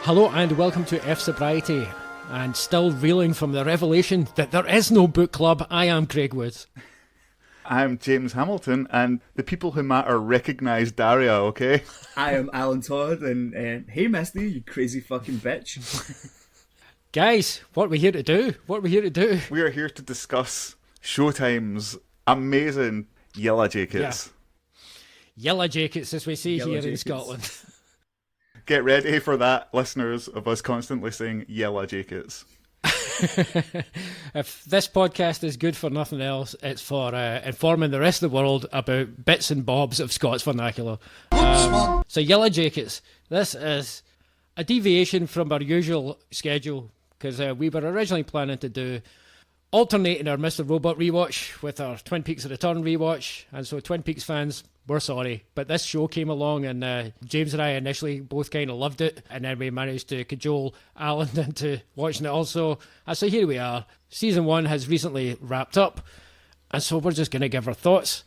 Hello and welcome to F Sobriety. And still reeling from the revelation that there is no book club, I am Craig Woods. I'm James Hamilton, and the people who matter recognise Daria, okay? I am Alan Todd, and hey Misty, you crazy fucking bitch. Guys, what are we here to do? We are here to discuss Showtime's amazing Yellowjackets. Yeah. Yellowjackets, as we say here in Yellowjackets. Scotland. Get ready for that, listeners, of us constantly saying Yellowjackets. If this podcast is good for nothing else, it's for informing the rest of the world about bits and bobs of Scots vernacular. So Yellowjackets, this is a deviation from our usual schedule, because we were originally planning to do alternating our Mr. Robot rewatch with our Twin Peaks Return rewatch, and so Twin Peaks fans, we're sorry, but this show came along and James and I initially both kind of loved it, and then we managed to cajole Alan into watching it also. And so here we are. Season 1 has recently wrapped up, and so we're just going to give our thoughts,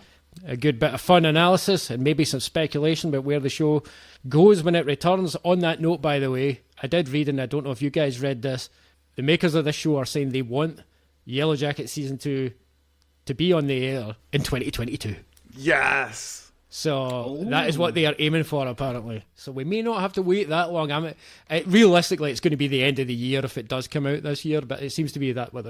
a good bit of fun analysis, and maybe some speculation about where the show goes when it returns. On that note, by the way, I did read, and I don't know if you guys read this, the makers of this show are saying they want Yellowjackets Season 2 to be on the air in 2022. Yes! So that is what they are aiming for, apparently. So we may not have to wait that long. Realistically, it's going to be the end of the year if it does come out this year, but it seems to be that's what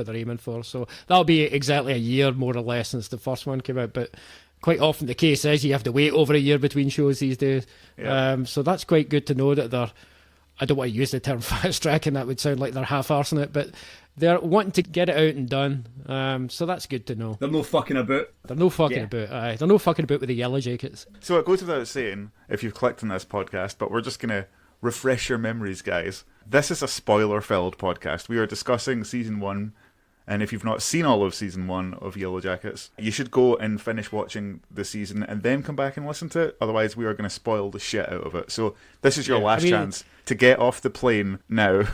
they're aiming for. So that'll be exactly a year, more or less, since the first one came out. But quite often the case is you have to wait over a year between shows these days. Yeah. So that's quite good to know that they're, I don't want to use the term fast tracking, that would sound like they're half-arsing it, but they're wanting to get it out and done. So that's good to know. They're no fucking about. They're no fucking about. They're no fucking about with the Yellowjackets. So it goes without saying, if you've clicked on this podcast, but we're just going to refresh your memories, guys. This is a spoiler-filled podcast. We are discussing Season 1, and if you've not seen all of Season 1 of Yellowjackets, you should go and finish watching the season and then come back and listen to it. Otherwise, we are going to spoil the shit out of it. So this is your last chance to get off the plane now.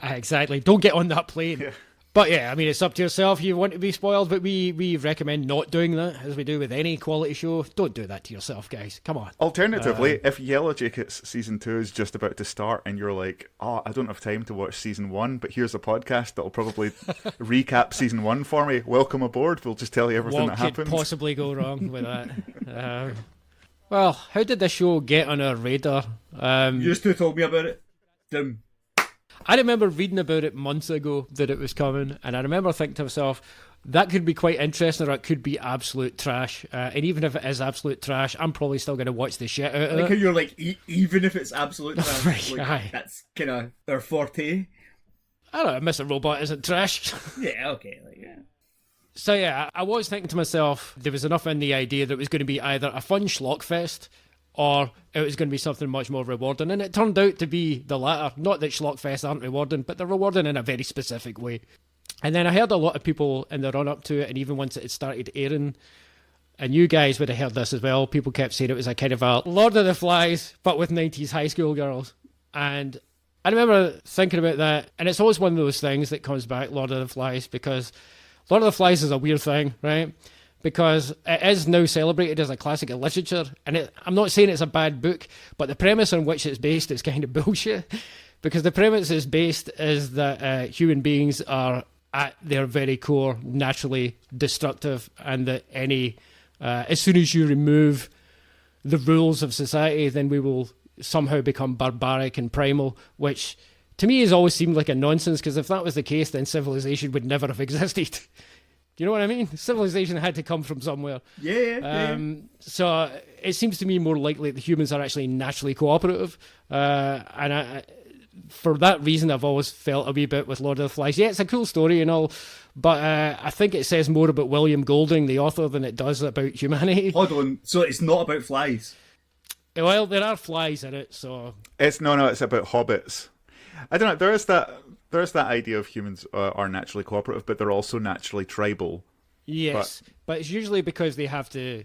Exactly. Don't get on that plane. Yeah. But yeah, I mean, it's up to yourself. You want to be spoiled, but we recommend not doing that, as we do with any quality show. Don't do that to yourself, guys. Come on. Alternatively, if Yellowjackets Season 2 is just about to start and you're like, oh, I don't have time to watch Season 1, but here's a podcast that'll probably recap Season 1 for me, welcome aboard. We'll just tell you everything that happened. What could possibly go wrong with that? Well, how did the show get on our radar? You just two told me about it. Dim. I remember reading about it months ago that it was coming, and I remember thinking to myself, that could be quite interesting, or it could be absolute trash. And even if it is absolute trash, I'm probably still going to watch the shit out of Like it. how you're like, even if it's absolute trash, Right, like, aye. that's kind of their forte. I don't know, Mr. Robot isn't trash. Yeah, okay, like, yeah. So yeah, I was thinking to myself, there was enough in the idea that it was going to be either a fun schlockfest or it was going to be something much more rewarding. And it turned out to be the latter. Not that schlockfests aren't rewarding, but they're rewarding in a very specific way. And then I heard a lot of people in the run-up to it, and even once it had started airing, and you guys would have heard this as well, people kept saying it was a kind of a Lord of the Flies, but with 90s high school girls. And I remember thinking about that, and it's always one of those things that comes back, Lord of the Flies, because Lord of the Flies is a weird thing, right? Because it is now celebrated as a classic of literature, and I'm not saying it's a bad book, but the premise on which it's based is kind of bullshit. Because the premise is based is that human beings are, at their very core, naturally destructive, and that as soon as you remove the rules of society, then we will somehow become barbaric and primal, which to me has always seemed like a nonsense, because if that was the case, then civilization would never have existed. Do you know what I mean? Civilization had to come from somewhere. Yeah. So it seems to me more likely that humans are actually naturally cooperative. And for that reason, I've always felt a wee bit with Lord of the Flies. Yeah, it's a cool story and all, but I think it says more about William Golding, the author, than it does about humanity. Hold on, so it's not about flies? Well, there are flies in it, so... It's about hobbits. I don't know, there is that idea of humans are naturally cooperative, but they're also naturally tribal. Yes, but it's usually because they have to...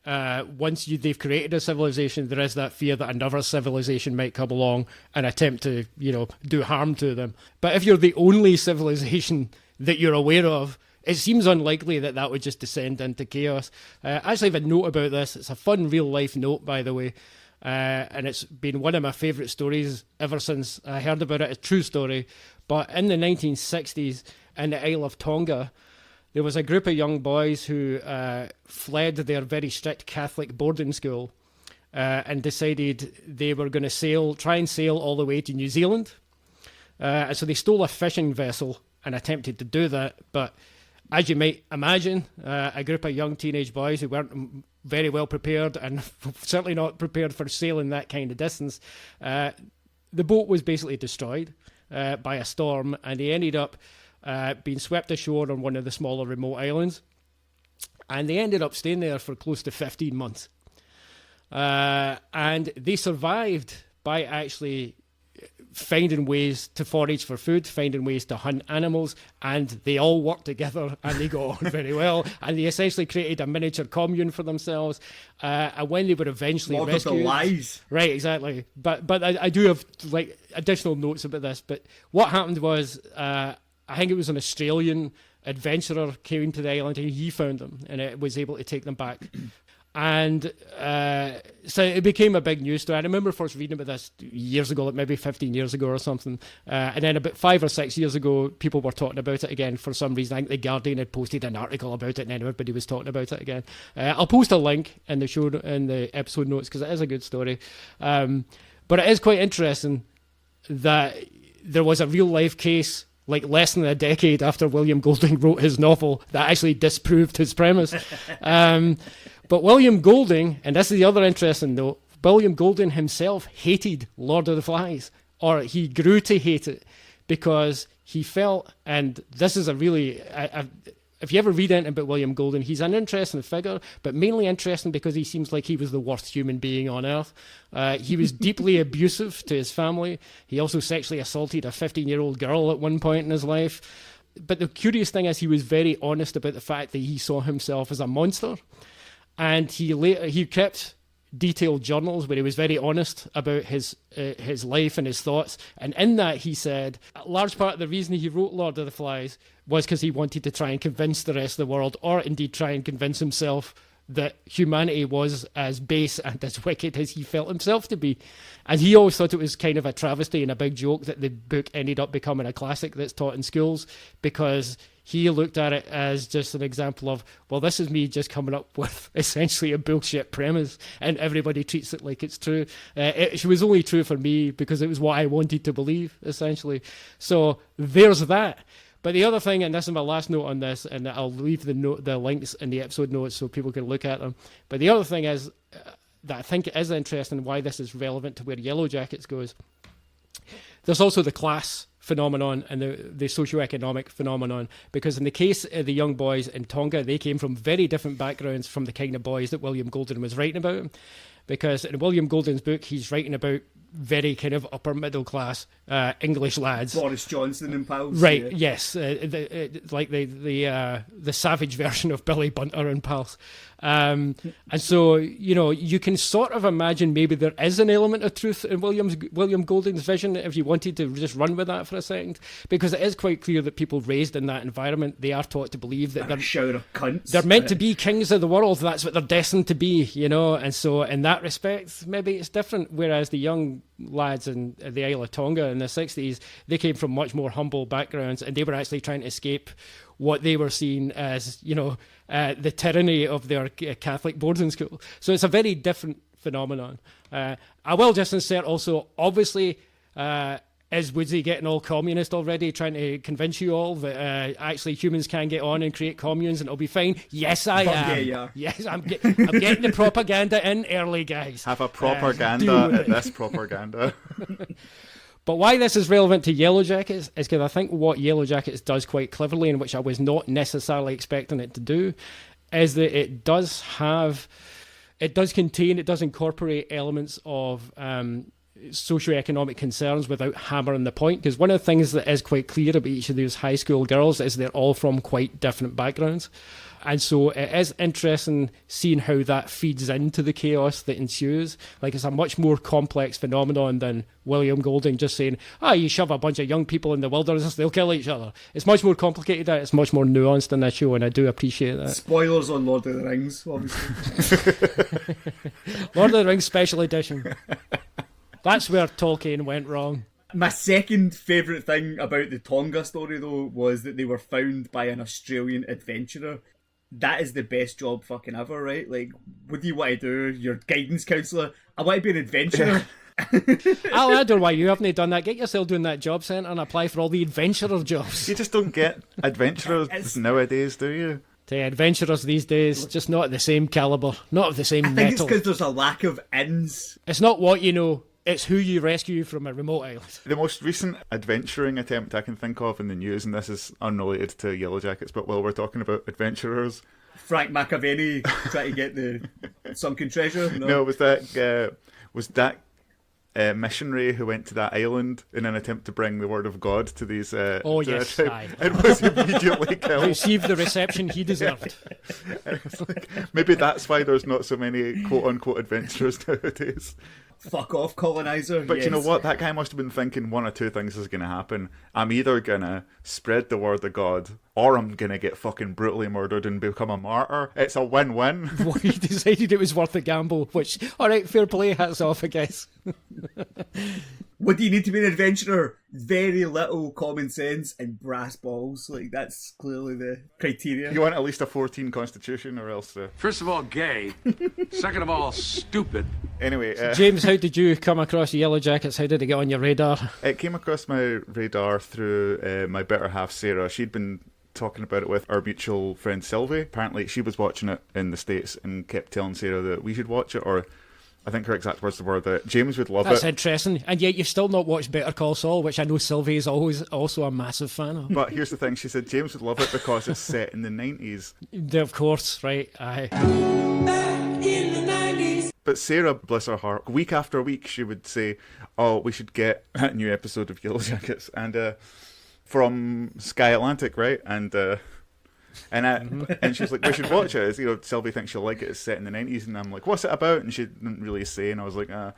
once they've created a civilization, there is that fear that another civilization might come along and attempt to, do harm to them. But if you're the only civilization that you're aware of, it seems unlikely that would just descend into chaos. I actually have a note about this. It's a fun real-life note, by the way. and it's been one of my favourite stories ever since I heard about it. It's a true story. But in the 1960s, in the Isle of Tonga, there was a group of young boys who fled their very strict Catholic boarding school and decided they were going to try and sail all the way to New Zealand. And so they stole a fishing vessel and attempted to do that. But as you might imagine, a group of young teenage boys who weren't very well prepared and certainly not prepared for sailing that kind of distance, the boat was basically destroyed by a storm, and they ended up being swept ashore on one of the smaller remote islands. And they ended up staying there for close to 15 months. And they survived by actually finding ways to forage for food, finding ways to hunt animals, and they all worked together and they got on very well. And they essentially created a miniature commune for themselves. And when they were eventually Lord rescued, of the Lies. Right, exactly. But I do have like additional notes about this. But what happened was, I think it was an Australian adventurer came to the island and he found them and it was able to take them back. And so it became a big news story. I remember first reading about this years ago, like maybe 15 years ago or something. And then about 5 or 6 years ago, people were talking about it again for some reason. I think The Guardian had posted an article about it and everybody was talking about it again. I'll post a link in the show, in the episode notes, because it is a good story. But it is quite interesting that there was a real life case like less than a decade after William Golding wrote his novel that actually disproved his premise. But William Golding, and this is the other interesting note, William Golding himself hated Lord of the Flies, or he grew to hate it because he felt, and this is a really, if you ever read anything about William Golding, he's an interesting figure, but mainly interesting because he seems like he was the worst human being on earth. He was deeply abusive to his family. He also sexually assaulted a 15-year-old girl at one point in his life. But the curious thing is he was very honest about the fact that he saw himself as a monster. And he kept detailed journals where he was very honest about his life and his thoughts. And in that, he said a large part of the reason he wrote Lord of the Flies was because he wanted to try and convince the rest of the world, or indeed try and convince himself, that humanity was as base and as wicked as he felt himself to be. And he always thought it was kind of a travesty and a big joke that the book ended up becoming a classic that's taught in schools, because he looked at it as just an example of, well, this is me just coming up with essentially a bullshit premise, and everybody treats it like it's true. It was only true for me because it was what I wanted to believe, essentially. So there's that. But the other thing, and this is my last note on this, and I'll leave the links in the episode notes so people can look at them. But the other thing is that I think is interesting, why this is relevant to where Yellowjackets goes. There's also the class phenomenon and the socio-economic phenomenon, because in the case of the young boys in Tonga, they came from very different backgrounds from the kind of boys that William Golding was writing about. Because in William Golding's book, he's writing about very kind of upper middle class English lads. Boris Johnson and pals. Right, yeah. yes. Like the savage version of Billy Bunter and pals. And so, you know, you can sort of imagine maybe there is an element of truth in William Golding's vision, if you wanted to just run with that for a second, because it is quite clear that people raised in that environment, they are taught to believe that A shower of cunts. they're meant to be kings of the world. That's what they're destined to be, you know. And so in that respect, maybe it's different. Whereas the young lads in the Isle of Tonga in the 60s, they came from much more humble backgrounds, and they were actually trying to escape what they were seeing as, you know, the tyranny of their Catholic boarding school. So it's a very different phenomenon. I will just insert also, obviously, is Woodsy getting all communist already, trying to convince you all that actually humans can get on and create communes and it'll be fine? Yes, I am. Yeah. Yes, I'm getting the propaganda in early, guys. Have a propaganda at this propaganda. But why this is relevant to Yellowjackets is because I think what Yellowjackets does quite cleverly, and which I was not necessarily expecting it to do, is that it does incorporate elements of socioeconomic concerns without hammering the point. Because one of the things that is quite clear about each of these high school girls is they're all from quite different backgrounds. And so it is interesting seeing how that feeds into the chaos that ensues. Like, it's a much more complex phenomenon than William Golding just saying, you shove a bunch of young people in the wilderness, they'll kill each other. It's much more complicated than that. It's much more nuanced in that show, and I do appreciate that. Spoilers on Lord of the Rings, obviously. Lord of the Rings Special Edition. That's where Tolkien went wrong. My second favourite thing about the Tonga story, though, was that they were found by an Australian adventurer. That is the best job fucking ever, right? Like, what do you want to do? Your guidance counsellor? I want to be an adventurer. I don't know why you haven't done that. Get yourself doing that job centre and apply for all the adventurer jobs. You just don't get adventurers nowadays, do you? The adventurers these days, just not at the same calibre, not of the same I think metal. it's because there's a lack of ins. It's not what you know, it's who you rescue from a remote island. The most recent adventuring attempt I can think of in the news, and this is unrelated to Yellowjackets, but while we're talking about adventurers... Frank McAvenny trying to get the sunken treasure? No, was that missionary who went to that island in an attempt to bring the word of God to these... yes, aye. And was immediately killed. Received the reception he deserved. Maybe that's why there's not so many quote-unquote adventurers nowadays. Fuck off, colonizer. But yes. You know what? That guy must have been thinking one or two things is going to happen. I'm either going to spread the word of God, or I'm going to get fucking brutally murdered and become a martyr. It's a win-win. Well, he decided it was worth the gamble, which, alright, fair play, hats off, I guess. What do you need to be an adventurer? Very little common sense and brass balls. Like, that's clearly the criteria. You want at least a 14 constitution, or else... First of all, gay. Second of all, stupid. Anyway... James, how did you come across Yellowjackets? How did it get on your radar? It came across my radar through my better half, Sarah. She'd been talking about it with our mutual friend Sylvie. Apparently, she was watching it in the States and kept telling Sarah that we should watch it, or... I think her exact words were that James would love That's it. interesting. And yet you've still not watched Better Call Saul, which I know Sylvie is always also a massive fan of. But here's the thing, she said James would love it because it's set in the 90s. Of course, right, aye. Back in the 90s. But Sarah, bless her heart, week after week she would say, we should get a new episode of Yellowjackets. And from Sky Atlantic, right? And she's like, we should watch it. It's, Sylvie thinks she'll like it. It's set in the 90s. And I'm like, what's it about? And she didn't really say. And I was like, I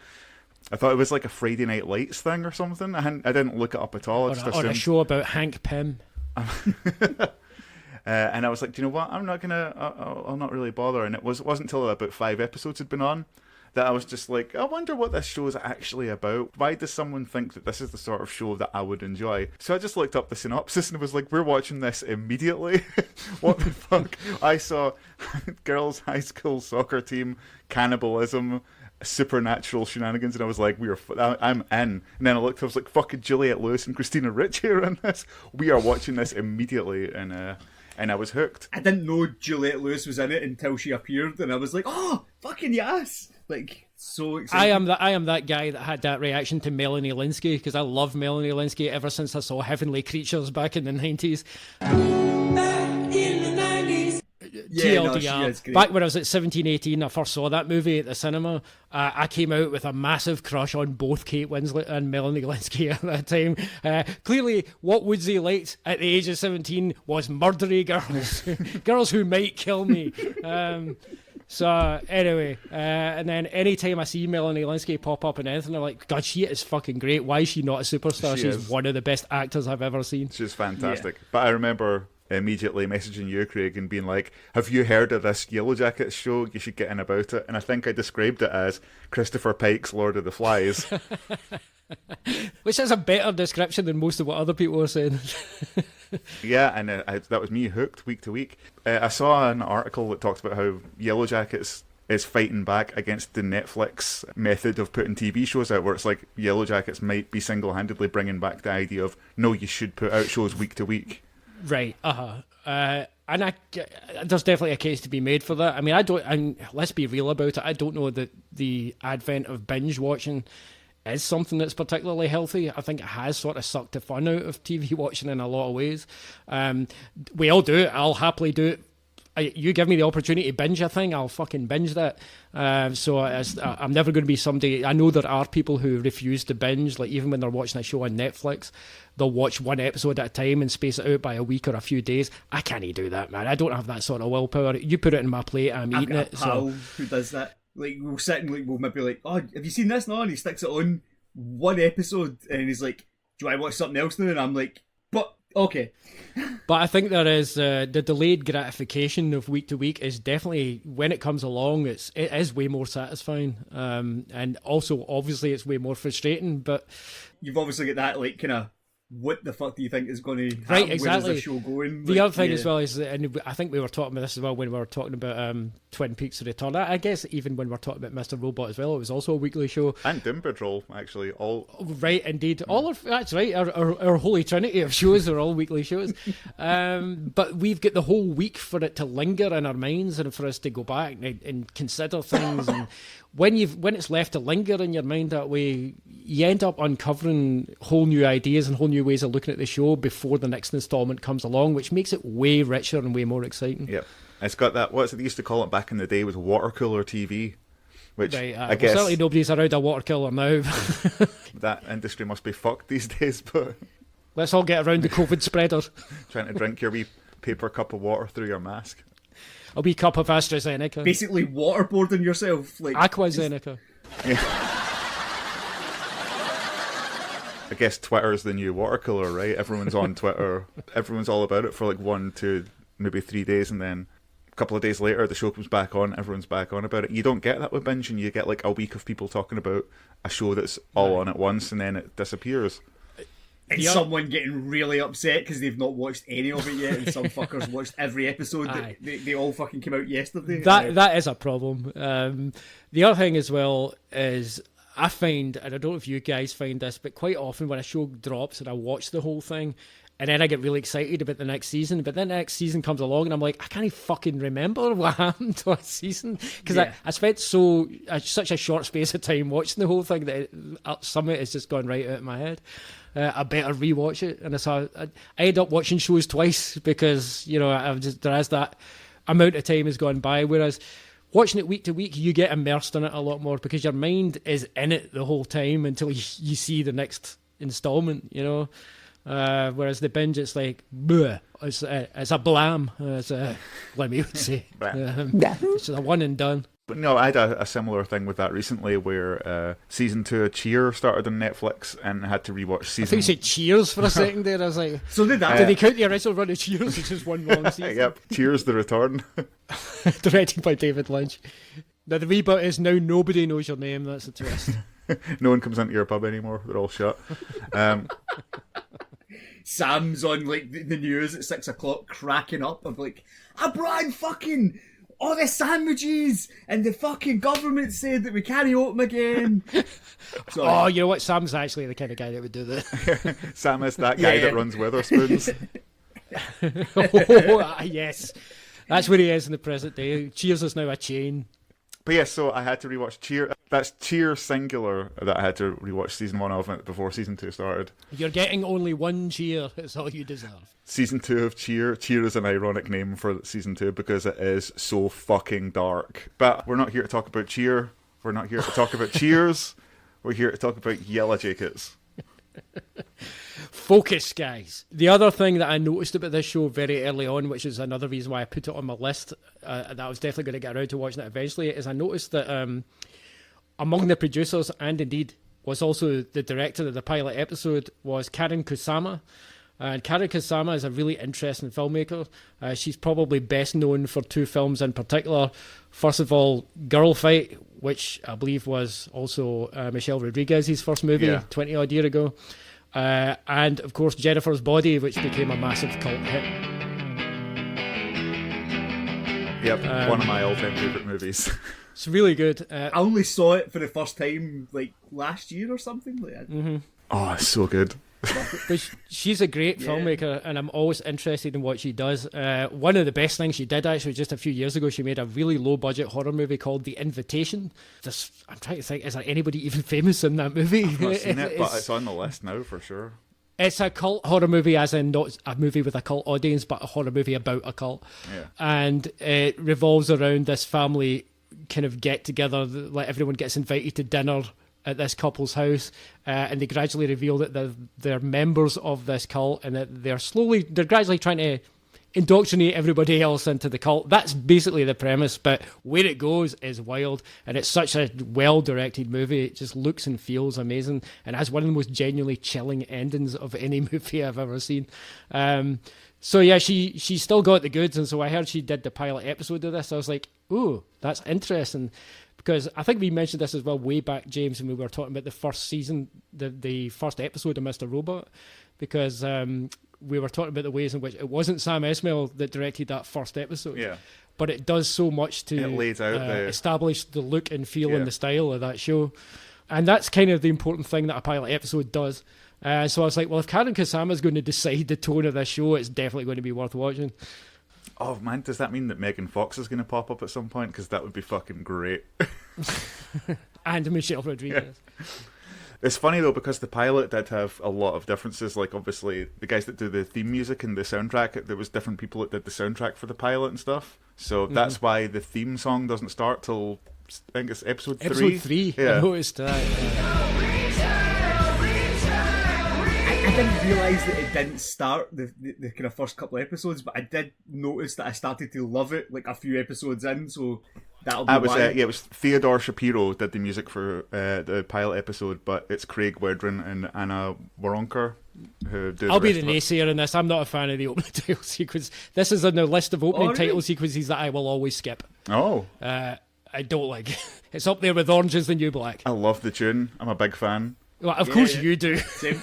thought it was like a Friday Night Lights thing or something. I didn't look it up at all. Or a show about Hank Pym. And I was like, do you know what? I'm not gonna. I'll not really bother. And it wasn't until about 5 episodes had been on that I was just like, I wonder what this show is actually about. Why does someone think that this is the sort of show that I would enjoy? So I just looked up the synopsis and was like, we're watching this immediately. What the fuck? I saw girls' high school soccer team, cannibalism, supernatural shenanigans, and I was like, I'm in. And then I looked, I was like, fucking Juliette Lewis and Christina Ricci are in this. We are watching this immediately, and I was hooked. I didn't know Juliette Lewis was in it until she appeared, and I was like, oh, fucking Yass! Like, so excited. I am that guy that had that reaction to Melanie Linsky, because I love Melanie Linsky ever since I saw Heavenly Creatures back in the 90s. Back in the 90s. Yeah, no, she TLDR. is great. Back when I was at 17, 18, I first saw that movie at the cinema. I came out with a massive crush on both Kate Winslet and Melanie Linsky at that time. Clearly, what Woodsy liked at the age of 17 was murdery girls. Girls who might kill me. So, anyway, and then anytime I see Melanie Linsky pop up in anything, I'm like, God, she is fucking great. Why is she not a superstar? She's one of the best actors I've ever seen. She's fantastic. Yeah. But I remember immediately messaging you, Craig, and being like, have you heard of this Yellowjackets show? You should get in about it. And I think I described it as Christopher Pike's Lord of the Flies. Which is a better description than most of what other people are saying. Yeah, and that was me hooked week to week. I saw an article that talks about how Yellowjackets is fighting back against the Netflix method of putting TV shows out, where it's like Yellowjackets might be single-handedly bringing back the idea of, no, you should put out shows week to week. Right, and there's definitely a case to be made for that. I mean, and let's be real about it, I don't know that the advent of binge watching is something that's particularly healthy. I think it has sort of sucked the fun out of TV watching in a lot of ways. We all do it. I'll happily do it you give me the opportunity to binge a thing, I'll fucking binge that. I'm never going to be somebody. I know there are people who refuse to binge, like even when they're watching a show on Netflix, they'll watch one episode at a time and space it out by a week or a few days. I can't do that, man. I don't have that sort of willpower. You put it in my plate, I'm eating it. I've got a pal who does that. Like, we'll sit and like, we'll maybe like, oh, have you seen this now? And he sticks it on one episode and he's like, do I watch something else now? And I'm like, but okay. But I think there is the delayed gratification of week to week is definitely, when it comes along, it is way more satisfying, and also obviously it's way more frustrating. But you've obviously got that like kind of, what the fuck do you think is going to happen? Right, exactly. Where is the show going? The other thing as well is, and I think we were talking about this as well when we were talking about Twin Peaks: Return. I guess even when we were talking about Mr. Robot as well, it was also a weekly show. And Doom Patrol, actually, all right, indeed, all of that's right. Our holy trinity of shows are all weekly shows, but we've got the whole week for it to linger in our minds and for us to go back and consider things. And when it's left to linger in your mind that way, you end up uncovering whole new ideas and whole new ways of looking at the show before the next installment comes along, which makes it way richer and way more exciting. Yep. It's got that, what's it they used to call it back in the day, was water cooler TV, which right, I guess... certainly nobody's around a water cooler now. That industry must be fucked these days, but... Let's all get around the COVID spreader. Trying to drink your wee paper cup of water through your mask. A wee cup of AstraZeneca. Basically waterboarding yourself. Like AquaZeneca. Yeah. I guess Twitter's the new water cooler, right? Everyone's on Twitter. Everyone's all about it for like 1 to maybe 3 days, and then a couple of days later the show comes back on, everyone's back on about it. You don't get that with binging. You get like a week of people talking about a show that's all on at once, and then it disappears. And someone getting really upset because they've not watched any of it yet, and some fuckers watched every episode. They all fucking came out yesterday. That is a problem. The other thing as well is, I find, and I don't know if you guys find this, but quite often when a show drops and I watch the whole thing, and then I get really excited about the next season, but then the next season comes along and I'm like, I can't fucking remember what happened to last season, because I spent such a short space of time watching the whole thing that some of it has just gone right out of my head. I better rewatch it, and I end up watching shows twice because there is that amount of time has gone by, whereas watching it week to week, you get immersed in it a lot more because your mind is in it the whole time until you see the next installment, whereas the binge, it's like, bleh, it's a blam, let me say. It's a one and done. But no, I had a similar thing with that recently where season 2 of Cheer started on Netflix and I had to rewatch season... I think you said Cheers for a second there. I was like... So did that. Did they count the original run of Cheers, which is one long season? Yep, Cheers the Return. Directed by David Lynch. Now the reboot is now nobody knows your name, that's a twist. No one comes into your pub anymore, they're all shut. Sam's on like the news at 6 o'clock cracking up of like, Brian fucking... all the sandwiches, and the fucking government said that we can't open again. Oh, you know what? Sam's actually the kind of guy that would do that. Sam is that guy that runs Weatherspoons. Yes. That's where he is in the present day. Cheers is now a chain. But yes, so I had to rewatch Cheer. That's Cheer singular that I had to rewatch season 1 of it before season 2 started. You're getting only one cheer. It's all you deserve. Season 2 of Cheer. Cheer is an ironic name for season 2 because it is so fucking dark. But we're not here to talk about Cheer. We're not here to talk about Cheers. We're here to talk about Yellowjackets. Focus, guys. The other thing that I noticed about this show very early on, which is another reason why I put it on my list, that I was definitely going to get around to watching it eventually, is I noticed that among the producers, and indeed was also the director of the pilot episode, was Karen Kusama. And Karen Kusama is a really interesting filmmaker. She's probably best known for 2 films in particular. First of all, Girl Fight, which I believe was also Michelle Rodriguez's first movie 20-odd years ago. And, of course, Jennifer's Body, which became a massive cult hit. Yep, one of my all-time favourite movies. It's really good. I only saw it for the first time, like, last year or something. Like, Oh, it's so good. But she's a great filmmaker, and I'm always interested in what she does. One of the best things she did, actually, just a few years ago, she made a really low-budget horror movie called The Invitation. I'm trying to think, is there anybody even famous in that movie? I've not seen it, but it's on the list now for sure. It's a cult horror movie, as in not a movie with a cult audience, but a horror movie about a cult. Yeah. And it revolves around this family kind of get together. Like everyone gets invited to dinner at this couple's house, and they gradually reveal that they're members of this cult, and that they're gradually trying to indoctrinate everybody else into the cult. That's basically the premise, but where it goes is wild, and it's such a well-directed movie. It just looks and feels amazing, and has one of the most genuinely chilling endings of any movie I've ever seen. So yeah, she still got the goods, and so I heard she did the pilot episode of this. I was like, ooh, that's interesting, because I think we mentioned this as well way back, James, when we were talking about the first season, the first episode of Mr. Robot, because we were talking about the ways in which it wasn't Sam Esmail that directed that first episode. Yeah. But it does so much to It lays out establish the look and feel and the style of that show. And that's kind of the important thing that a pilot episode does. So I was like, well, if Karen Kusama's going to decide the tone of this show, it's definitely going to be worth watching. Oh man, does that mean that Megan Fox is going to pop up at some point? Because that would be fucking great. And Michelle Rodriguez. Yeah. It's funny though, because the pilot did have a lot of differences. Like obviously the guys that do the theme music and the soundtrack, there was different people that did the soundtrack for the pilot and stuff. So that's why the theme song doesn't start till, I think it's episode 3. Episode 3, yeah. I noticed that. I didn't realise that it didn't start the kind of first couple of episodes, but I did notice that I started to love it like a few episodes in, so that'll be why. It was Theodore Shapiro did the music for the pilot episode, but it's Craig Wedren and Anna Waronker who do I'll the be rest the of it. naysayer in this. I'm not a fan of the opening title sequence. This is on the list of opening title sequences that I will always skip. Oh. I don't like it. It's up there with Orange is the New Black. I love the tune. I'm a big fan. Well, of course you do. Same.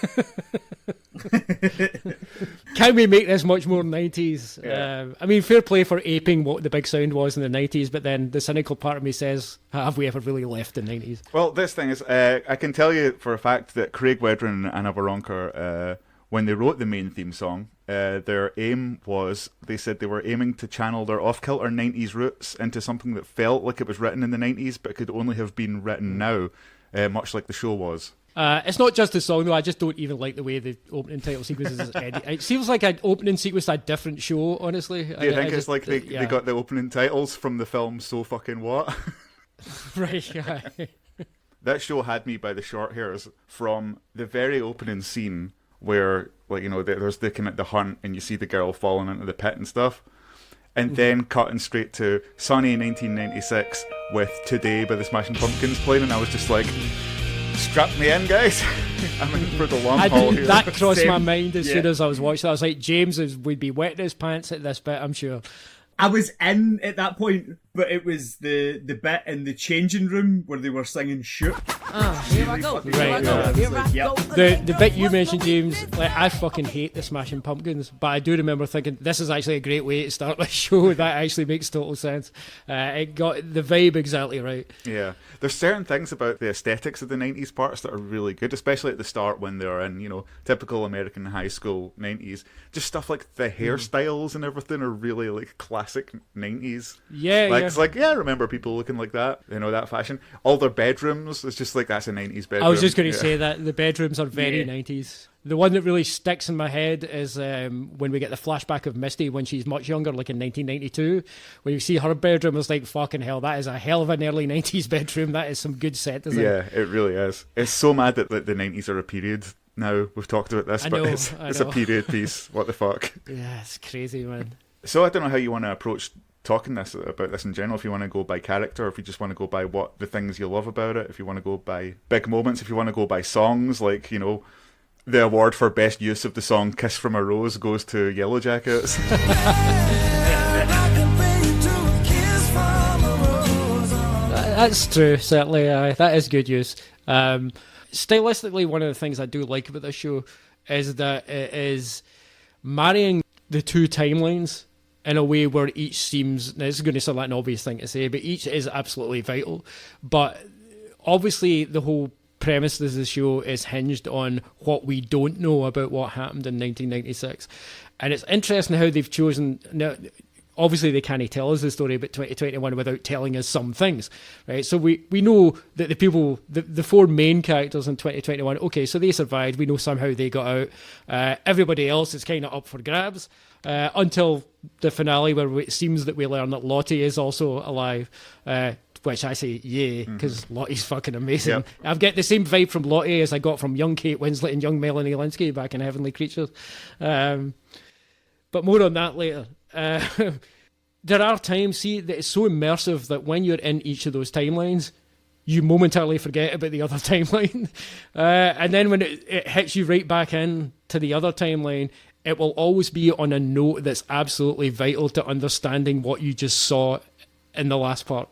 Can we make this much more 90s? Yeah. I mean, fair play for aping what the big sound was in the 90s, but then the cynical part of me says, have we ever really left the 90s? Well, this thing is, I can tell you for a fact that Craig Wedren and Anna Waronker, when they wrote the main theme song, their aim was, they said they were aiming to channel their off-kilter 90s roots into something that felt like it was written in the 90s, but could only have been written now, much like the show was. It's not just the song, though. I just don't even like the way the opening title sequence is edited. It seems like an opening sequence to a different show, honestly. Do you think it's like they got the opening titles from the film So Fucking What? Right, yeah. That show had me by the short hairs from the very opening scene where, like, you know, there's the kind of the hunt and you see the girl falling into the pit and stuff. And then cutting straight to sunny 1996 with Today by the Smashing Pumpkins playing, and I was just like, strap me in, guys. I'm in for the long haul here. That crossed my Same. mind as Yeah. soon as I was watching it. I was like, James would be wetting his pants at this bit, I'm sure. I was in at that point, but it was the bit in the changing room where they were singing "Shoot." Here I go. Here I Right, go. right. Here I Yep. go. The bit you mentioned, James, like I fucking hate the Smashing Pumpkins, but I do remember thinking this is actually a great way to start this show. That actually makes total sense. It got the vibe exactly right. Yeah. There's certain things about the aesthetics of the 90s parts that are really good, especially at the start when they're in, you know, typical American high school 90s. Just stuff like the hairstyles and everything are really, like, classic 90s. Yeah, Like, yeah. it's like, yeah, I remember people looking like that, you know, that fashion. All their bedrooms, it's just like, that's a 90s bedroom. I was just going to Yeah. say that the bedrooms are very Yeah. 90s. The one that really sticks in my head is when we get the flashback of Misty when she's much younger, like in 1992. When you see her bedroom, it's like, fucking hell, that is a hell of an early 90s bedroom. That is some good set design. Yeah, it really is. It's so mad that the 90s are a period now. We've talked about this, I but know, it's I a know. period piece. What the fuck? Yeah, it's crazy, man. So I don't know how you want to approach talking about this in general. If you want to go by character, or if you just want to go by what the things you love about it. If you want to go by big moments, if you want to go by songs, like, you know, the award for best use of the song "Kiss from a Rose" goes to Yellowjackets. That's true, certainly. That is good use. Stylistically, one of the things I do like about this show is that it is marrying the two timelines in a way where each seems, now this is going to sound like an obvious thing to say, but each is absolutely vital. But obviously the whole premise of the show is hinged on what we don't know about what happened in 1996. And it's interesting how they've chosen... Now, obviously they can't tell us the story about 2021 without telling us some things, right? So we know that the four main characters in 2021, okay, so they survived. We know somehow they got out. Everybody else is kind of up for grabs until the finale, where it seems that we learn that Lottie is also alive. Which I say, yay, because Lottie's fucking amazing. Yep. I've got the same vibe from Lottie as I got from young Kate Winslet and young Melanie Linsky back in Heavenly Creatures. But more on that later. There are times, see, that it's so immersive that when you're in each of those timelines, you momentarily forget about the other timeline. And then when it hits you right back in to the other timeline, it will always be on a note that's absolutely vital to understanding what you just saw in the last part.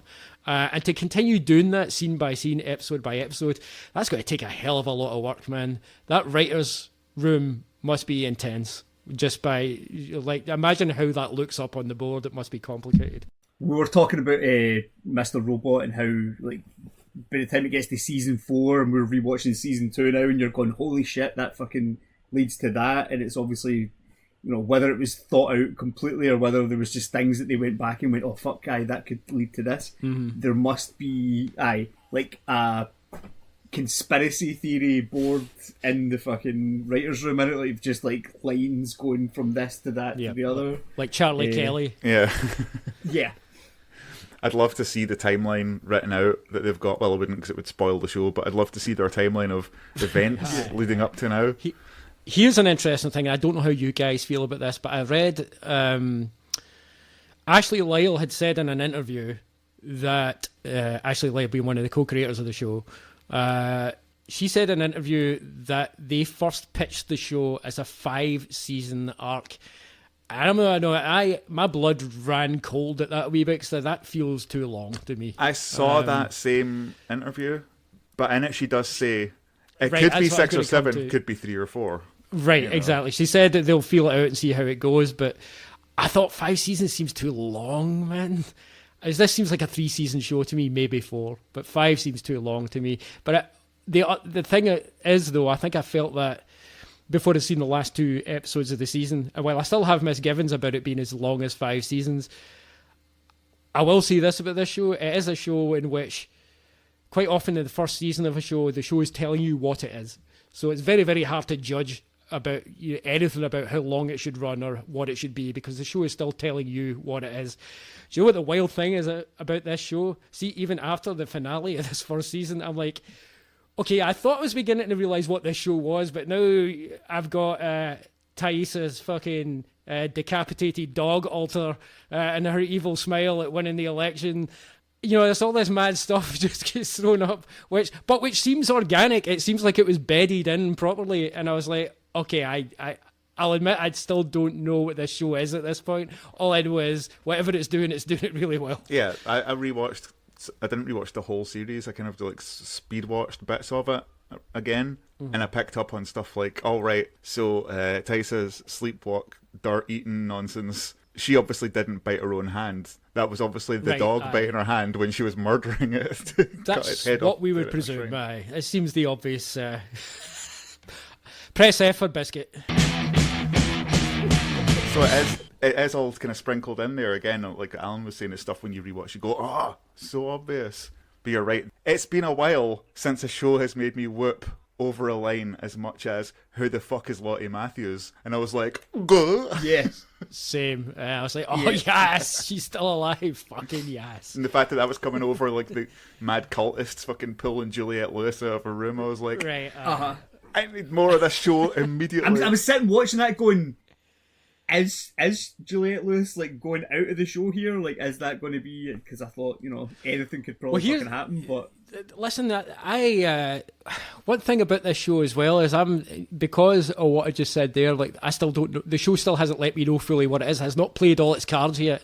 And to continue doing that scene by scene, episode by episode, that's going to take a hell of a lot of work, man. That writer's room must be intense. Just by, like, imagine how that looks up on the board. It must be complicated. We were talking about Mr. Robot and how, like, by the time it gets to season 4 and we're rewatching season 2 now, and you're going, holy shit, that fucking leads to that. And it's obviously, you know, whether it was thought out completely or whether there was just things that they went back and went, oh fuck, that could lead to this. There must be like a conspiracy theory board in the fucking writer's room, in it, like just like lines going from this to that to the other, like Charlie Kelly. Yeah. Yeah. I'd love to see the timeline written out that they've got. Well, I wouldn't, because it would spoil the show, but I'd love to see their timeline of events leading up to now. Here's an interesting thing. I don't know how you guys feel about this, but I read Ashley Lyle had said in an interview that Ashley Lyle being one of the co-creators of the show, she said in an interview that they first pitched the show as a 5-season arc. I don't know. My blood ran cold at that wee bit, because that feels too long to me. I saw that same interview, but in it she does say it Right, could be that's what 6 I'm or gonna come 7, to. could be 3 or 4. Right, You know. exactly. She said that they'll feel it out and see how it goes, but I thought 5 seasons seems too long, man. As this seems like a 3-season show to me, maybe 4, but 5 seems too long to me. But the thing is, though, I think I felt that before I'd seen the last 2 episodes of the season, and while I still have misgivings about it being as long as 5 seasons, I will say this about this show: it is a show in which, quite often in the first season of a show, the show is telling you what it is. So it's very, very hard to judge about anything about how long it should run or what it should be, because the show is still telling you what it is. Do you know what the wild thing is about this show? See, even after the finale of this first season, I'm like, okay, I thought I was beginning to realise what this show was, but now I've got Thaisa's fucking decapitated dog altar and her evil smile at winning the election. You know, there's all this mad stuff just gets thrown up, which seems organic. It seems like it was bedded in properly, and I was like, okay, I'll admit I still don't know what this show is at this point. All I know is whatever it's doing it really well. Yeah, I rewatched. I didn't rewatch the whole series. I kind of like speed watched bits of it again, and I picked up on stuff like, all right, so Taisa's sleepwalk, dirt eating nonsense. She obviously didn't bite her own hand. That was obviously the dog biting her hand when she was murdering it. That's what we would presume. It seems the obvious. Press F for biscuit. So it is all kind of sprinkled in there again. Like Alan was saying, it's stuff when you rewatch, you go, oh, so obvious. But you're right. It's been a while since a show has made me whoop over a line as much as, who the fuck is Lottie Matthews? And I was like, go. Yes. Same. I was like, oh, yes, she's still alive. Fucking yes. And the fact that was coming over like the mad cultists fucking pulling Juliette Lewis out of her room, I was like, right. I need more of this show immediately. I was sitting watching that going, is Juliette Lewis like going out of the show here? Like, is that going to be? Because I thought, you know, anything could probably fucking happen. But listen, one thing about this show as well is because of what I just said there. Like, I still don't know. The show still hasn't let me know fully what it is. Has not played all its cards yet,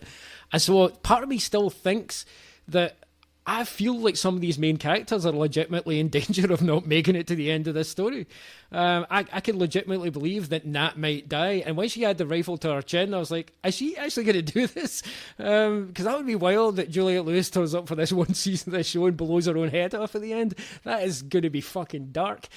and so part of me still thinks that I feel like some of these main characters are legitimately in danger of not making it to the end of this story. I can legitimately believe that Nat might die. And when she had the rifle to her chin, I was like, is she actually going to do this? Because that would be wild that Juliette Lewis turns up for this one season of this show and blows her own head off at the end. That is going to be fucking dark.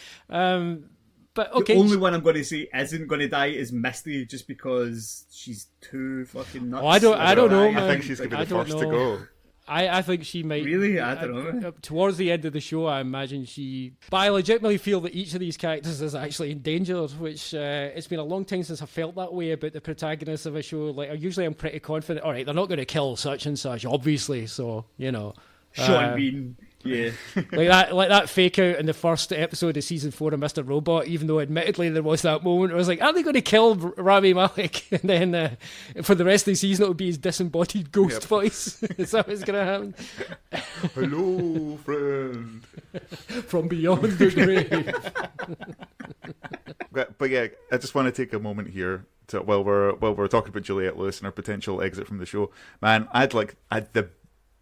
But The okay, only one I'm going to say isn't going to die is Misty, just because she's too fucking nuts. Oh, I don't know, I man. think she's going to be I the don't first to know. go. I think she might. Really? I don't know. Towards the end of the show, I imagine she. But I legitimately feel that each of these characters is actually endangered, which it's been a long time since I felt that way about the protagonists of a show. Like, usually I'm pretty confident. All right, they're not going to kill such and such, obviously. So, you know. Sean Bean. Yeah. like that fake out in the first episode of season 4 of Mr. Robot, even though admittedly there was that moment, I was like, are they going to kill Rami Malek? And then for the rest of the season it would be his disembodied ghost voice. Is that what's going to happen? Hello, friend. From beyond the grave. But yeah, I just want to take a moment here to while we're talking about Juliette Lewis and her potential exit from the show. Man, I had the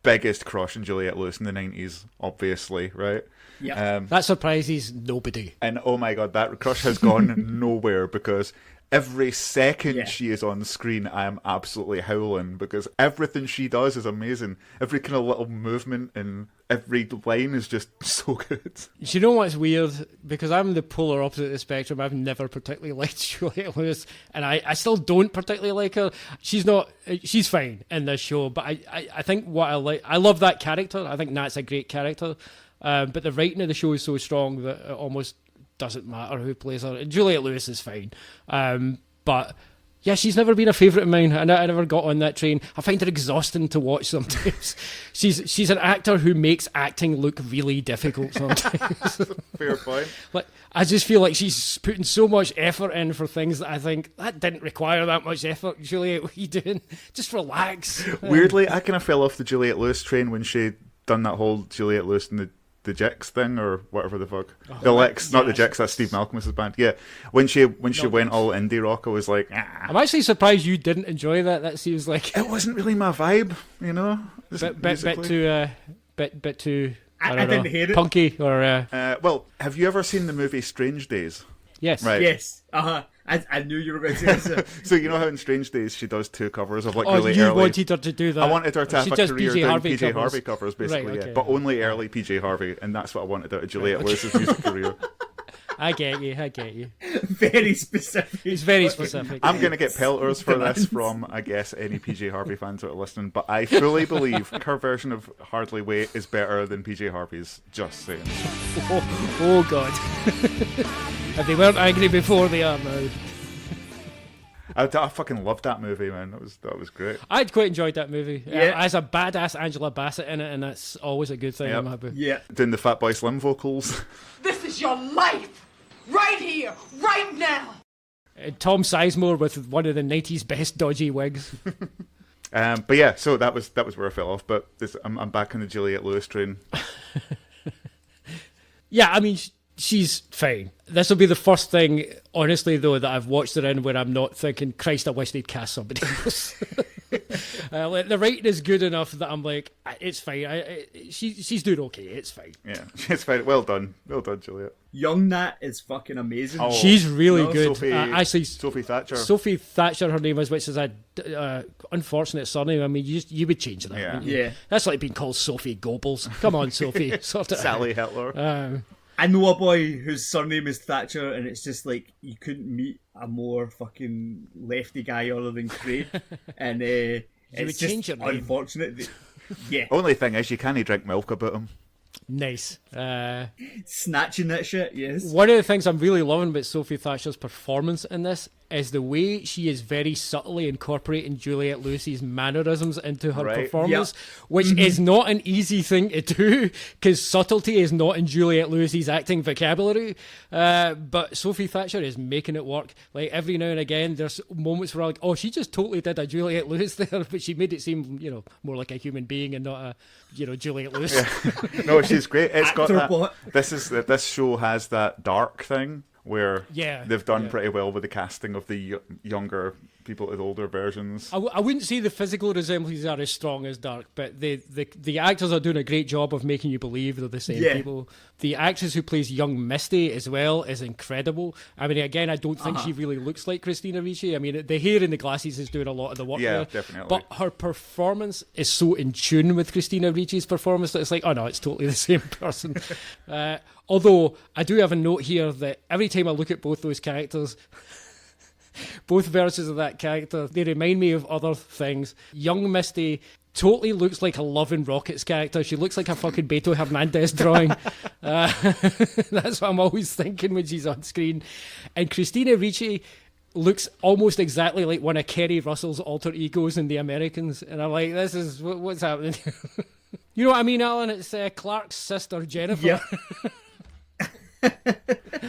biggest crush on Juliette Lewis in the 90s, obviously, right? Yeah. That surprises nobody. And oh my god, that crush has gone nowhere, because every second she is on screen, I am absolutely howling, because everything she does is amazing. Every kind of little movement and every line is just so good. You know what's weird? Because I'm the polar opposite of the spectrum. I've never particularly liked Juliette Lewis, and I still don't particularly like her. She's fine in this show, but I think what I love that character. I think Nat's a great character, but the writing of the show is so strong that it almost doesn't matter who plays her. And Juliette Lewis is fine, but yeah, she's never been a favourite of mine. I never got on that train. I find her exhausting to watch sometimes. she's an actor who makes acting look really difficult sometimes. Fair point. Like, I just feel like she's putting so much effort in for things that I think that didn't require that much effort. Juliette, what are you doing? Just relax. Weirdly, I kind of fell off the Juliette Lewis train when she done that whole Juliette Lewis and the Jicks thing, or whatever the fuck. The Licks, not the Jicks, that's Steve Malcolm's band. Yeah. When she went all indie rock, I was like, I'm actually surprised you didn't enjoy that. That seems like it wasn't really my vibe, you know? bit too I don't know, didn't hate it. punky or Well, have you ever seen the movie Strange Days? yes. Right. Yes. I knew you were going to say this. So you know how in Strange Days she does 2 covers of like Oh, really you early... wanted her to do that. I wanted her to have She a does career PJ doing Harvey PJ covers. Harvey covers, basically, Right, okay. yeah. But only early PJ Harvey, and that's what I wanted out of Juliette okay. Lewis's music career. I get you. Very specific. It's very specific. I'm going to get pelters for this from, I guess, any PJ Harvey fans that are listening, but I fully believe her version of Hardly Wait is better than PJ Harvey's. Just saying. Oh God. If they weren't angry before, they are now. I fucking loved that movie, man. That was great. I'd quite enjoyed that movie. Yeah. As a badass Angela Bassett in it, and that's always a good thing Yep. in my book. Yeah. Doing the Fatboy Slim vocals. This is your life! Right here, right now! Tom Sizemore with one of the 90s best dodgy wigs. But yeah, so that was where I fell off. But I'm back on the Juliette Lewis train. Yeah, I mean, she's fine. This will be the first thing, honestly, though, that I've watched her in where I'm not thinking, Christ, I wish they'd cast somebody else. Like, the writing is good enough that I'm like, it's fine. She's doing okay. It's fine. Yeah, it's fine. Well done, Juliette. Young Nat is fucking amazing. Oh. She's really good. Sophie Sophie Thatcher. Sophie Thatcher, her name is, which is a unfortunate surname. I mean, you would change that. Yeah. wouldn't you? Yeah. That's like being called Sophie Goebbels. Come on, Sophie. Sort it out. Sally Hitler. I know a boy whose surname is Thatcher, and it's just like you couldn't meet a more fucking lefty guy other than Craig. And would it's change just your name. unfortunate. Yeah, Only thing is, you can't drink milk about him. Nice. snatching that shit. Yes. One of the things I'm really loving about Sophie Thatcher's performance in this is the way she is very subtly incorporating Juliette Lewis's mannerisms into her Right. performance, which is not an easy thing to do because subtlety is not in Juliette Lewis's acting vocabulary. But Sophie Thatcher is making it work. Like every now and again, there's moments where I'm like, oh, she just totally did a Juliette Lewis there, but she made it seem, more like a human being and not a, Juliette Lewis. No, she's great. It's got Actor that. bot. This show has that dark thing where Yeah, they've done yeah. pretty well with the casting of the younger people with older versions. I wouldn't say the physical resemblances are as strong as Dark, but the actors are doing a great job of making you believe they're the same people. The actress who plays young Misty as well is incredible. I mean, again, I don't think she really looks like Christina Ricci. I mean, the hair and the glasses is doing a lot of the work there. Definitely. But her performance is so in tune with Christina Ricci's performance that it's like, oh no, it's totally the same person. Although, I do have a note here that every time I look at both those characters... both versions of that character, they remind me of other things. Young Misty totally looks like a Love and Rockets character. She looks like a fucking Beto Hernandez drawing. That's what I'm always thinking when she's on screen. And Christina Ricci looks almost exactly like one of Kerry Russell's alter egos in The Americans. And I'm like, this is... what's happening? You know what I mean, Alan? It's Clark's sister, Jennifer. Yeah.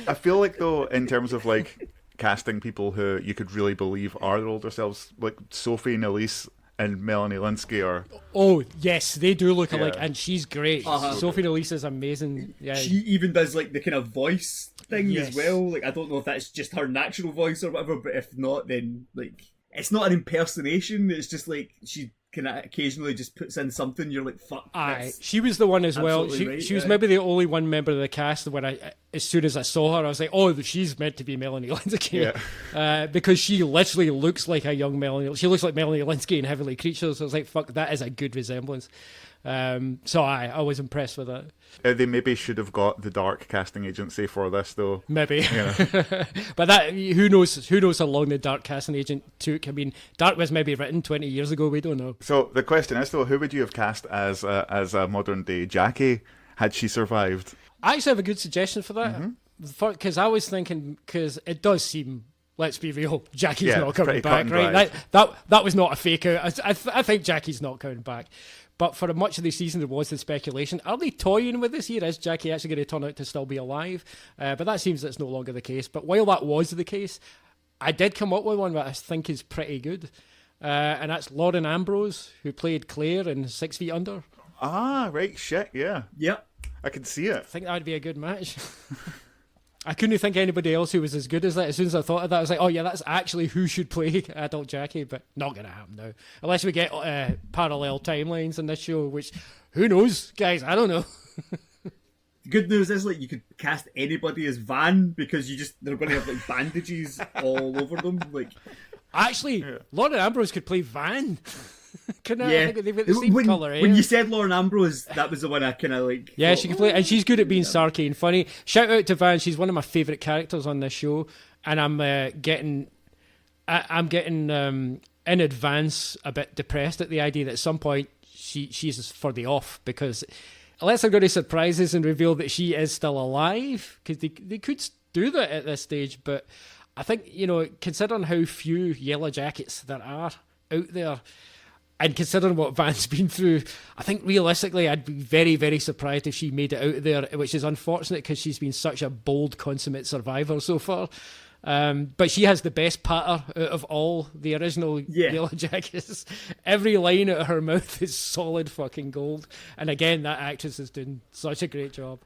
I feel like, though, in terms of, like... casting people who you could really believe are their older selves, like Sophie Nélisse and Melanie Linsky are... Oh, yes, they do look alike, and she's great. Uh-huh. Sophie Nélisse is amazing. Yeah. She even does like the kind of voice thing as well. Like, I don't know if that's just her natural voice or whatever, but if not, then like it's not an impersonation. It's just like she kind of occasionally just puts in something. You're like, fuck. Aye, she was the one as well. She was maybe the only one member of the cast when as soon as I saw her, I was like, oh, she's meant to be Melanie Linsky. Because she literally looks like a young Melanie. She looks like Melanie Linsky in Heavenly Creatures. So I was like, fuck, that is a good resemblance. So I was impressed with that. They maybe should have got the Dark casting agency for this, though. Maybe. But that, who knows how long the Dark casting agent took. I mean, Dark was maybe written 20 years ago, we don't know. So the question is, though, who would you have cast as a modern-day Jackie had she survived? I actually have a good suggestion for that. Because I was thinking, because it does seem... Let's be real, Jackie's not coming back, right? That was not a fake out. I think Jackie's not coming back. But for much of the season, there was the speculation. Are they toying with this here? Is Jackie actually going to turn out to still be alive? But that seems that's no longer the case. But while that was the case, I did come up with one that I think is pretty good. And that's Lauren Ambrose, who played Claire in 6 Feet Under. Ah, right, shit, yeah. Yep. I can see it. I think that would be a good match. I couldn't think of anybody else who was as good as that. As soon as I thought of that, I was like, oh yeah, that's actually who should play adult Jackie, but not going to happen now. Unless we get parallel timelines in this show, which, who knows, guys, I don't know. The good news is, like, you could cast anybody as Van, because they're going to have, like, bandages all over them, like... Actually, Lauren Ambrose could play Van. Couldn't I? They've got the same colour hair. When you said Lauren Ambrose, that was the one I kind of like... Yeah, she can play, and she's good at being sarky and funny. Shout out to Van, she's one of my favourite characters on this show, and I'm getting in advance a bit depressed at the idea that at some point she's for the off, because unless they're going to surprise us and reveal that she is still alive, because they could do that at this stage, but I think, considering how few Yellowjackets there are out there, and considering what Van's been through, I think realistically I'd be very, very surprised if she made it out there, which is unfortunate because she's been such a bold, consummate survivor so far. But she has the best patter out of all the original Yellowjackets. Every line out of her mouth is solid fucking gold. And again, that actress is doing such a great job.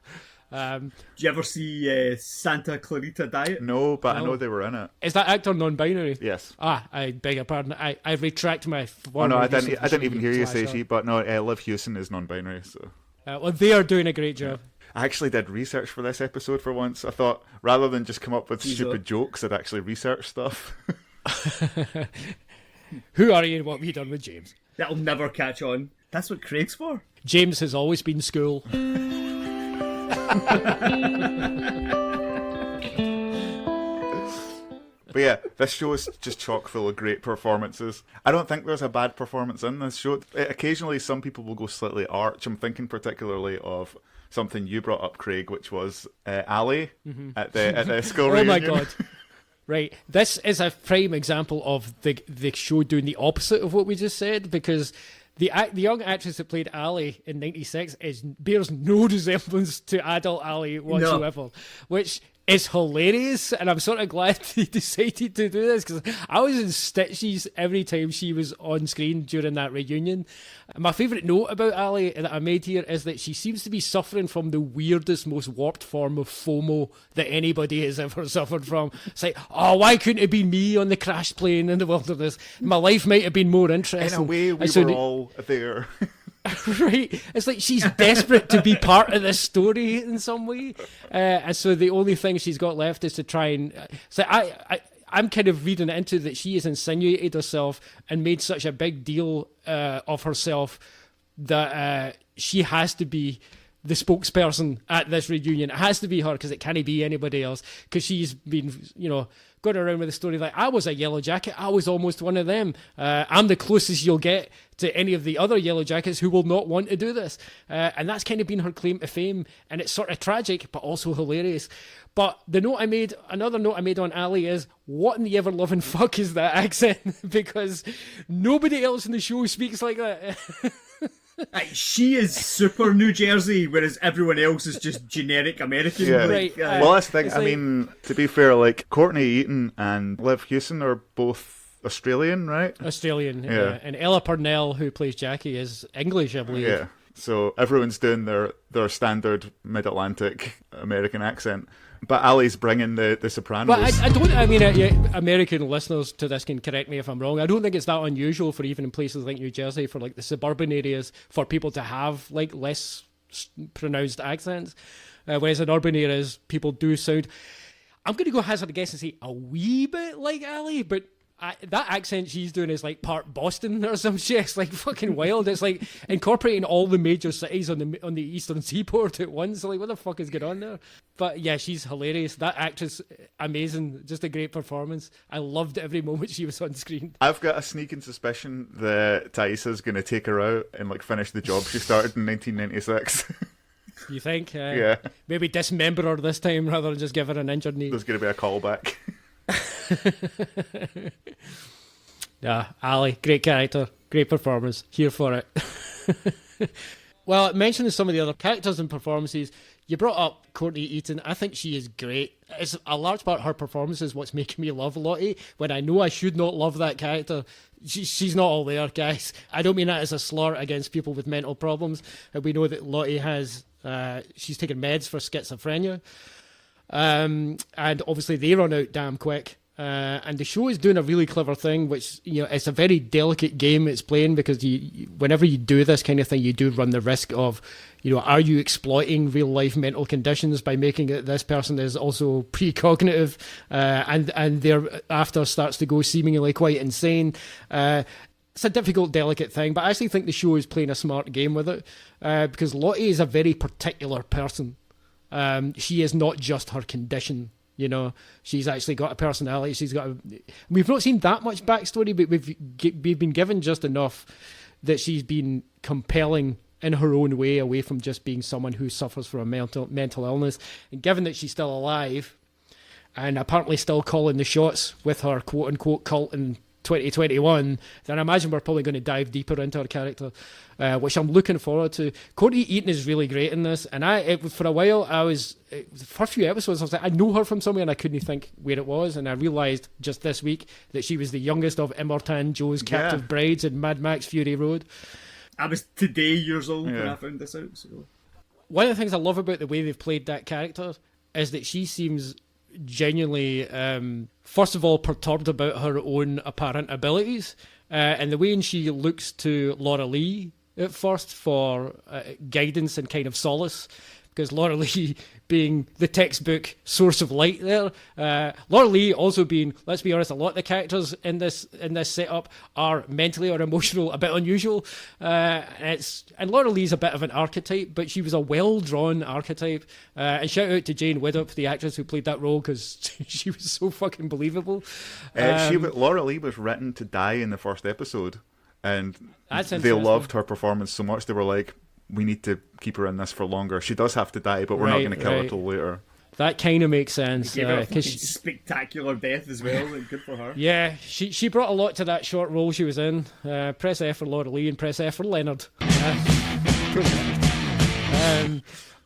Do you ever see Santa Clarita Diet? No, but I know they were in it. Is that actor non-binary? Yes. I beg your pardon. I retract my... Oh no, I didn't even hear you say she, but no, Liv Hewson is non-binary, so... well, they are doing a great job. I actually did research for this episode for once. I thought, rather than just come up with stupid jokes, I'd actually research stuff. Who are you and what have you done with James? That'll never catch on. That's what Craig's for. James has always been school. But yeah, this show is just chock full of great performances. I don't think there's a bad performance in this show. Occasionally, some people will go slightly arch. I'm thinking particularly of something you brought up, Craig, which was Ali at the school reunion. Oh my god. Right, this is a prime example of the show doing the opposite of what we just said, because the young actress that played Ali in '96 bears no resemblance to adult Ali whatsoever, which It's hilarious, and I'm sort of glad he decided to do this, because I was in stitches every time she was on screen during that reunion. My favourite note about Ali that I made here is that she seems to be suffering from the weirdest, most warped form of FOMO that anybody has ever suffered from. It's like, oh, why couldn't it be me on the crash plane in the wilderness? My life might have been more interesting. In a way, we And so were all there. Right, it's like she's desperate to be part of this story in some way, and so the only thing she's got left is to try and. So I'm kind of reading into that she has insinuated herself and made such a big deal of herself that she has to be the spokesperson at this reunion. It has to be her, because it can't be anybody else, because she's been, going around with the story like, I was a Yellow Jacket, I was almost one of them. I'm the closest you'll get to any of the other Yellow Jackets who will not want to do this. And that's kind of been her claim to fame, and it's sort of tragic, but also hilarious. But another note I made on Ali is, what in the ever-loving fuck is that accent? Because nobody else in the show speaks like that. She is super New Jersey, whereas everyone else is just generic American. Yeah. Right. Well, that's the thing. It's I like- mean, to be fair, like Courtney Eaton and Liv Hewson are both Australian, right? Australian, Yeah. and Ella Purnell, who plays Jackie, is English, I believe. Yeah. So everyone's doing their standard mid-Atlantic American accent. But Ali's bringing the Sopranos. Well, American listeners to this can correct me if I'm wrong. I don't think it's that unusual for even in places like New Jersey, for like the suburban areas, for people to have like less pronounced accents. Whereas in urban areas, people do sound, I'm going to go hazard a guess and say a wee bit like Ali, but that accent she's doing is like part Boston or some shit. It's like fucking wild. It's like incorporating all the major cities on the eastern seaboard at once. Like, what the fuck is going on there? But yeah, she's hilarious. That actress, amazing. Just a great performance. I loved every moment she was on screen. I've got a sneaking suspicion that Thais's going to take her out and like finish the job she started in 1996. You think? Yeah. Maybe dismember her this time rather than just give her an injured knee. There's going to be a callback. Yeah, Ali, great character, great performance. Here for it. Well, mentioning some of the other characters and performances, you brought up Courtney Eaton. I think she is great. It's a large part of her performance is what's making me love Lottie, when I know I should not love that character. She's not all there, guys. I don't mean that as a slur against people with mental problems. We know that Lottie has, she's taken meds for schizophrenia. And obviously they run out damn quick. And the show is doing a really clever thing, which, it's a very delicate game it's playing, because whenever you do this kind of thing, you do run the risk of, are you exploiting real life mental conditions by making it this person is also precognitive, and thereafter starts to go seemingly quite insane. It's a difficult, delicate thing, but I actually think the show is playing a smart game with it, because Lottie is a very particular person. She is not just her condition. She's actually got a personality. We've not seen that much backstory, but we've been given just enough that she's been compelling in her own way, away from just being someone who suffers from a mental illness. And given that she's still alive and apparently still calling the shots with her quote-unquote cult in 2021, then I imagine we're probably going to dive deeper into her character, which I'm looking forward to. Courtney Eaton is really great in this, and for a while the first few episodes I was like, I know her from somewhere, and I couldn't think where it was, and I realised just this week that she was the youngest of Immortan Joe's captive brides in Mad Max Fury Road. I was today years old when I found this out. So one of the things I love about the way they've played that character is that she seems genuinely, first of all, perturbed about her own apparent abilities, and the way she looks to Laura Lee at first for guidance and kind of solace, because Laura Lee being the textbook source of light there. Laura Lee also being, let's be honest, a lot of the characters in this setup are mentally or emotional a bit unusual. And Laura Lee's a bit of an archetype, but she was a well-drawn archetype. And shout out to Jane Widdop, the actress who played that role, because she was so fucking believable. Laura Lee was written to die in the first episode, and That's they interesting. loved her performance so much they were like, we need to keep her in this for longer. She does have to die, but we're not going to kill her till later. That kind of makes sense. gave her a fucking 'cause spectacular death as well, and good for her. yeah, she brought a lot to that short role she was in. Press F for Laura Lee and press F for Leonard.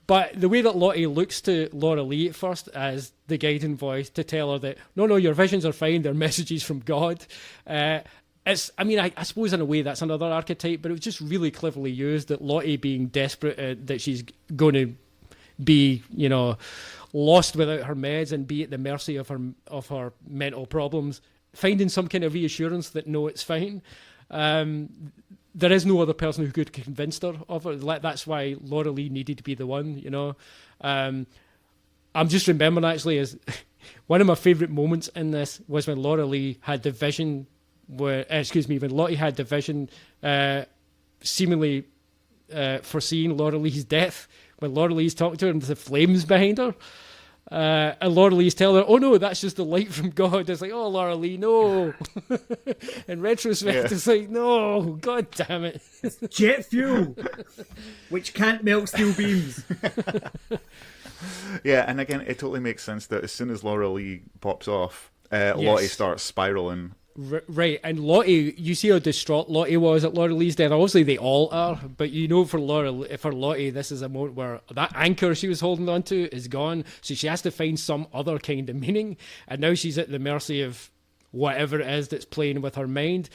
But the way that Lottie looks to Laura Lee at first as the guiding voice to tell her that, no, your visions are fine, they're messages from God. I suppose in a way that's another archetype, but it was just really cleverly used, that Lottie being desperate that she's going to be, lost without her meds and be at the mercy of her mental problems, finding some kind of reassurance that no, it's fine. There is no other person who could convince her of it. That's why Laura Lee needed to be the one, I'm just remembering actually as one of my favourite moments in this was when Laura Lee had the vision when Lottie had the vision seemingly foreseeing Laura Lee's death, when Laura Lee's talking to her and the flames behind her. And Laura Lee's telling her, oh no, that's just the light from God. It's like, oh, Laura Lee, no. In retrospect, it's like, no, God damn it. Jet fuel, which can't melt steel beams. Yeah, and again, it totally makes sense that as soon as Laura Lee pops off, Lottie starts spiraling. Right, and Lottie, you see how distraught Lottie was at Laura Lee's death. Obviously, they all are, but for Lottie, this is a moment where that anchor she was holding on to is gone, so she has to find some other kind of meaning, and now she's at the mercy of whatever it is that's playing with her mind.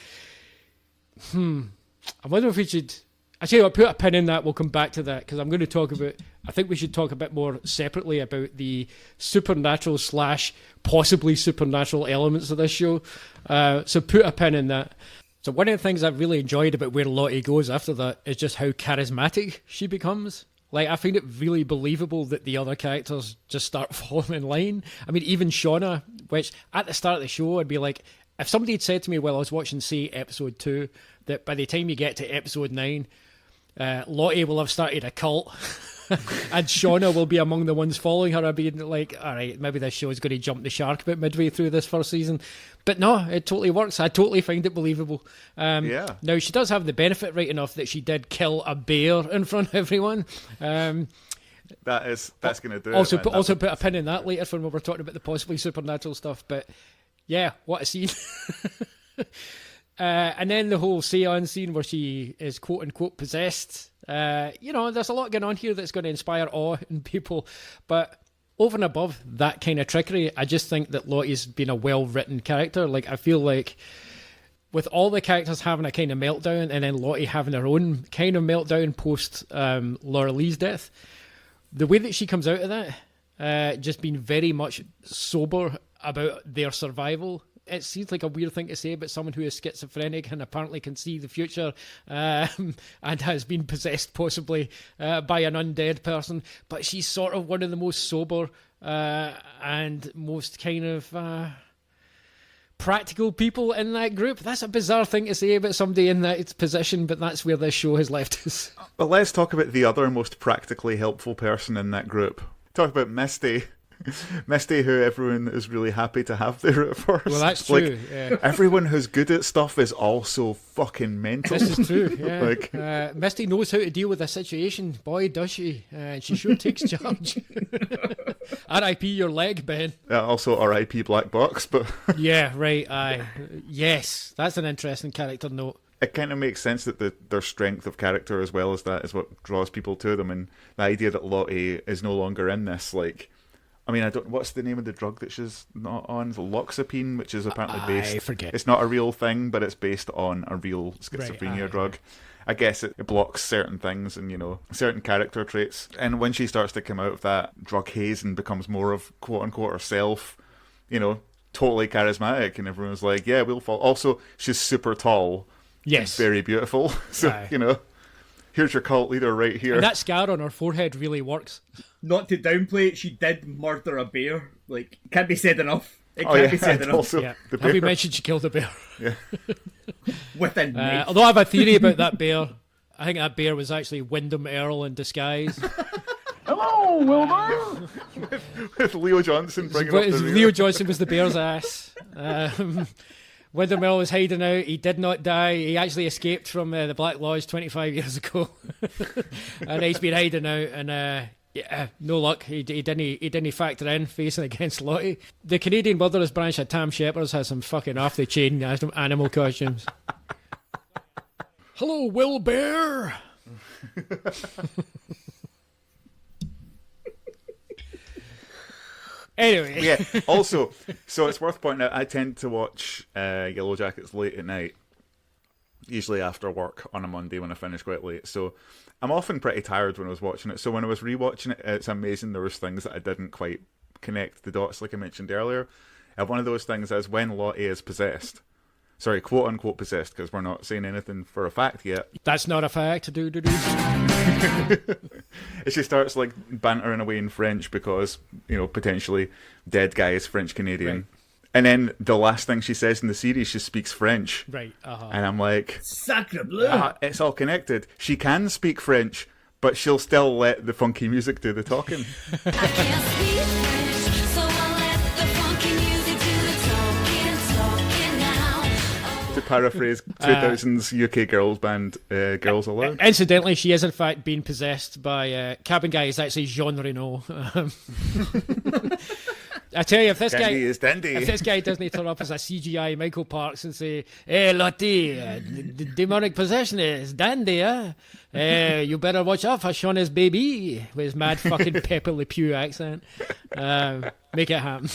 I wonder if we should... Actually, I'll put a pin in that. We'll come back to that, because I'm going to talk about... I think we should talk a bit more separately about the supernatural / possibly supernatural elements of this show. So put a pin in that. So one of the things I've really enjoyed about where Lottie goes after that is just how charismatic she becomes. Like, I find it really believable that the other characters just start falling in line. I mean, even Shauna, which at the start of the show, I'd be like, if somebody had said to me while I was watching, say, episode 2, that by the time you get to episode 9, Lottie will have started a cult and Shauna will be among the ones following her, I'd be like, all right, maybe this show is going to jump the shark about midway through this first season. But no, it totally works. I totally find it believable. Now, she does have the benefit right enough that she did kill a bear in front of everyone. That's going to do also it. Also put a pin in that later when we're talking about the possibly supernatural stuff. But yeah, what a scene. And then the whole seance scene where she is quote-unquote possessed. There's a lot going on here that's going to inspire awe in people. But over and above that kind of trickery, I just think that Lottie's been a well-written character. Like, I feel like with all the characters having a kind of meltdown and then Lottie having her own kind of meltdown post Laura Lee's death, the way that she comes out of that, just being very much sober about their survival. It seems like a weird thing to say about someone who is schizophrenic and apparently can see the future and has been possessed possibly by an undead person. But she's sort of one of the most sober and most kind of practical people in that group. That's a bizarre thing to say about somebody in that position, but that's where this show has left us. But let's talk about the other most practically helpful person in that group. Talk about Misty. Misty, who everyone is really happy to have there at first. Well, that's true. Yeah. Everyone who's good at stuff is also fucking mental. This is true. Yeah. Misty knows how to deal with a situation. Boy, does she! She sure takes charge. R.I.P. your leg, Ben. Also, R.I.P. Black Box, but yeah, right. Yes, that's an interesting character note. It kind of makes sense that their strength of character as well as that is what draws people to them, and the idea that Lottie is no longer in this, like. I mean, what's the name of the drug that she's not on? Loxapine, which is apparently based... I forget. It's not a real thing, but it's based on a real schizophrenia drug. I guess it blocks certain things and, certain character traits. And when she starts to come out of that drug haze and becomes more of, quote-unquote, herself, totally charismatic, and everyone's like, yeah, we'll fall. Also, she's super tall. Yes. Very beautiful. So, here's your cult leader right here. And that scar on her forehead really works. Not to downplay it, she did murder a bear. Like, can't be said enough. It can't be said enough. Also, yeah. Have we mentioned she killed a bear? Yeah. With a knife. Although I have a theory about that bear. I think that bear was actually Wyndham Earl in disguise. Hello, Wilbur! with Leo Johnson bringing up the rear. Leo Johnson was the bear's ass. Wyndham Earl was hiding out. He did not die. He actually escaped from the Black Lodge 25 years ago. And he's been hiding out. And no luck. He didn't factor in facing against Lottie. The Canadian Wilderness branch of Tam Shepherd's has some fucking off-the-chain animal costumes. Hello, Will Bear! Anyway. Yeah. Also, so it's worth pointing out, I tend to watch Yellowjackets late at night, usually after work on a Monday when I finish quite late. So I'm often pretty tired when I was watching it. So when I was rewatching it, it's amazing there was things that I didn't quite connect the dots, like I mentioned earlier. And one of those things is when Lottie is possessed. Sorry, quote unquote possessed, because we're not saying anything for a fact yet. That's not a fact. She starts like bantering away in French because, potentially dead guy is French Canadian. Right. And then the last thing she says in the series, she speaks French. Right. And I'm like, Sacre bleu! It's all connected. She can speak French, but she'll still let the funky music do the talking. I can't speak French, so I'll let the funky music do the talking now. To paraphrase 2000's UK girls band, Girls Aloud. Incidentally, she is in fact being possessed by Cabin Guy is actually Jean Reno. I tell you, if this guy doesn't turn up as a CGI Michael Parks and say, "Hey, Lottie, the demonic possession is dandy, huh? You better watch out for Shauna's baby," with his mad fucking Pepe Le Pew accent. Make it happen.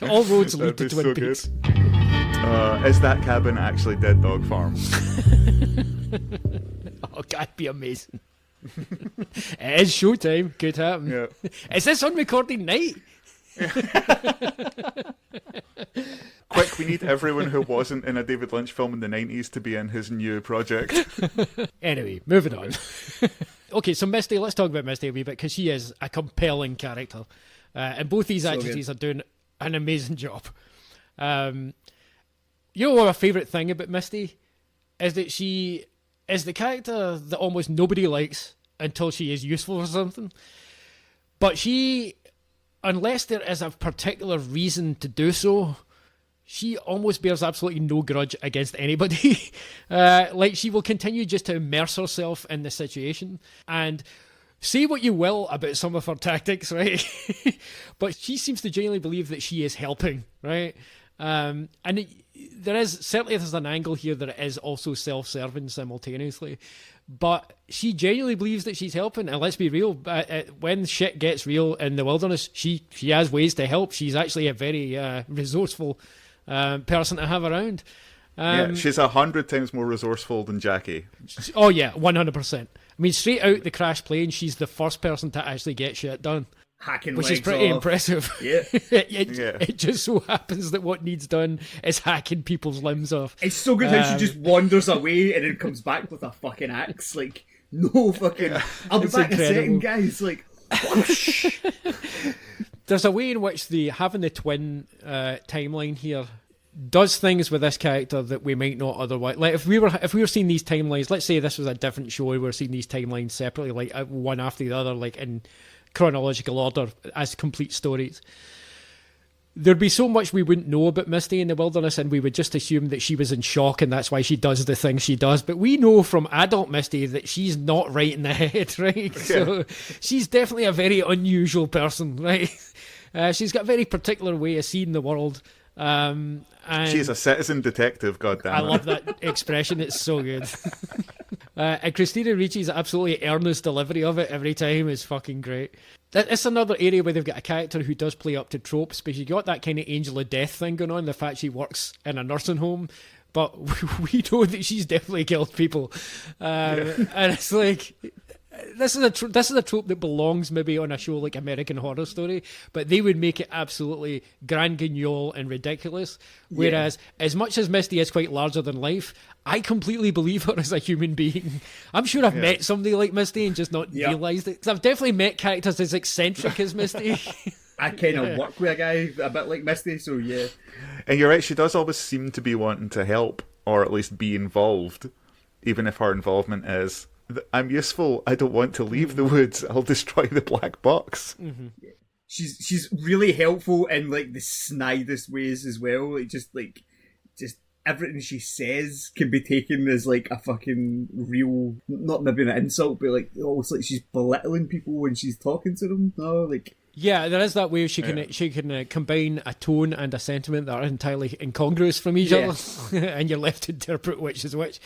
All roads lead to Twin Peaks. Is that cabin actually Dead Dog Farm? Oh, that'd be amazing. It is Showtime. Could happen. Yeah. Is this on recording night? Quick, we need everyone who wasn't in a David Lynch film in the 90s to be in his new project. Anyway, moving on. Okay, so Misty, let's talk about Misty a wee bit, because she is a compelling character. And both these actresses are doing an amazing job. You know what my favourite thing about Misty is that she is the character that almost nobody likes until she is useful for something. But she, unless there is a particular reason to do so, she almost bears absolutely no grudge against anybody. Like, she will continue just to immerse herself in the situation. And say what you will about some of her tactics, right? But she seems to genuinely believe that she is helping, right? There's an angle here that it is also self-serving simultaneously. But she genuinely believes that she's helping, and let's be real, when shit gets real in the wilderness, she has ways to help. She's actually a very resourceful person to have around. Yeah, she's 100 times more resourceful than Jackie. Oh yeah, 100%. I mean, straight out the crash plane, she's the first person to actually get shit done. Hacking which legs is pretty off. impressive. Yeah. It just so happens that what needs done is hacking people's limbs off. It's so good how she just wanders away and then comes back with a fucking axe. Like, no fucking... I'll be back in a second, guys. Like, whoosh. There's a way in which having the twin timeline here does things with this character that we might not otherwise. Like, if we were seeing these timelines, let's say this was a different show, we were seeing these timelines separately, like one after the other, like in chronological order as complete stories, there'd be so much we wouldn't know about Misty in the wilderness, and we would just assume that she was in shock and that's why she does the things she does. But we know from adult Misty that she's not right in the head, right? Yeah. So she's definitely a very unusual person, right? She's got a very particular way of seeing the world. And she's a citizen detective, goddammit. I love that expression, it's so good. And Christina Ricci's absolutely earnest delivery of it every time is fucking great. It's another area where they've got a character who does play up to tropes, because you got that kind of angel of death thing going on, the fact she works in a nursing home, but we know that she's definitely killed people. And it's like... This is a trope that belongs maybe on a show like American Horror Story, but they would make it absolutely grand guignol and ridiculous. Whereas, as much as Misty is quite larger than life, I completely believe her as a human being. I'm sure I've met somebody like Misty and just not realised it. 'Cause I've definitely met characters as eccentric as Misty. I kind of work with a guy a bit like Misty, so yeah. And you're right, she does always seem to be wanting to help, or at least be involved, even if her involvement is... I'm useful. I don't want to leave the woods. I'll destroy the black box. Mm-hmm. She's really helpful in like the snidest ways as well. Just everything she says can be taken as like a fucking real, not maybe an insult, but like almost like she's belittling people when she's talking to them. No, like. Yeah, there is that way she can combine a tone and a sentiment that are entirely incongruous from each other, and you're left to interpret which is which.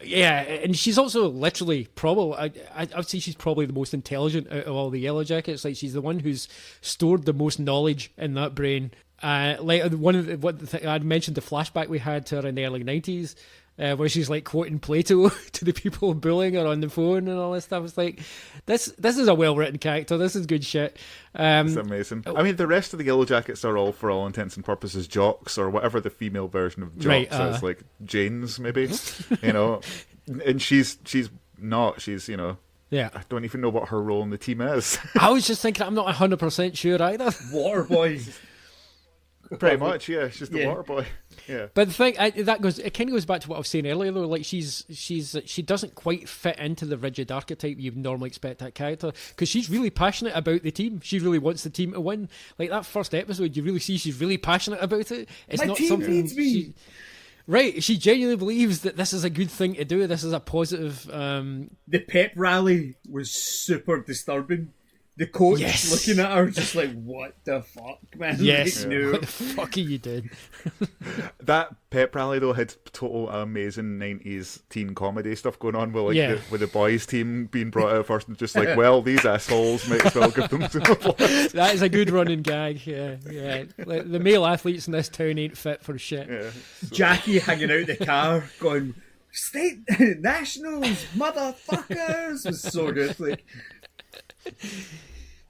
Yeah, and she's also literally probably, I would say she's probably the most intelligent out of all the Yellowjackets. Like, she's the one who's stored the most knowledge in that brain. Like, I'd mentioned the flashback we had to her in the early 90s, where she's like quoting Plato to the people bullying her on the phone and all this stuff. It's like, this is a well-written character. This is good shit. It's amazing. I mean, the rest of the Yellowjackets are all, for all intents and purposes, jocks, or whatever the female version of jocks is, like Janes, maybe. You know, and she's not. She's, you know. Yeah. I don't even know what her role in the team is. I was just thinking, I'm not 100% sure either. Water boy. Pretty much, yeah. She's the water boy. Yeah. But the thing it kind of goes back to what I was saying earlier, though. Like, she doesn't quite fit into the rigid archetype you'd normally expect that character, because she's really passionate about the team. She really wants the team to win. Like, that first episode, you really see she's really passionate about it. It's My not team something needs me. Right, she genuinely believes that this is a good thing to do. This is a positive. The pep rally was super disturbing. The coach looking at her just like, what the fuck, man? Yes, Like, no. what the fuck are you doing? That pep rally, though, had total amazing 90s teen comedy stuff going on with, like, with the boys' team being brought out first and just like, well, these assholes, might as well give them some applause. That is a good running gag, yeah. Like, the male athletes in this town ain't fit for shit. Yeah, so. Jackie hanging out the car going, state nationals, motherfuckers, was so good. Like,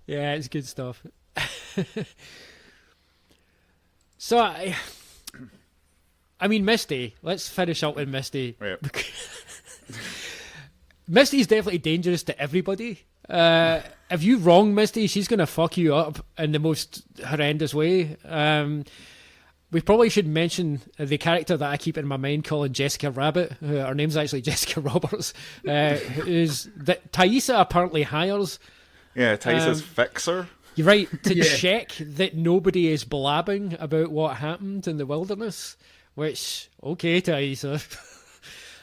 yeah, it's good stuff. So, I mean, Misty. Let's finish up with Misty. Right. Misty's definitely dangerous to everybody. If you wrong Misty, she's going to fuck you up in the most horrendous way. We probably should mention the character that I keep in my mind calling Jessica Rabbit. Her name's actually Jessica Roberts. Who's that Thaisa apparently hires. Yeah, Thaisa's fixer. You're right, to check that nobody is blabbing about what happened in the wilderness, which, okay, Thaisa.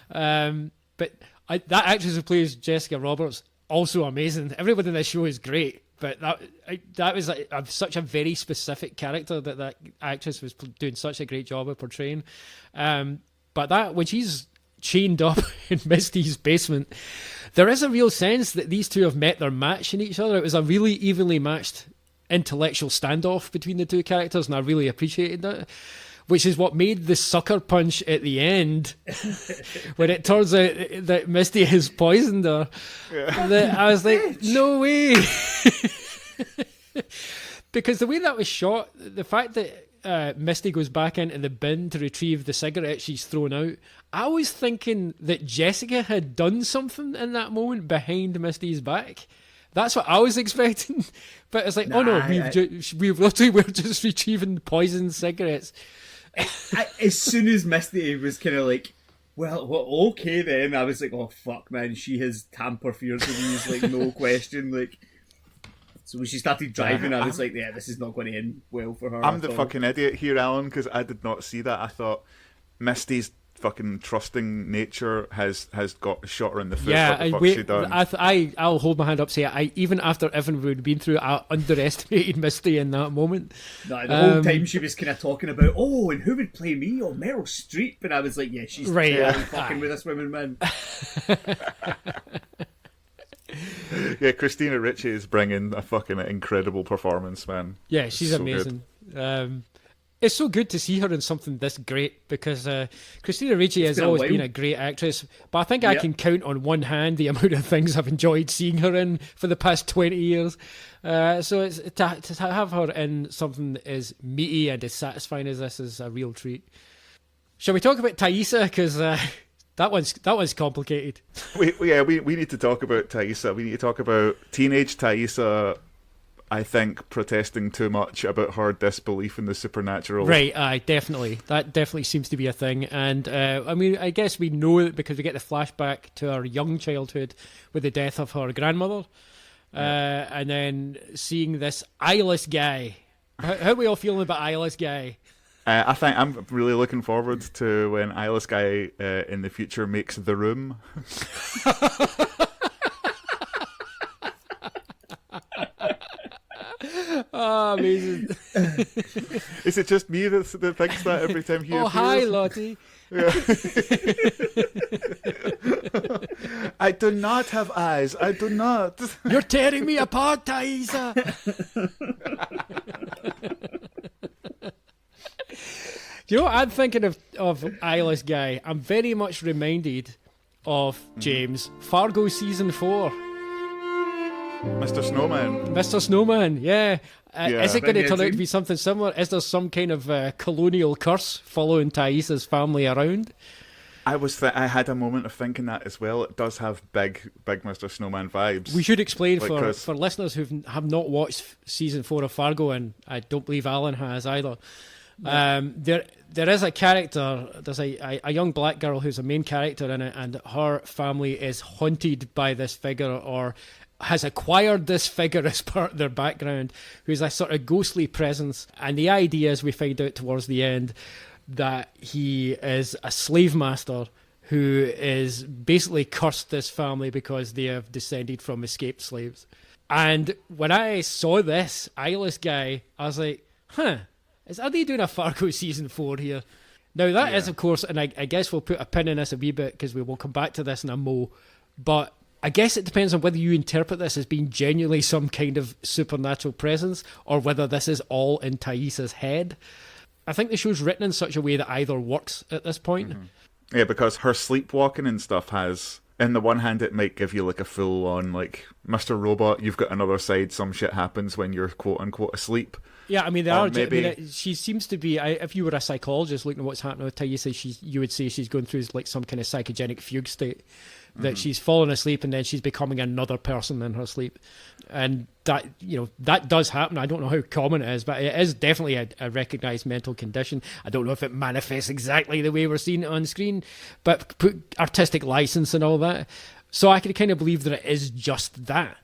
But that actress who plays Jessica Roberts, also amazing. Everybody in this show is great, but that was such a very specific character that actress was doing such a great job of portraying. But that, when she's chained up in Misty's basement, there is a real sense that these two have met their match in each other. It was a really evenly matched intellectual standoff between the two characters, and I really appreciated that, which is what made the sucker punch at the end when it turns out that Misty has poisoned her. Yeah. I was like, no way. Because the way that was shot, the fact that Misty goes back into the bin to retrieve the cigarette she's thrown out, I was thinking that Jessica had done something in that moment behind Misty's back. That's what I was expecting. But it's like, oh no, we're just retrieving poisoned cigarettes. As soon as Misty was kind of like, well, okay then, I was like, oh fuck, man, she has tamper fears of these, like, no question, like. So when she started driving, I was like, yeah, this is not going to end well for her. I'm the fucking idiot here, Alan, because I did not see that. I thought Misty's fucking trusting nature has got shot her in the foot. Yeah, what the fuck she done? I'll hold my hand up, say even after everything we'd been through, I underestimated Misty in that moment. No, the whole time she was kind of talking about, oh, and who would play me? Or Meryl Streep? And I was like, yeah, she's totally fucking with this woman, man. Yeah, Christina Ricci is bringing a fucking incredible performance, man. Yeah, she's so amazing. It's so good to see her in something this great, because Christina Ricci has always been a great actress, but I think I can count on one hand the amount of things I've enjoyed seeing her in for the past 20 years. So it's, to have her in something as meaty and as satisfying as this is a real treat. Shall we talk about Thaisa? Because that one's complicated. We need to talk about Thaisa. We need to talk about teenage Thaisa, I think, protesting too much about her disbelief in the supernatural. Right, definitely. That definitely seems to be a thing. And, I mean, I guess we know it because we get the flashback to her young childhood with the death of her grandmother. And then seeing this eyeless guy. How are we all feeling about eyeless guy? I think I'm really looking forward to when eyeless guy in the future makes The Room. Oh, amazing. Is it just me that thinks that every time he appears? Hi, Lottie. Yeah. I do not have eyes. I do not. You're tearing me apart, Thaisa. Do you know what I'm thinking of Eyeless Guy? I'm very much reminded of, James, Fargo Season 4. Mr. Snowman. Mr. Snowman, yeah. Yeah. Is it going to turn out to 2018? be something similar? Is there some kind of colonial curse following Thaisa's family around? I had a moment of thinking that as well. It does have big Mr. Snowman vibes. We should explain Like, for 'cause- listeners who have not watched Season 4 of Fargo, and I don't believe Alan has either. There is a character, there's a young black girl who's a main character in it, and her family is haunted by this figure, or has acquired this figure as part of their background, who's a sort of ghostly presence. And the idea is, we find out towards the end, that he is a slave master who is basically cursed this family because they have descended from escaped slaves. And when I saw this Eyeless Guy, I was like, are they doing a Fargo Season 4 here? Now that is, of course, and I guess we'll put a pin in this a wee bit because we will come back to this in a mo, but I guess it depends on whether you interpret this as being genuinely some kind of supernatural presence, or whether this is all in Thaisa's head. I think the show's written in such a way that either works at this point. Yeah, because her sleepwalking and stuff has... In the one hand, it might give you like a full-on, like, Mr. Robot, you've got another side, some shit happens when you're quote-unquote asleep. Yeah, I mean, Maybe- she seems to be, if you were a psychologist looking at what's happening with Thaisa, you would say she's going through like some kind of psychogenic fugue state, that she's fallen asleep and then she's becoming another person in her sleep. And that, that does happen. I don't know how common it is, but it is definitely a recognised mental condition. I don't know if it manifests exactly the way we're seeing it on screen, but put artistic license and all that. So I can kind of believe that it is just that.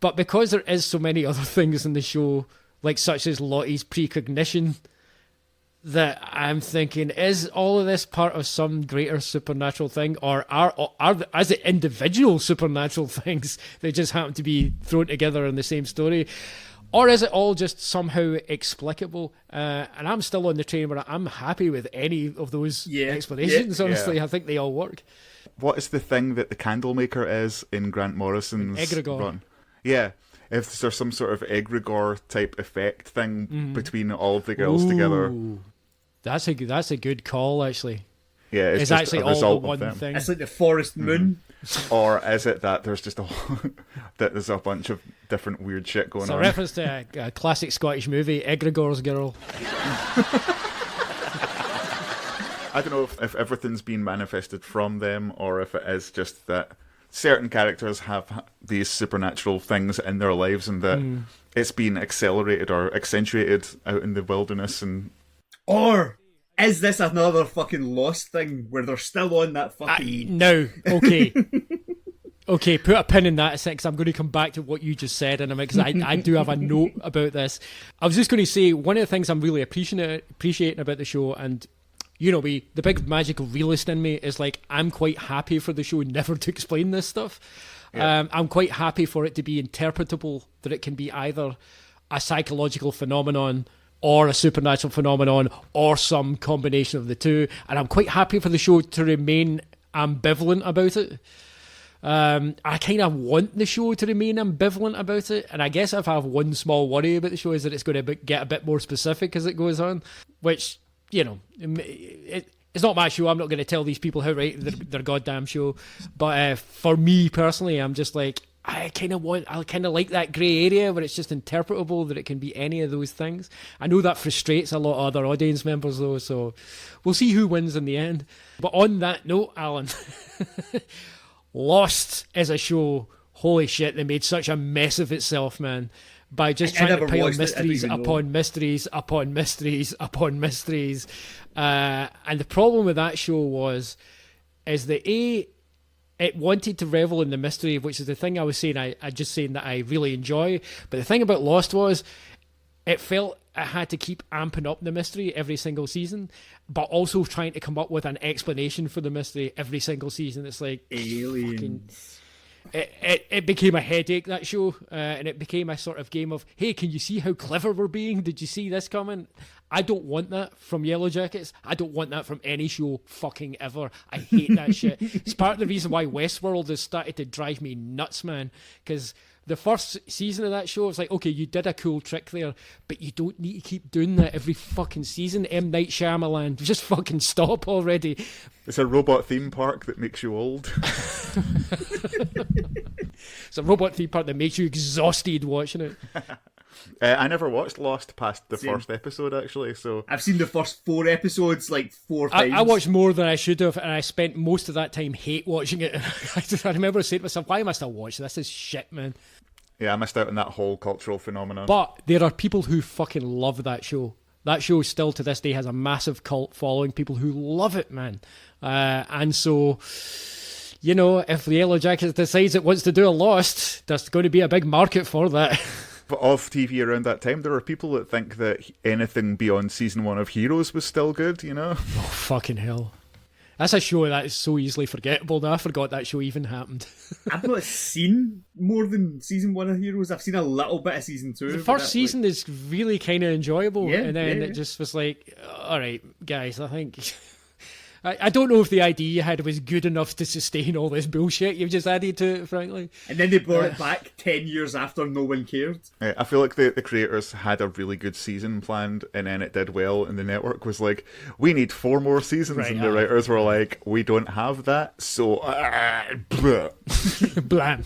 But because there is so many other things in the show, like such as Lottie's precognition, that I'm thinking, is all of this part of some greater supernatural thing, or is it individual supernatural things that just happen to be thrown together in the same story? Or is it all just somehow explicable? And I'm still on the train where I'm happy with any of those explanations, honestly. Yeah. I think they all work. What is the thing that the Candlemaker is in Grant Morrison's Egregore. run? Yeah. If there's some sort of egregore type effect thing between all of the girls together. Ooh. That's a good call, actually. Yeah, It's it's just actually a all result the one of them. thing. It's like the forest moon. Or is it that there's just that there's a bunch of different weird shit going It's a on? reference to a classic Scottish movie, Egregore's Girl. I don't know if everything's been manifested from them, or if it is just that certain characters have these supernatural things in their lives, and that it's been accelerated or accentuated out in the wilderness. And Or is this another fucking Lost thing where they're still on that fucking... No, okay. Okay, put a pin in that a sec, because I'm going to come back to what you just said in a minute, because I do have a note about this. I was just going to say, one of the things I'm really appreciating about the show, and the big magical realist in me is like, I'm quite happy for the show never to explain this stuff. Yeah. I'm quite happy for it to be interpretable, that it can be either a psychological phenomenon or a supernatural phenomenon, or some combination of the two. And I'm quite happy for the show to remain ambivalent about it. I kind of want the show to remain ambivalent about it. And I guess if I have one small worry about the show, is that it's going to get a bit more specific as it goes on, which, it's not my show. I'm not going to tell these people how to write their goddamn show. But for me personally, I'm just like, I kind of like that grey area where it's just interpretable, that it can be any of those things. I know that frustrates a lot of other audience members though, so we'll see who wins in the end. But on that note, Alan, Lost is a show, holy shit, they made such a mess of itself, man, by just trying to pile mysteries upon mysteries upon mysteries upon mysteries. And the problem with that show is that it wanted to revel in the mystery, which is the thing I was saying, I just saying that I really enjoy. But the thing about Lost was, it felt it had to keep amping up the mystery every single season, but also trying to come up with an explanation for the mystery every single season. It's like aliens. It became a headache, that show, and it became a sort of game of, hey, can you see how clever we're being? Did you see this coming? I don't want that from Yellowjackets. I don't want that from any show fucking ever. I hate that shit. It's part of the reason why Westworld has started to drive me nuts, man. Because the first season of that show, it's like, okay, you did a cool trick there, but you don't need to keep doing that every fucking season. M. Night Shyamalan, just fucking stop already. It's a robot theme park that makes you old. It's a robot theme park that makes you exhausted watching it. I never watched Lost past the first episode, actually, so... I've seen the first 4 episodes, like, 4 times. I watched more than I should have, and I spent most of that time hate watching it. I remember saying to myself, why am I still watching this? This is shit, man. Yeah, I missed out on that whole cultural phenomenon. But there are people who fucking love that show. That show still to this day has a massive cult following, people who love it, man. And so... You know, if the Yellowjackets decides it wants to do a Lost, there's going to be a big market for that. But off TV around that time, there were people that think that anything beyond season 1 of Heroes was still good, you know? Oh, fucking hell. That's a show that is so easily forgettable now. I forgot that show even happened. I've not seen more than season 1 of Heroes. I've seen a little bit of season 2. The first season is really kind of enjoyable. Yeah, and then yeah. it just was like, all right, guys, I think... I don't know if the idea you had was good enough to sustain all this bullshit you've just added to it, frankly. And then they brought it back 10 years after no one cared. I feel like the creators had a really good season planned, and then it did well, and the network was like, we need 4 more seasons, Right, and the writers were like, we don't have that, so... Blam.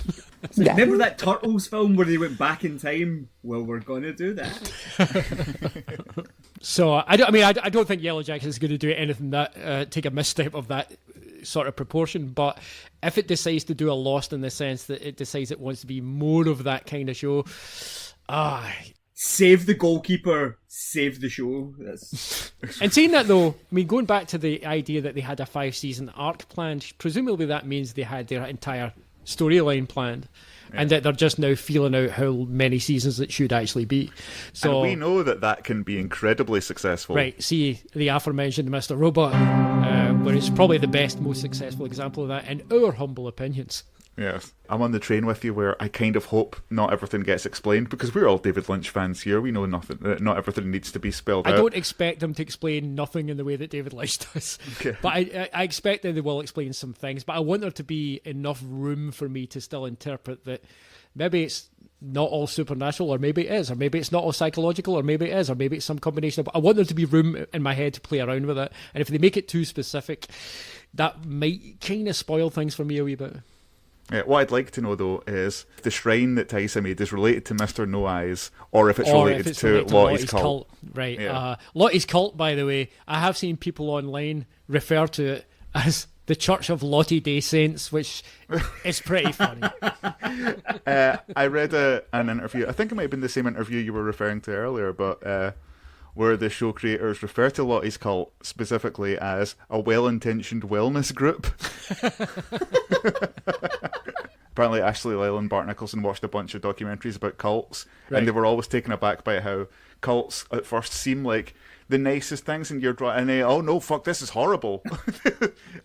Remember that Turtles film where they went back in time? Well, we're going to do that. So, I don't think Yellowjackets is going to do anything that take a misstep of that sort of proportion, but if it decides to do a Lost in the sense that it decides it wants to be more of that kind of show, Save the goalkeeper, save the show. And saying that though, I mean, going back to the idea that they had a 5-season arc planned, presumably that means they had their entire storyline planned. Yeah. And that they're just now feeling out how many seasons it should actually be. So, and we know that can be incredibly successful. Right, see the aforementioned Mr. Robot, where it's probably the best, most successful example of that in our humble opinions. Yes. I'm on the train with you where I kind of hope not everything gets explained, because we're all David Lynch fans here. We know nothing. Not everything needs to be spelled out. I don't expect them to explain nothing in the way that David Lynch does. Okay. But I expect that they will explain some things. But I want there to be enough room for me to still interpret that maybe it's not all supernatural, or maybe it is, or maybe it's not all psychological, or maybe it is, or maybe it's some combination of... I want there to be room in my head to play around with it. And if they make it too specific, that might kind of spoil things for me a wee bit. What I'd like to know, though, is if the shrine that Tyson made is related to Mr. No Eyes, or if it's related to Lottie's cult. Right. Yeah. Lottie's cult, by the way, I have seen people online refer to it as the Church of Lottie Day Saints, which is pretty funny. I read an interview, I think it might have been the same interview you were referring to earlier, but where the show creators refer to Lottie's cult specifically as a well-intentioned wellness group. Apparently Ashley Lyle and Bart Nicholson watched a bunch of documentaries about cults, and they were always taken aback by how cults at first seem like the nicest things, and oh no, fuck, this is horrible.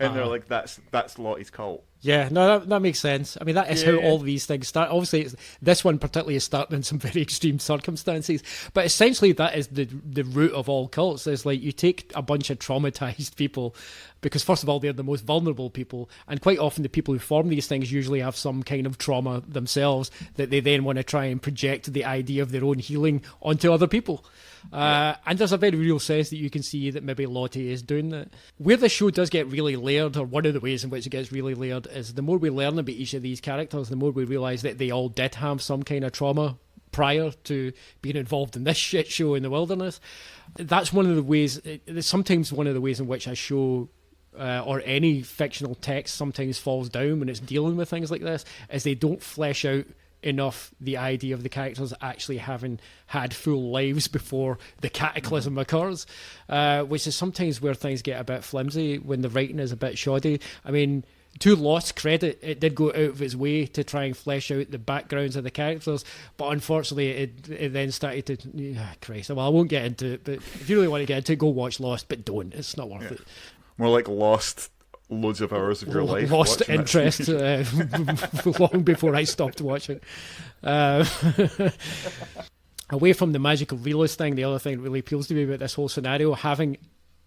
And they're like, that's Lottie's cult. Yeah, no, that makes sense. I mean, that is how all these things start. Obviously, this one particularly is starting in some very extreme circumstances, but essentially that is the root of all cults. Is like you take a bunch of traumatized people, because first of all, they're the most vulnerable people, and quite often the people who form these things usually have some kind of trauma themselves that they then want to try and project the idea of their own healing onto other people. And there's a very real sense that you can see that maybe Lottie is doing that. Where the show does get really layered, or one of the ways in which it gets really layered, is the more we learn about each of these characters, the more we realise that they all did have some kind of trauma prior to being involved in this shit show in the wilderness. That's one of the ways, sometimes one of the ways in which a show or any fictional text sometimes falls down when it's dealing with things like this, is they don't flesh out enough the idea of the characters actually having had full lives before the cataclysm occurs, which is sometimes where things get a bit flimsy when the writing is a bit shoddy. I mean, to Lost's credit, it did go out of its way to try and flesh out the backgrounds of the characters, but unfortunately it then started to... Christ, well, I won't get into it, but if you really want to get into it, go watch Lost, but don't. It's not worth it. More like Lost loads of hours of your life. Lost interest long before I stopped watching. away from the magical realist thing, the other thing that really appeals to me about this whole scenario, having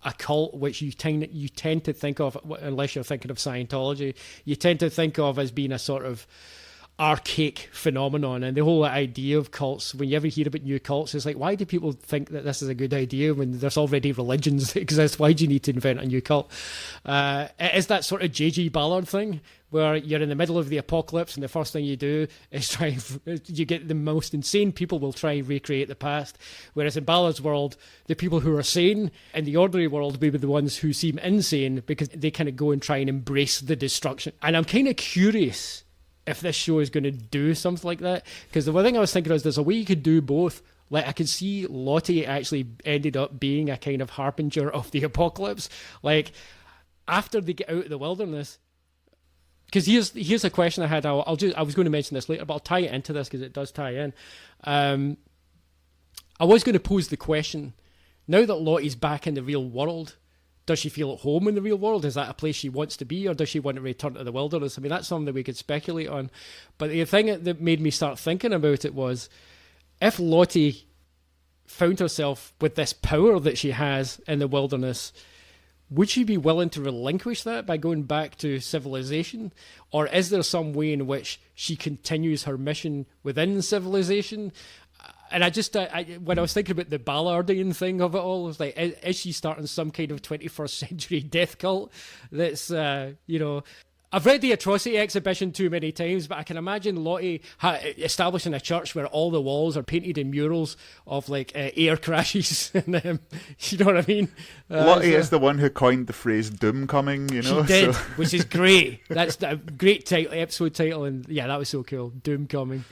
a cult which you tend to think of, unless you're thinking of Scientology, you tend to think of as being a sort of archaic phenomenon. And the whole idea of cults, when you ever hear about new cults, it's like, why do people think that this is a good idea when there's already religions that exist? Why do you need to invent a new cult? It is that sort of J.G. Ballard thing, where you're in the middle of the apocalypse and the first thing you do is you get the most insane people will try and recreate the past. Whereas in Ballard's world, the people who are sane in the ordinary world will be the ones who seem insane because they kind of go and try and embrace the destruction. And I'm kind of curious if this show is going to do something like that. Because the one thing I was thinking is there's a way you could do both. Like, I could see Lottie actually ended up being a kind of harbinger of the apocalypse. Like, after they get out of the wilderness. Because here's a question I had. I was going to mention this later, but I'll tie it into this because it does tie in. I was going to pose the question: now that Lottie's back in the real world, does she feel at home in the real world? Is that a place she wants to be, or does she want to return to the wilderness? I mean, that's something that we could speculate on. But the thing that made me start thinking about it was, if Lottie found herself with this power that she has in the wilderness, would she be willing to relinquish that by going back to civilization? Or is there some way in which she continues her mission within civilization? And when I was thinking about the Ballardian thing of it all, I was like, is she starting some kind of 21st century death cult that's, I've read the Atrocity exhibition too many times, but I can imagine Lottie establishing a church where all the walls are painted in murals of like air crashes. And, you know what I mean? Lottie is the one who coined the phrase "doom coming." You know, she did, which is great. That's a great episode title, and yeah, that was so cool. Doom coming.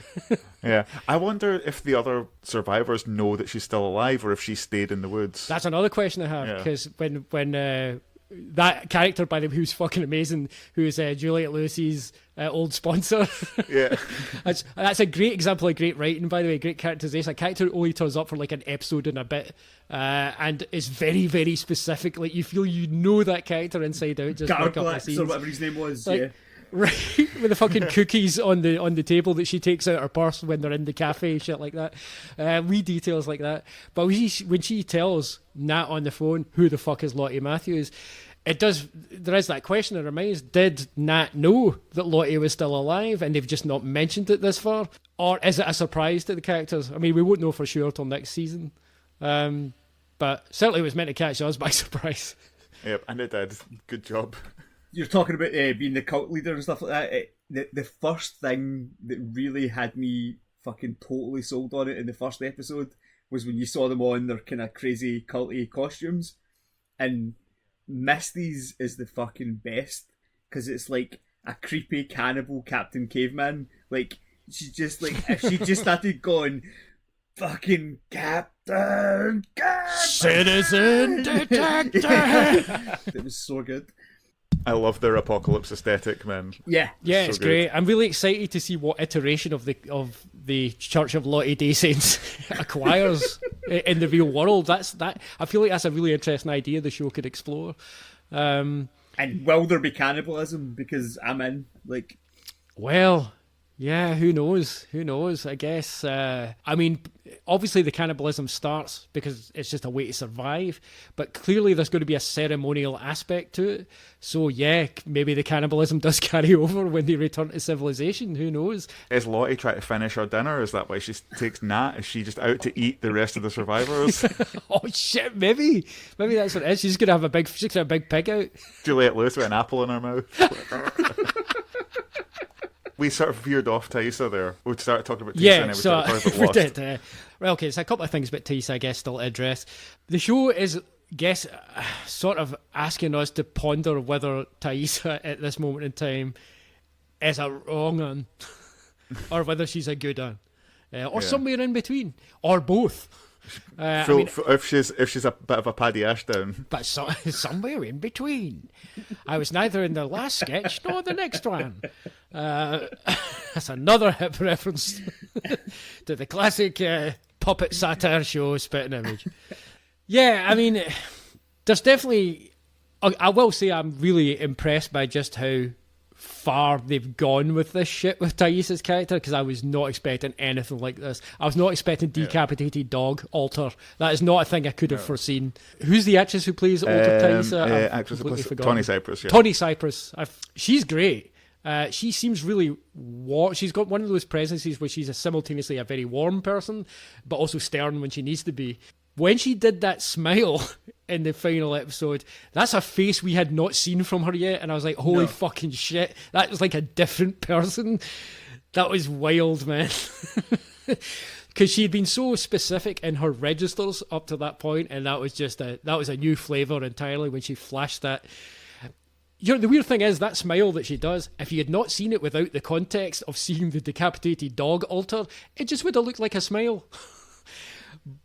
Yeah, I wonder if the other survivors know that she's still alive, or if she stayed in the woods. That's another question I have, because when that character, by the way, who's fucking amazing, who's Juliette Lewis's old sponsor. Yeah. that's a great example of great writing, by the way, great characterization. A character who only turns up for like an episode and a bit, and is very, very specific. Like, you feel you know that character inside out. Just Garglax, a couple of scenes. or whatever his name was, like, yeah. Right, with the fucking cookies on the table that she takes out her purse when they're in the cafe, shit like that. Wee details like that. But when she tells Nat on the phone who the fuck is Lottie Matthews, there is that question in her mind: did Nat know that Lottie was still alive and they've just not mentioned it this far? Or is it a surprise to the characters? I mean, we won't know for sure till next season. But certainly it was meant to catch us by surprise. Yep, and it did. Good job. You're talking about being the cult leader and stuff like that. The first thing that really had me fucking totally sold on it in the first episode was when you saw them all in their kind of crazy culty costumes. And Misty's is the fucking best, because it's like a creepy cannibal Captain Caveman. Like, she just, like, if she just started going, fucking Captain Citizen Detective! It was so good. I love their apocalypse aesthetic, man. Yeah, it's good. Great. I'm really excited to see what iteration of the Church of Lottie Day Saints acquires in the real world. I feel like that's a really interesting idea the show could explore. And will there be cannibalism? Because I'm in. Like, well, yeah, who knows? I guess. I mean, obviously the cannibalism starts because it's just a way to survive, but clearly there's going to be a ceremonial aspect to it. So yeah, maybe the cannibalism does carry over when they return to civilization. Who knows? Is Lottie trying to finish her dinner? Is that why she takes Nat? Is she just out to eat the rest of the survivors? Oh shit, maybe that's what it is. She's gonna have a big pig out. Juliette Lewis with an apple in her mouth. We sort of veered off Taissa there. We started talking about Taissa and then we started talking about Lost. We did. Well, okay, so a couple of things about Taissa, I guess, still to address. The show is, sort of asking us to ponder whether Taissa at this moment in time is a wrong one or whether she's a good one, or somewhere in between, or both. If she's a bit of a Paddy Ashdown, but somewhere in between. I was neither in the last sketch nor the next one. That's another hip reference to the classic puppet satire show Spitting Image. Yeah, I mean, there's definitely. I will say I'm really impressed by just how far they've gone with this shit with Thaisa's character, because I was not expecting anything like this. I was not expecting decapitated dog alter. That is not a thing I could have foreseen. Who's the actress who plays older Thaisa? I've Actress who completely plays forgotten. Tawny Cypress. Yeah. Tawny Cypress. She's great. She seems really she's got one of those presences where she's simultaneously a very warm person, but also stern when she needs to be. When she did that smile in the final episode, that's a face we had not seen from her yet, and I was like, holy fucking shit, that was like a different person. That was wild, man. Because she'd been so specific in her registers up to that point, and that was just that was a new flavour entirely when she flashed that. You know, the weird thing is, that smile that she does, if you had not seen it without the context of seeing the decapitated dog alter, it just would have looked like a smile.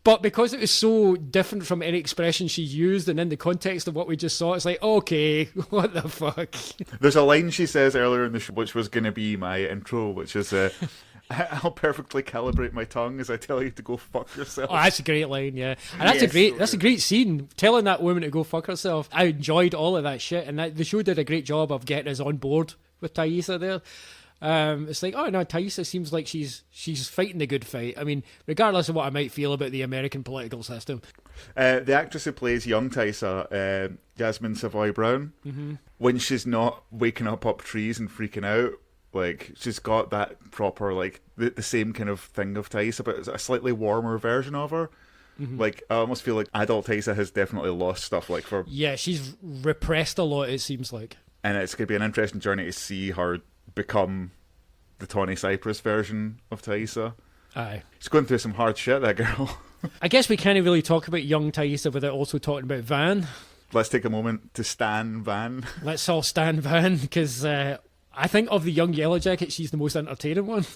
But because it was so different from any expression she used, and in the context of what we just saw, it's like, okay, what the fuck? There's a line she says earlier in the show, which was going to be my intro, which is, I'll perfectly calibrate my tongue as I tell you to go fuck yourself. Oh, that's a great line, yeah. And that's a great scene, telling that woman to go fuck herself. I enjoyed all of that shit, and the show did a great job of getting us on board with Thaisa there. It's like, oh no, Thaisa seems like she's fighting the good fight. I mean, regardless of what I might feel about the American political system. The actress who plays young Thaisa, Yasmin Savoy Brown, when she's not waking up trees and freaking out, like, she's got that proper, like, the same kind of thing of Thaisa, but it's a slightly warmer version of her. Like, I almost feel like adult Thaisa has definitely lost stuff, like, for... Yeah, she's repressed a lot, it seems like. And it's going to be an interesting journey to see her become the Tawny Cypress version of Thaisa. Aye. She's going through some hard shit, that girl. I guess we can't really talk about young Thaisa without also talking about Van. Let's take a moment to stan Van. Let's all stan Van, because I think of the young Yellowjackets, she's the most entertaining one.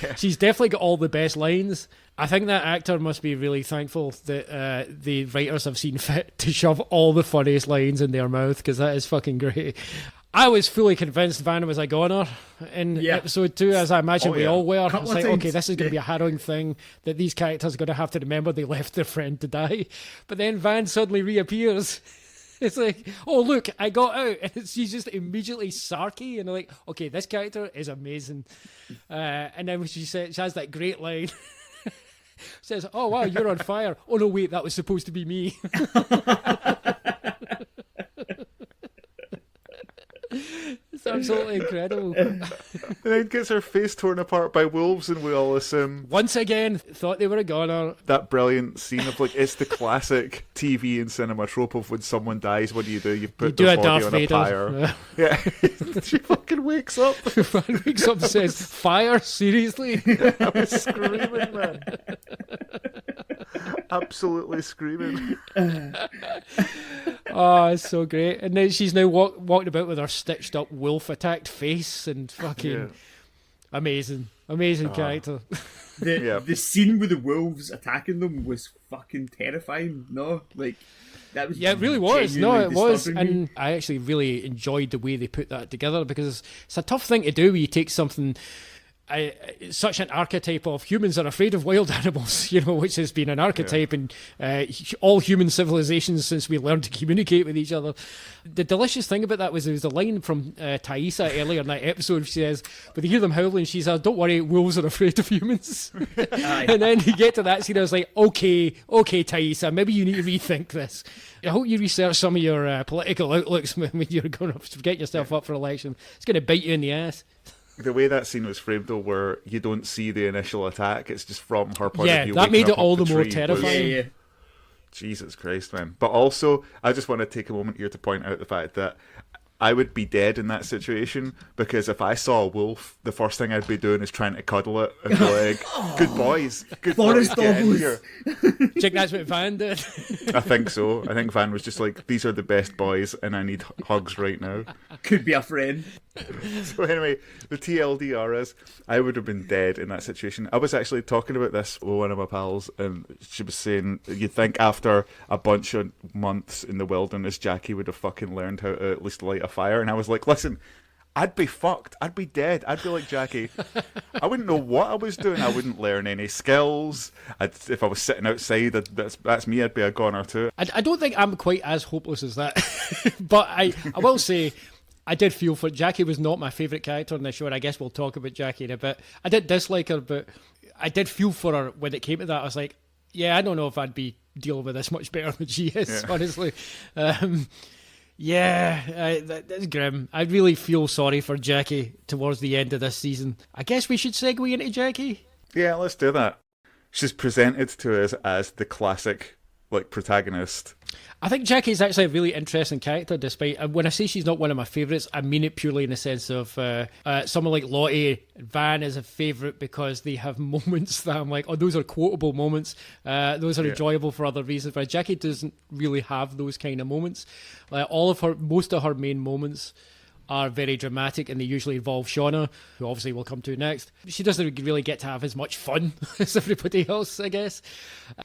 Yeah. She's definitely got all the best lines. I think that actor must be really thankful that the writers have seen fit to shove all the funniest lines in their mouth, because that is fucking great. I was fully convinced Van was a goner in episode 2, as I imagine we all were. It's like, okay, this is going to be a harrowing thing that these characters are going to have to remember they left their friend to die. But then Van suddenly reappears. It's like, oh, look, I got out. And she's just immediately sarky. And I'm like, okay, this character is amazing. And then when she has that great line. Says, oh, wow, you're on fire. Oh, no, wait, that was supposed to be me. It's absolutely incredible. And then gets her face torn apart by wolves, and we all assume... Once again, thought they were a goner. That brilliant scene of, like, it's the classic TV and cinema trope of when someone dies, what do? You put their body on a pyre. Yeah. She fucking wakes up. Van wakes up and says, fire? Seriously? I was screaming, man. Absolutely screaming. Oh, it's so great. And then she's now walking about with her stitched up wolf attacked face, and fucking amazing character. The scene with the wolves attacking them was fucking terrifying. No, like, that was it really was. No, it was. Me. And I actually really enjoyed the way they put that together, because it's a tough thing to do when you take something such an archetype of humans are afraid of wild animals, you know, which has been an archetype in all human civilizations since we learned to communicate with each other. The delicious thing about that was there was a line from Thaisa earlier in that episode. She says, "But they hear them howling." She says, "Don't worry, wolves are afraid of humans." And then you get to that scene, I was like, okay, Thaisa, maybe you need to rethink this. I hope you research some of your political outlooks when you're going to get yourself up for election. It's going to bite you in the ass. The way that scene was framed, though, where you don't see the initial attack, it's just from her point of view. Yeah, that made it all the more tree terrifying. Yeah. Jesus Christ, man. But also, I just want to take a moment here to point out the fact that I would be dead in that situation, because if I saw a wolf, the first thing I'd be doing is trying to cuddle it and go like, good boys, get in here. Check, that's what Van did. I think so. I think Van was just like, these are the best boys and I need hugs right now. Could be a friend. So anyway, the TLDR is, I would have been dead in that situation. I was actually talking about this with one of my pals, and she was saying, you'd think after a bunch of months in the wilderness, Jackie would have fucking learned how to at least light a fire. And I was like, listen, I'd be fucked. I'd be dead. I'd be like Jackie. I wouldn't know what I was doing. I wouldn't learn any skills. If I was sitting outside, that's me. I'd be a goner too. I don't think I'm quite as hopeless as that. But I will say, I did feel for Jackie. Was not my favourite character in the show, and I guess we'll talk about Jackie in a bit. I did dislike her, but I did feel for her when it came to that. I was like, yeah, I don't know if I'd be dealing with this much better than she is, honestly. That's grim. I really feel sorry for Jackie towards the end of this season. I guess we should segue into Jackie. Yeah, let's do that. She's presented to us as the classic, protagonist. I think Jackie's actually a really interesting character, despite... when I say she's not one of my favourites, I mean it purely in the sense of someone like Lottie, Van is a favourite because they have moments that I'm like, oh, those are quotable moments. Those are enjoyable for other reasons. But Jackie doesn't really have those kind of moments. Most of her main moments are very dramatic, and they usually involve Shauna, who obviously we'll come to next. She doesn't really get to have as much fun as everybody else, I guess.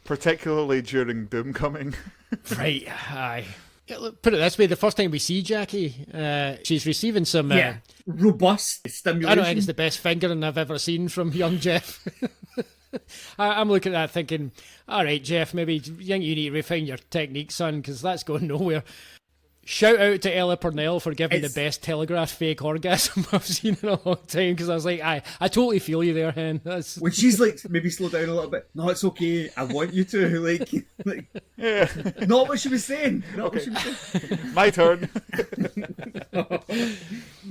Particularly during Doomcoming. Right, aye. Yeah, look, put it this way, the first time we see Jackie, she's receiving some... robust stimulation. I don't think it's the best fingering I've ever seen from young Jeff. I'm looking at that thinking, all right, Jeff, maybe you think you need to refine your technique, son, because that's going nowhere. Shout out to Ella Purnell for giving the best telegraph fake orgasm I've seen in a long time, because I was like, I totally feel you there, Hen. When she's like, maybe slow down a little bit. No, it's okay. I want you to. Not what she was saying. What she was saying. My turn.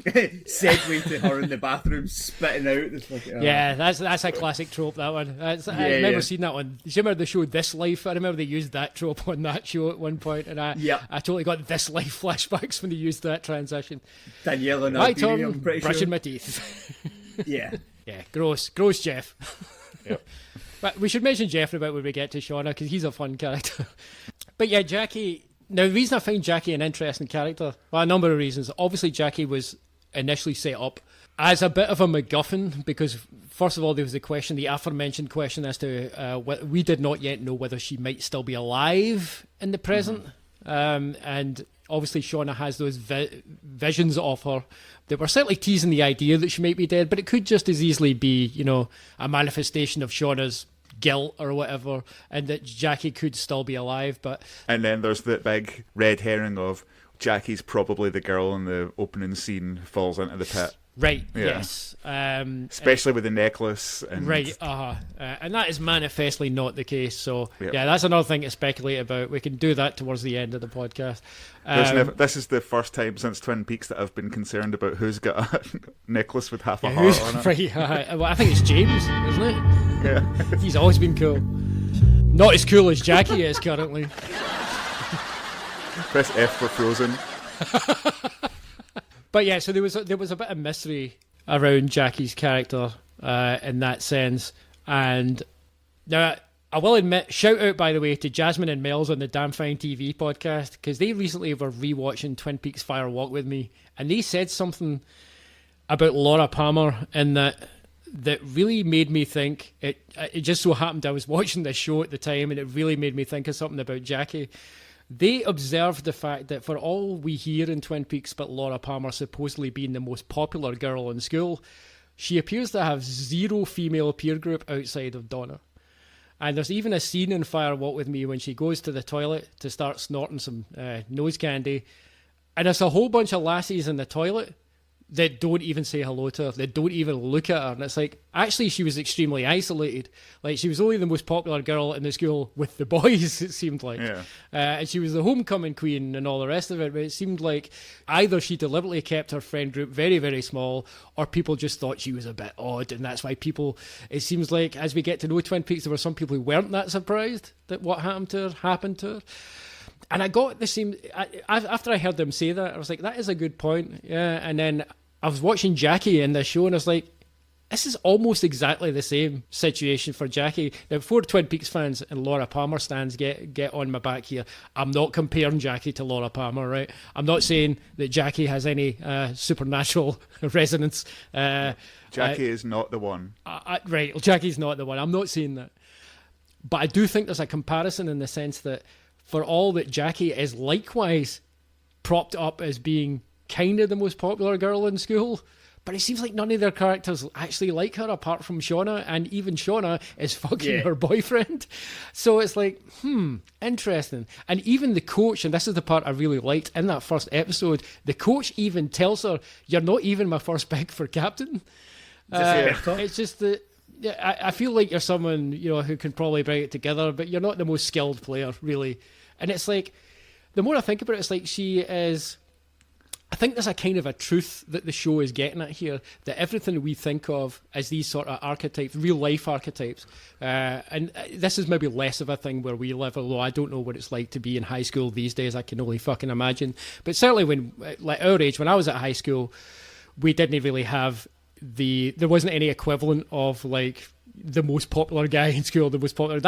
Segue to her in the bathroom spitting out. Yeah, that's a classic trope, that one. I've never seen that one. Do you remember the show This Life? I remember they used that trope on that show at one point, and I totally got This Life flashbacks when they used that transition. Danielle and my Albini, turn, I'm pretty brushing sure. my teeth. Yeah, gross Jeff. Yep. But we should mention Jeff about when we get to Shauna, because he's a fun character. But yeah, Jackie. Now, the reason I find Jackie an interesting character, well, a number of reasons. Obviously, Jackie was initially set up as a bit of a MacGuffin, because first of all, there was the aforementioned question as to we did not yet know whether she might still be alive in the present. And obviously Shauna has those visions of her that were certainly teasing the idea that she might be dead, but it could just as easily be, a manifestation of Shauna's guilt or whatever, and that Jackie could still be alive. And then there's the big red herring of Jackie's probably the girl in the opening scene falls into the pit. Right, yeah. Yes. Especially with the necklace. Right, and that is manifestly not the case. So, yeah, that's another thing to speculate about. We can do that towards the end of the podcast. This is the first time since Twin Peaks that I've been concerned about who's got a necklace with half a heart on it. Right, well, I think it's James, isn't it? Yeah. He's always been cool. Not as cool as Jackie is currently. Press F for Frozen. But yeah, so there was a bit of mystery around Jackie's character in that sense. And now I will admit, shout out by the way to Jasmine and Mel's on the Damn Fine TV podcast, because they recently were rewatching Twin Peaks Fire Walk with me, and they said something about Laura Palmer in that really made me think. It just so happened I was watching this show at the time, and it really made me think of something about Jackie. They observed the fact that for all we hear in Twin Peaks about Laura Palmer supposedly being the most popular girl in school, she appears to have zero female peer group outside of Donna. And there's even a scene in Fire Walk with Me when she goes to the toilet to start snorting some nose candy, and there's a whole bunch of lassies in the toilet that don't even say hello to her, that don't even look at her. And it's like, actually she was extremely isolated. Like, she was only the most popular girl in the school with the boys, it seemed like. Yeah. And she was the homecoming queen and all the rest of it, but it seemed like either she deliberately kept her friend group very, very small, or people just thought she was a bit odd, and that's why people, it seems like as we get to know Twin Peaks, there were some people who weren't that surprised that what happened to her. And I got the same, after I heard them say that, I was like, that is a good point. Yeah. And then I was watching Jackie in this show, and I was like, this is almost exactly the same situation for Jackie. Now, before Twin Peaks fans and Laura Palmer stands get on my back here, I'm not comparing Jackie to Laura Palmer, right? I'm not saying that Jackie has any supernatural resonance. Jackie is not the one. Right, Jackie's not the one. I'm not saying that. But I do think there's a comparison in the sense that for all that Jackie is likewise propped up as being kind of the most popular girl in school, But it seems like none of their characters actually like her apart from Shauna, and even Shauna is fucking her boyfriend. So it's like, interesting. And even the coach, and this is the part I really liked, in that first episode, the coach even tells her, "You're not even my first pick for captain." It's just that I feel like you're someone, you know, who can probably bring it together, but you're not the most skilled player, really. And it's like, the more I think about it, it's like she is... I think there's a kind of a truth that the show is getting at here, that everything we think of as these sort of archetypes, real life archetypes, and this is maybe less of a thing where we live, although I don't know what it's like to be in high school these days. I can only fucking imagine. But certainly when, like our age, when I was at high school, we didn't really have there wasn't any equivalent of like the most popular guy in school, the most popular.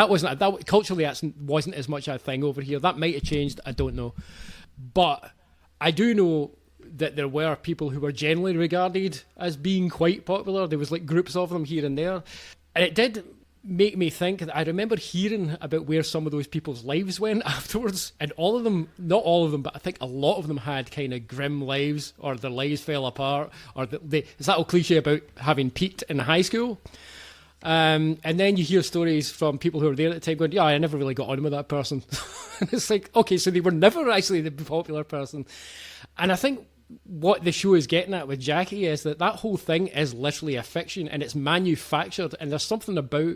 Culturally, that wasn't as much a thing over here. That might have changed. I don't know. But I do know that there were people who were generally regarded as being quite popular. There was like groups of them here and there. And it did make me think that I remember hearing about where some of those people's lives went afterwards. And all of them, not all of them, but I think a lot of them had kind of grim lives, or their lives fell apart, or it's that old cliche about having peaked in high school. And then you hear stories from people who were there at the time going, yeah, I never really got on with that person. And it's like, okay, so they were never actually the popular person. And I think what the show is getting at with Jackie is that whole thing is literally a fiction, and it's manufactured, and there's something about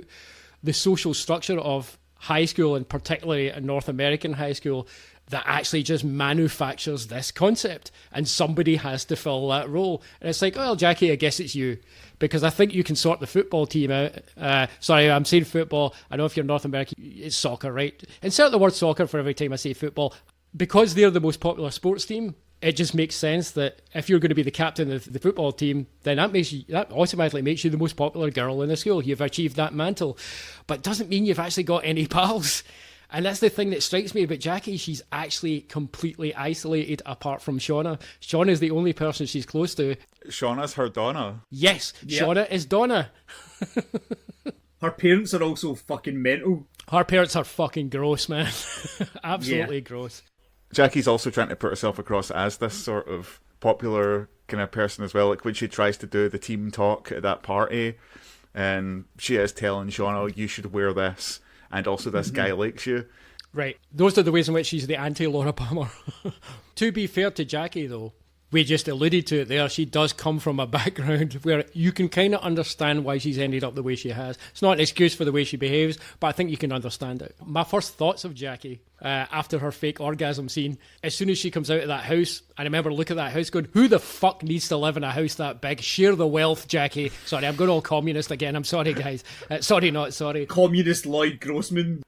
the social structure of high school, and particularly a North American high school, that actually just manufactures this concept, and somebody has to fill that role. And it's like, well, Jackie, I guess it's you, because I think you can sort the football team out. Sorry, I'm saying football. I know if you're North American, it's soccer, right? Insert the word soccer for every time I say football. Because they're the most popular sports team, it just makes sense that if you're going to be the captain of the football team, then that automatically makes you the most popular girl in the school. You've achieved that mantle. But it doesn't mean you've actually got any pals. And that's the thing that strikes me about Jackie. She's actually completely isolated apart from Shauna. Shauna is the only person she's close to. Shauna's her Donna. Yes, yep. Shauna is Donna. Her parents are also fucking mental. Her parents are fucking gross, man. Absolutely gross. Jackie's also trying to put herself across as this sort of popular kind of person as well. Like when she tries to do the team talk at that party, and she is telling Shauna, you should wear this, and also this guy likes you. Right. Those are the ways in which she's the anti-Laura Palmer. To be fair to Jackie, though, we just alluded to it there, she does come from a background where you can kind of understand why she's ended up the way she has. It's not an excuse for the way she behaves, but I think you can understand it. My first thoughts of Jackie, after her fake orgasm scene, as soon as she comes out of that house, I remember looking at that house going, who the fuck needs to live in a house that big? Share the wealth, Jackie. Sorry, I'm going all communist again. I'm sorry, guys. Sorry. Communist Lloyd Grossman.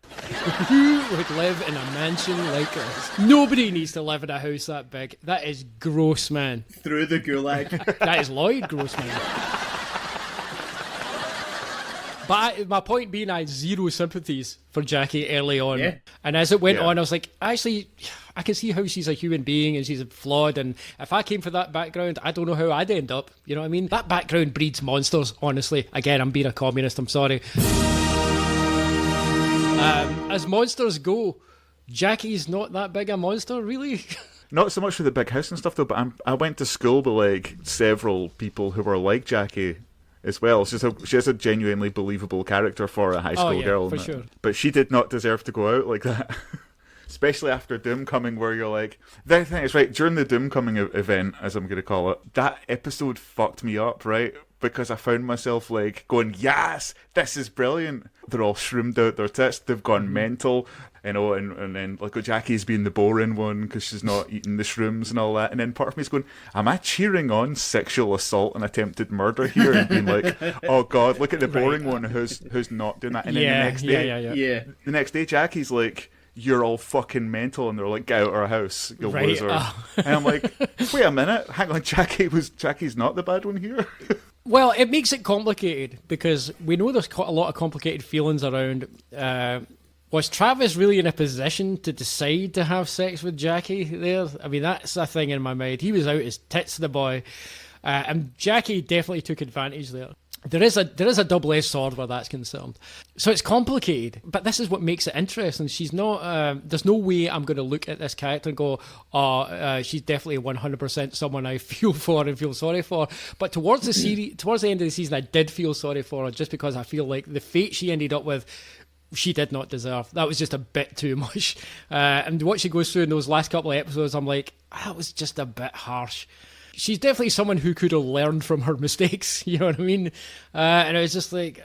Who would live in a mansion like this? Nobody needs to live in a house that big. That is gross, man. Through the gulag. That is Lloyd Grossman. But my point being, I had zero sympathies for Jackie early on. Yeah. And as it went on, I was like, actually, I can see how she's a human being and she's flawed. And if I came from that background, I don't know how I'd end up. You know what I mean? That background breeds monsters, honestly. Again, I'm being a communist, I'm sorry. As monsters go, Jackie's not that big a monster, really. Not so much for the big house and stuff, though, but I went to school with, like, several people who were like Jackie as well. She has a genuinely believable character for a high school girl. For sure. But she did not deserve to go out like that. Especially after Doomcoming, where you're like... The thing is, right, during the Doomcoming event, as I'm going to call it, that episode fucked me up, right? Because I found myself, like, going, yes, this is brilliant. They're all shroomed out their tits. They've gone mental. You know, and then, like, Jackie's being the boring one because she's not eating the shrooms and all that. And then part of me's going, am I cheering on sexual assault and attempted murder here? And being like, oh, God, look at the boring one who's not doing that. And then the next day, the next day, Jackie's like, you're all fucking mental. And they're like, get out of our house, you loser. And I'm like, wait a minute, hang on, Jackie's not the bad one here? Well, it makes it complicated because we know there's a lot of complicated feelings around... was Travis really in a position to decide to have sex with Jackie there? I mean, that's a thing in my mind. He was out his tits, the boy. And Jackie definitely took advantage there. There is a double-edged sword where that's concerned. So it's complicated, but this is what makes it interesting. She's not. There's no way I'm going to look at this character and go, "Oh, she's definitely 100% someone I feel for and feel sorry for." But towards the end of the season, I did feel sorry for her, just because I feel like the fate she ended up with, she did not deserve. That was just a bit too much. And what she goes through in those last couple of episodes, I'm like, that was just a bit harsh. She's definitely someone who could have learned from her mistakes, you know what I mean? And I was just like,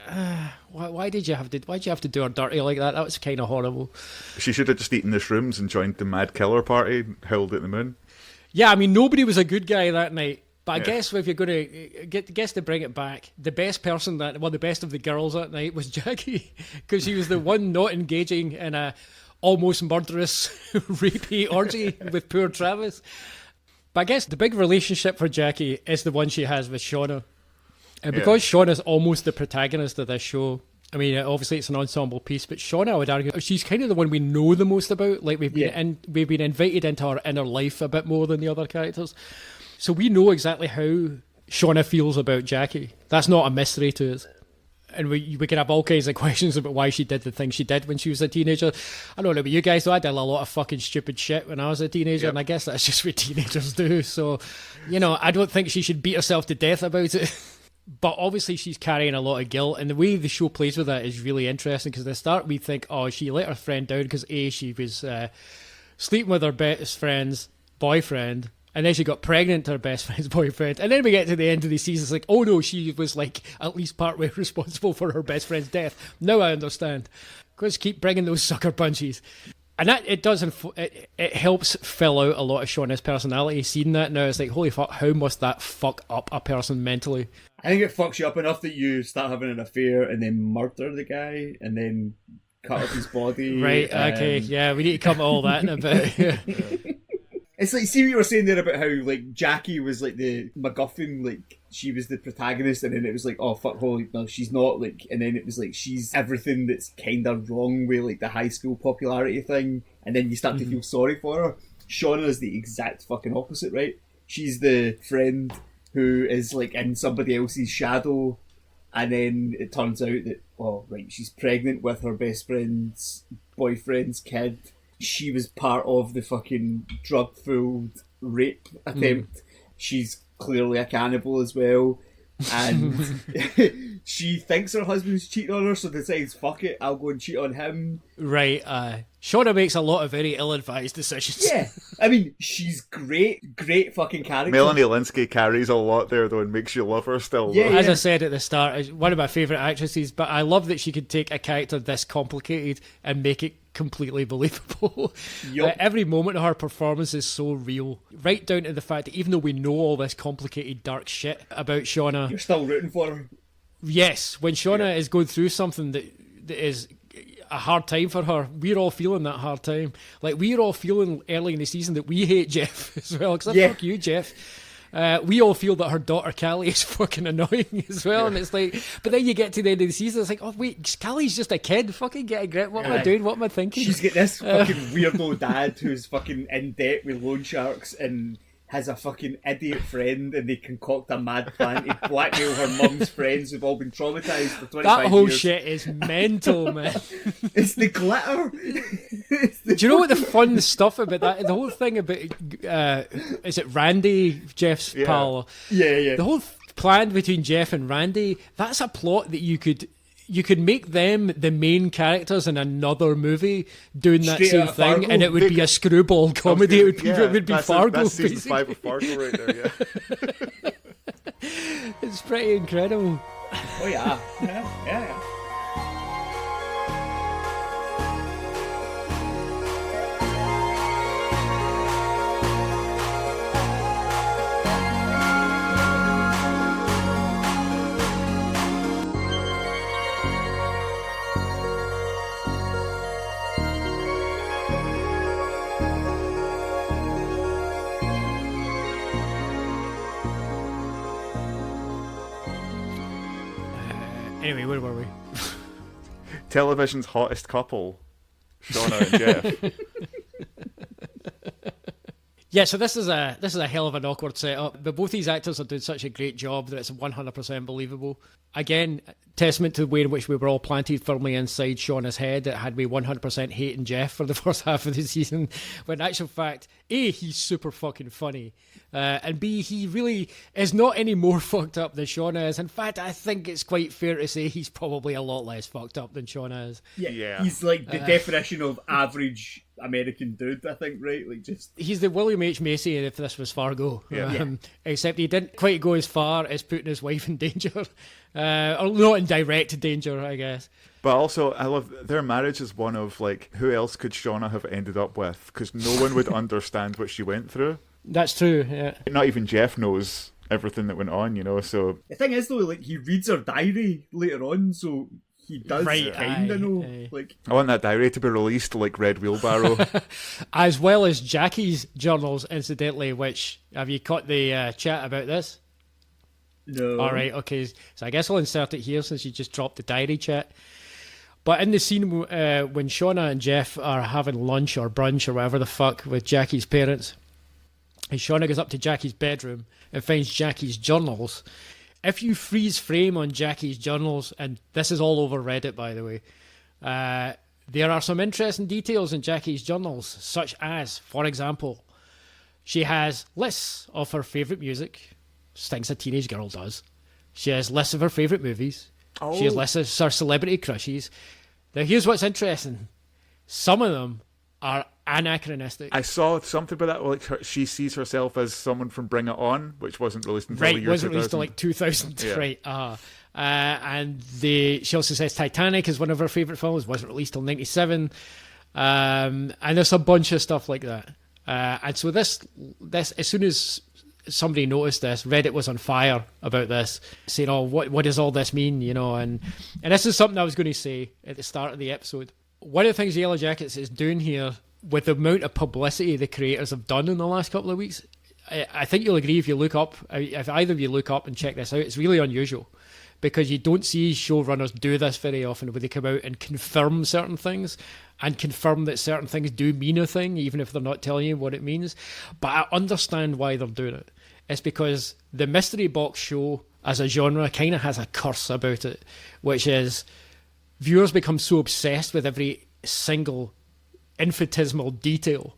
why did you have to do her dirty like that? That was kind of horrible. She should have just eaten the shrooms and joined the mad killer party, howled at the moon. Yeah, I mean, nobody was a good guy that night. But I guess if you're going to guess to bring it back, the best person the best of the girls that night was Jackie, because she was the one not engaging in a almost murderous rapey orgy with poor Travis. But I guess the big relationship for Jackie is the one she has with Shauna. And because Shauna's almost the protagonist of this show, I mean, obviously it's an ensemble piece, but Shauna, I would argue, she's kind of the one we know the most about. Like, we've been invited into her inner life a bit more than the other characters. So we know exactly how Shauna feels about Jackie. That's not a mystery to us. And we can have all kinds of questions about why she did the things she did when she was a teenager. I don't know about you guys, though. I did a lot of fucking stupid shit when I was a teenager, and I guess that's just what teenagers do. So, I don't think she should beat herself to death about it. But obviously she's carrying a lot of guilt, and the way the show plays with that is really interesting, because at the start we think, oh, she let her friend down because she was sleeping with her best friend's boyfriend, and then she got pregnant to her best friend's boyfriend. And then we get to the end of the season, it's like, oh no, she was like at least partway responsible for her best friend's death. Now I understand. Because keep bringing those sucker punches. And that it helps fill out a lot of Shauna's personality. Seeing that now, it's like, holy fuck, how must that fuck up a person mentally? I think it fucks you up enough that you start having an affair and then murder the guy and then cut up his body. Right, okay, yeah, we need to come to all that in a bit. Yeah. It's like, see what you were saying there about how, like, Jackie was, like, the MacGuffin, like, she was the protagonist, and then it was like, oh, fuck, holy, no, she's not, like, and then it was like, she's everything that's kind of wrong with, like, the high school popularity thing, and then you start to feel sorry for her. Shauna is the exact fucking opposite, right? She's the friend who is, like, in somebody else's shadow, and then it turns out that, oh, right, she's pregnant with her best friend's boyfriend's kid. She was part of the fucking drug-filled rape attempt. She's clearly a cannibal as well. And she thinks her husband's cheating on her, so decides, fuck it, I'll go and cheat on him. Right, Shauna makes a lot of very ill-advised decisions. Yeah, I mean, she's great fucking character. Melanie Linsky carries a lot there, though, and makes you love her still. Yeah, As I said at the start, one of my favourite actresses, but I love that she could take a character this complicated and make it completely believable. Yep. Every moment of her performance is so real, right down to the fact that even though we know all this complicated dark shit about Shauna, you're still rooting for her. Yes, when Shauna is going through something that is a hard time for her, we're all feeling that hard time. Like, we're all feeling early in the season that we hate Jeff as well, because fuck you, Jeff. We all feel that her daughter Callie is fucking annoying as well, and it's like, but then you get to the end of the season, it's like, oh wait, Callie's just a kid, fucking get a grip, what am I doing, what am I thinking? She's got this fucking weirdo dad who's fucking in debt with loan sharks and has a fucking idiot friend, and they concoct a mad plan to blackmail her mum's friends who've all been traumatised for 25 years. That whole shit is mental, man. It's the glitter. Do you know what the fun stuff about that? The whole thing about, is it Randy, Jeff's pal? Yeah. The whole plan between Jeff and Randy, that's a plot that you could make them the main characters in another movie doing that same thing, and it would be a screwball comedy. It would be Fargo. That's season 5 of Fargo right there, yeah. It's pretty incredible. Oh yeah. Yeah. Anyway, where were we? Television's hottest couple, Shauna and Jeff. Yeah, so this is a hell of an awkward setup, but both these actors are doing such a great job that it's 100% believable. Again, testament to the way in which we were all planted firmly inside Shauna's head that had me 100% hating Jeff for the first half of the season, when in actual fact, A, he's super fucking funny, and B, he really is not any more fucked up than Shauna is. In fact, I think it's quite fair to say he's probably a lot less fucked up than Shauna is. Yeah. He's like the definition of average American dude, I think, right? Like, just he's the William H. Macy if this was Fargo. Except he didn't quite go as far as putting his wife in danger. Or not in direct danger, I guess. But also, I love their marriage is one of, like, who else could Shauna have ended up with? Because no one would understand what she went through. That's true, yeah. Not even Jeff knows everything that went on, you know, so... The thing is, though, like, he reads her diary later on, so he does kind of know. Like, I want that diary to be released like Red Wheelbarrow. As well as Jackie's journals, incidentally, which... Have you caught the chat about this? No. All right, okay. So I guess I'll insert it here since you just dropped the diary chat. But in the scene when Shauna and Jeff are having lunch or brunch or whatever the fuck with Jackie's parents, and Shauna goes up to Jackie's bedroom and finds Jackie's journals. If you freeze frame on Jackie's journals, and this is all over Reddit, by the way, there are some interesting details in Jackie's journals, such as, for example, she has lists of her favourite music, things a teenage girl does. She has lists of her favourite movies. Oh. She has lists of her celebrity crushes. Now, here's what's interesting. Some of them are anachronistic. I saw something about that, like she sees herself as someone from Bring It On, which wasn't released until the Right, year wasn't 2000. released until like 2000. Yeah. Right, and she also says Titanic is one of her favourite films, wasn't released till 97. And there's a bunch of stuff like that. And so this, as soon as somebody noticed this, Reddit was on fire about this, saying, "Oh, what does all this mean?" You know, and this is something I was going to say at the start of the episode. One of the things Yellowjackets is doing here, with the amount of publicity the creators have done in the last couple of weeks, I think you'll agree if either of you look up and check this out, it's really unusual. Because you don't see showrunners do this very often, where they come out and confirm certain things and confirm that certain things do mean a thing, even if they're not telling you what it means. But I understand why they're doing it. It's because the mystery box show as a genre kind of has a curse about it, which is viewers become so obsessed with every single infinitesimal detail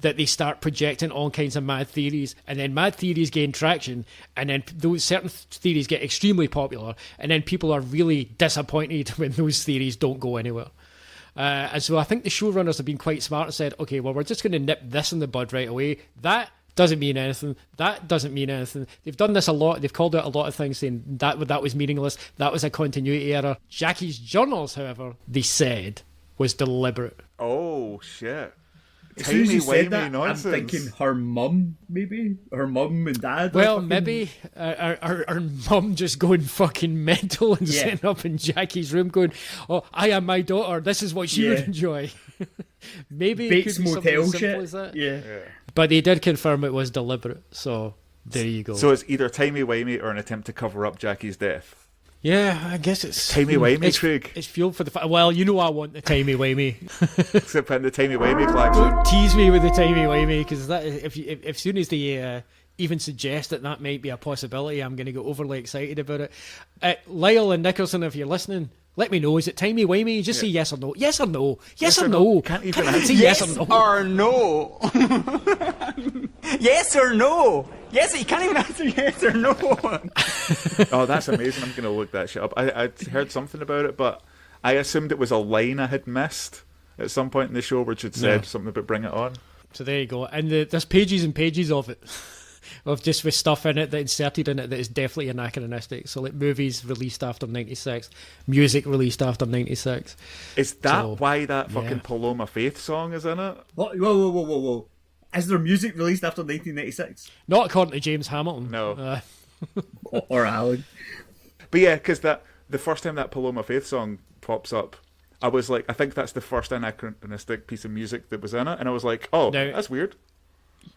that they start projecting all kinds of mad theories, and then mad theories gain traction, and then those certain theories get extremely popular, and then people are really disappointed when those theories don't go anywhere. And so I think the showrunners have been quite smart and said, okay, well, we're just going to nip this in the bud right away. That doesn't mean anything. That doesn't mean anything. They've done this a lot. They've called out a lot of things saying that was meaningless. That was a continuity error. Jackie's journals, however, they said was deliberate. Oh, shit. as soon as you said that, nonsense. I'm thinking her mum, maybe? Her mum and dad? Well, maybe our mum just going fucking mental and sitting up in Jackie's room going, "Oh, I am my daughter. This is what she would enjoy." Maybe Bates it could be something Motel as simple shit. as that. Yeah. But they did confirm it was deliberate, so there you go. So it's either timey-wimey or an attempt to cover up Jackie's death. Yeah, I guess it's timey-wimey, Craig. It's fuel for the well, you know I want the timey-wimey. Except putting the timey-wimey klaxon. Don't tease me with the timey-wimey, because that if soon as they even suggest that might be a possibility, I'm going to get overly excited about it. Lyle and Nicholson, if you're listening, let me know. Is it timey-wimey? Just say yes or no. Yes or no. Yes or no. Can't even say yes or no. Or no. Yes or no. Yes, you can't even answer yes or no. Oh, that's amazing. I'm going to look that shit up. I'd heard something about it, but I assumed it was a line I had missed at some point in the show which had said something about Bring It On. So there you go. And there's pages and pages of it. Of just with stuff in it that inserted in it that is definitely anachronistic. So like movies released after 96, music released after 96. Is that why that fucking Paloma Faith song is in it? What? Whoa. Is there music released after 1996? Not according to James Hamilton. No. Or Alan. But yeah, because the first time that Paloma Faith song pops up, I was like, I think that's the first anachronistic piece of music that was in it. And I was like, oh, that's weird.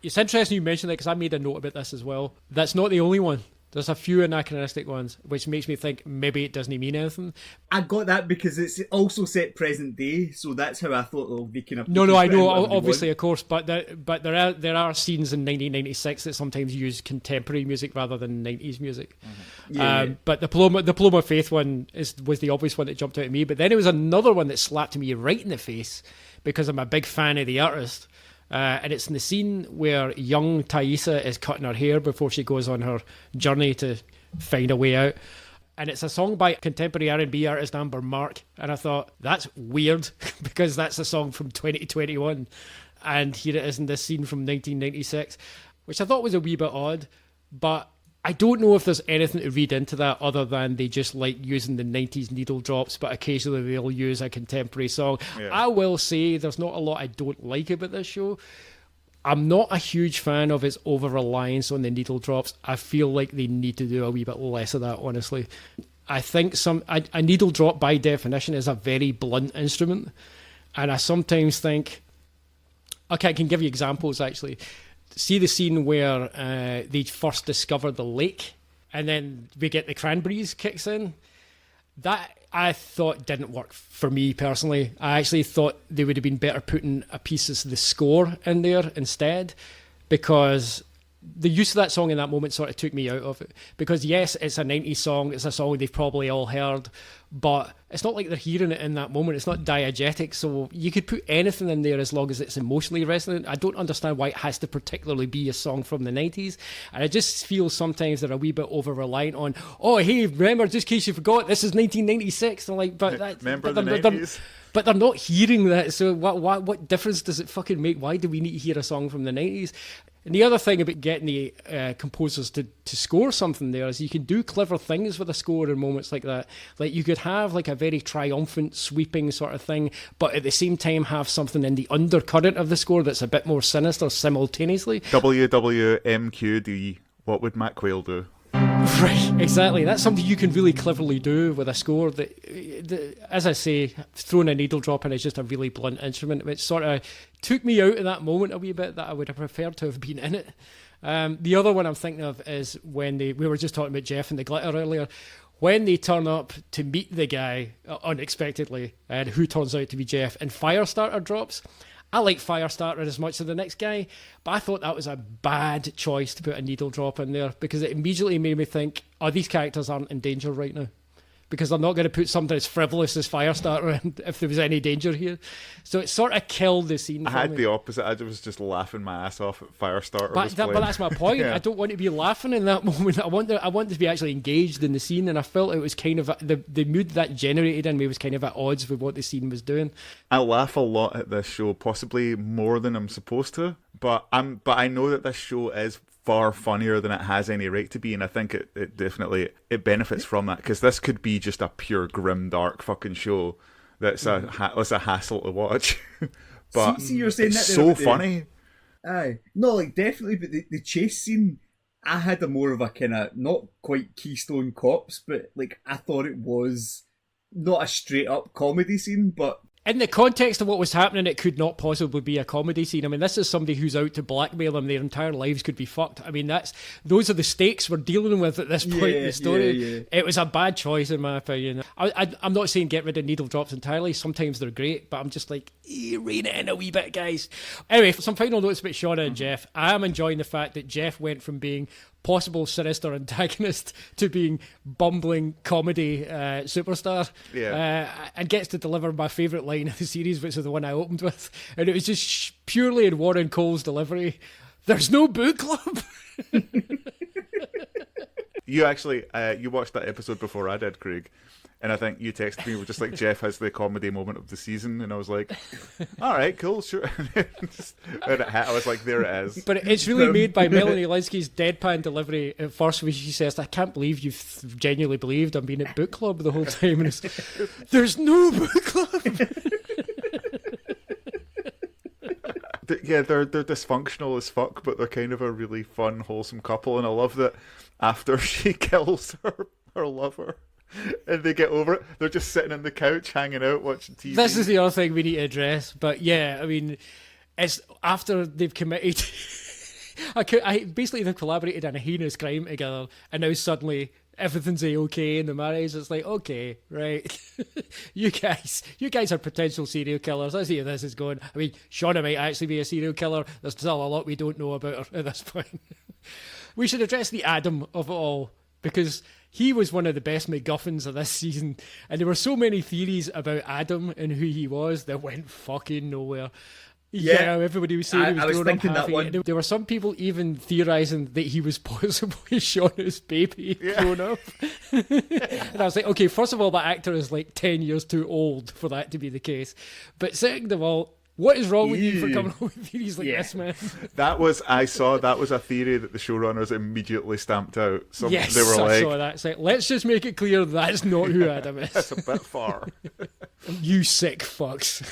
It's interesting you mentioned that because I made a note about this as well. That's not the only one. There's a few anachronistic ones, which makes me think maybe it doesn't mean anything. I got that because it's also set present day, so that's how I thought, oh, they can have... No, I know, obviously, of course, but there are scenes in 1996 that sometimes use contemporary music rather than 90s music. Yeah. But the Diploma of Faith one was the obvious one that jumped out at me, but then there was another one that slapped me right in the face because I'm a big fan of the artist. And it's in the scene where young Thaisa is cutting her hair before she goes on her journey to find a way out. And it's a song by contemporary R&B artist Amber Mark. And I thought, that's weird, because that's a song from 2021. And here it is in this scene from 1996, which I thought was a wee bit odd. But I don't know if there's anything to read into that other than they just like using the 90s needle drops, but occasionally they'll use a contemporary song. Yeah. I will say there's not a lot I don't like about this show. I'm not a huge fan of its over-reliance on the needle drops. I feel like they need to do a wee bit less of that, honestly. I think a needle drop, by definition, is a very blunt instrument. And I sometimes think... Okay, I can give you examples, actually. See the scene where they first discover the lake, and then we get the cranberries kicks in? That, I thought, didn't work for me personally. I actually thought they would have been better putting a piece of the score in there instead, because the use of that song in that moment sort of took me out of it. Because yes, it's a 90s song, it's a song they've probably all heard, but it's not like they're hearing it in that moment. It's not diegetic, so you could put anything in there as long as it's emotionally resonant. I don't understand why it has to particularly be a song from the 90s, and I just feel sometimes they're a wee bit over-reliant on, oh, hey, remember, just in case you forgot, this is 1996. I'm like, but that, remember the 90s? But they're not hearing that, so what difference does it fucking make? Why do we need to hear a song from the 90s? And the other thing about getting the composers to score something there is you can do clever things with a score in moments like that. Like you could have like a very triumphant, sweeping sort of thing, but at the same time have something in the undercurrent of the score that's a bit more sinister simultaneously. WWMQD, what would Matt Quayle do? Right, exactly. That's something you can really cleverly do with a score that, as I say, throwing a needle drop in is just a really blunt instrument, which sort of took me out of that moment a wee bit, that I would have preferred to have been in it. The other one I'm thinking of is when we were just talking about Jeff and the glitter earlier, when they turn up to meet the guy unexpectedly, and who turns out to be Jeff, and Firestarter drops. I like Firestarter as much as the next guy, but I thought that was a bad choice to put a needle drop in there, because it immediately made me think, oh, these characters aren't in danger right now, because they're not going to put something as frivolous as Firestarter in if there was any danger here. So it sort of killed the scene. I had the opposite. I was just laughing my ass off at Firestarter. But that's my point. Yeah. I don't want to be laughing in that moment. I want to be actually engaged in the scene, and I felt it was kind of the mood that generated in me was kind of at odds with what the scene was doing. I laugh a lot at this show, possibly more than I'm supposed to, but I know that this show is far funnier than it has any right to be, and I think it definitely benefits from that, because this could be just a pure grim dark fucking show that's a hassle to watch. But see, you're saying it's that so funny. Aye, no, like definitely, but the chase scene, I had a more of a kind of not quite Keystone Cops, but like I thought it was not a straight up comedy scene, but in the context of what was happening, it could not possibly be a comedy scene. I mean, this is somebody who's out to blackmail them. Their entire lives could be fucked. I mean, those are the stakes we're dealing with at this point in the story. Yeah. It was a bad choice, in my opinion. I'm not saying get rid of needle drops entirely. Sometimes they're great, but I'm just like, rein it in a wee bit, guys. Anyway, some final notes about Shauna and Jeff. I am enjoying the fact that Jeff went from being possible sinister antagonist to being bumbling comedy superstar, and gets to deliver my favourite line of the series, which is the one I opened with, and it was just purely in Warren Cole's delivery. There's no book club. You actually you watched that episode before I did, Craig, and I think you texted me, just like, Jeff has the comedy moment of the season, and I was like, all right, cool, sure. And I was like, there it is. But it's really made by Melanie Linsky's deadpan delivery at first, when she says, I can't believe you've genuinely believed I'm being at book club the whole time. And there's no book club. Yeah, they're dysfunctional as fuck, but they're kind of a really fun, wholesome couple, and I love that after she kills her lover, and they get over it, they're just sitting on the couch, hanging out, watching TV. This is the other thing we need to address. But yeah, I mean, it's after they've committed I basically they've collaborated on a heinous crime together, and now suddenly everything's okay in the marriage. It's like, okay, right, you guys are potential serial killers. I see where this is going. I mean, Shauna might actually be a serial killer. There's still a lot we don't know about her at this point. We should address the Adam of it all, because he was one of the best MacGuffins of this season, and there were so many theories about Adam and who he was that went fucking nowhere. Yeah, everybody was saying he was grown up happy. There were some people even theorising that he was possibly Shauna's baby grown up. And I was like, okay, first of all, that actor is like 10 years too old for that to be the case. But second of all, what is wrong with you for coming up with theories like this, man? That was a theory that the showrunners immediately stamped out. Yes, they were I like, saw that. It's like, let's just make it clear that's not who Adam is. That's a bit far. You sick fucks.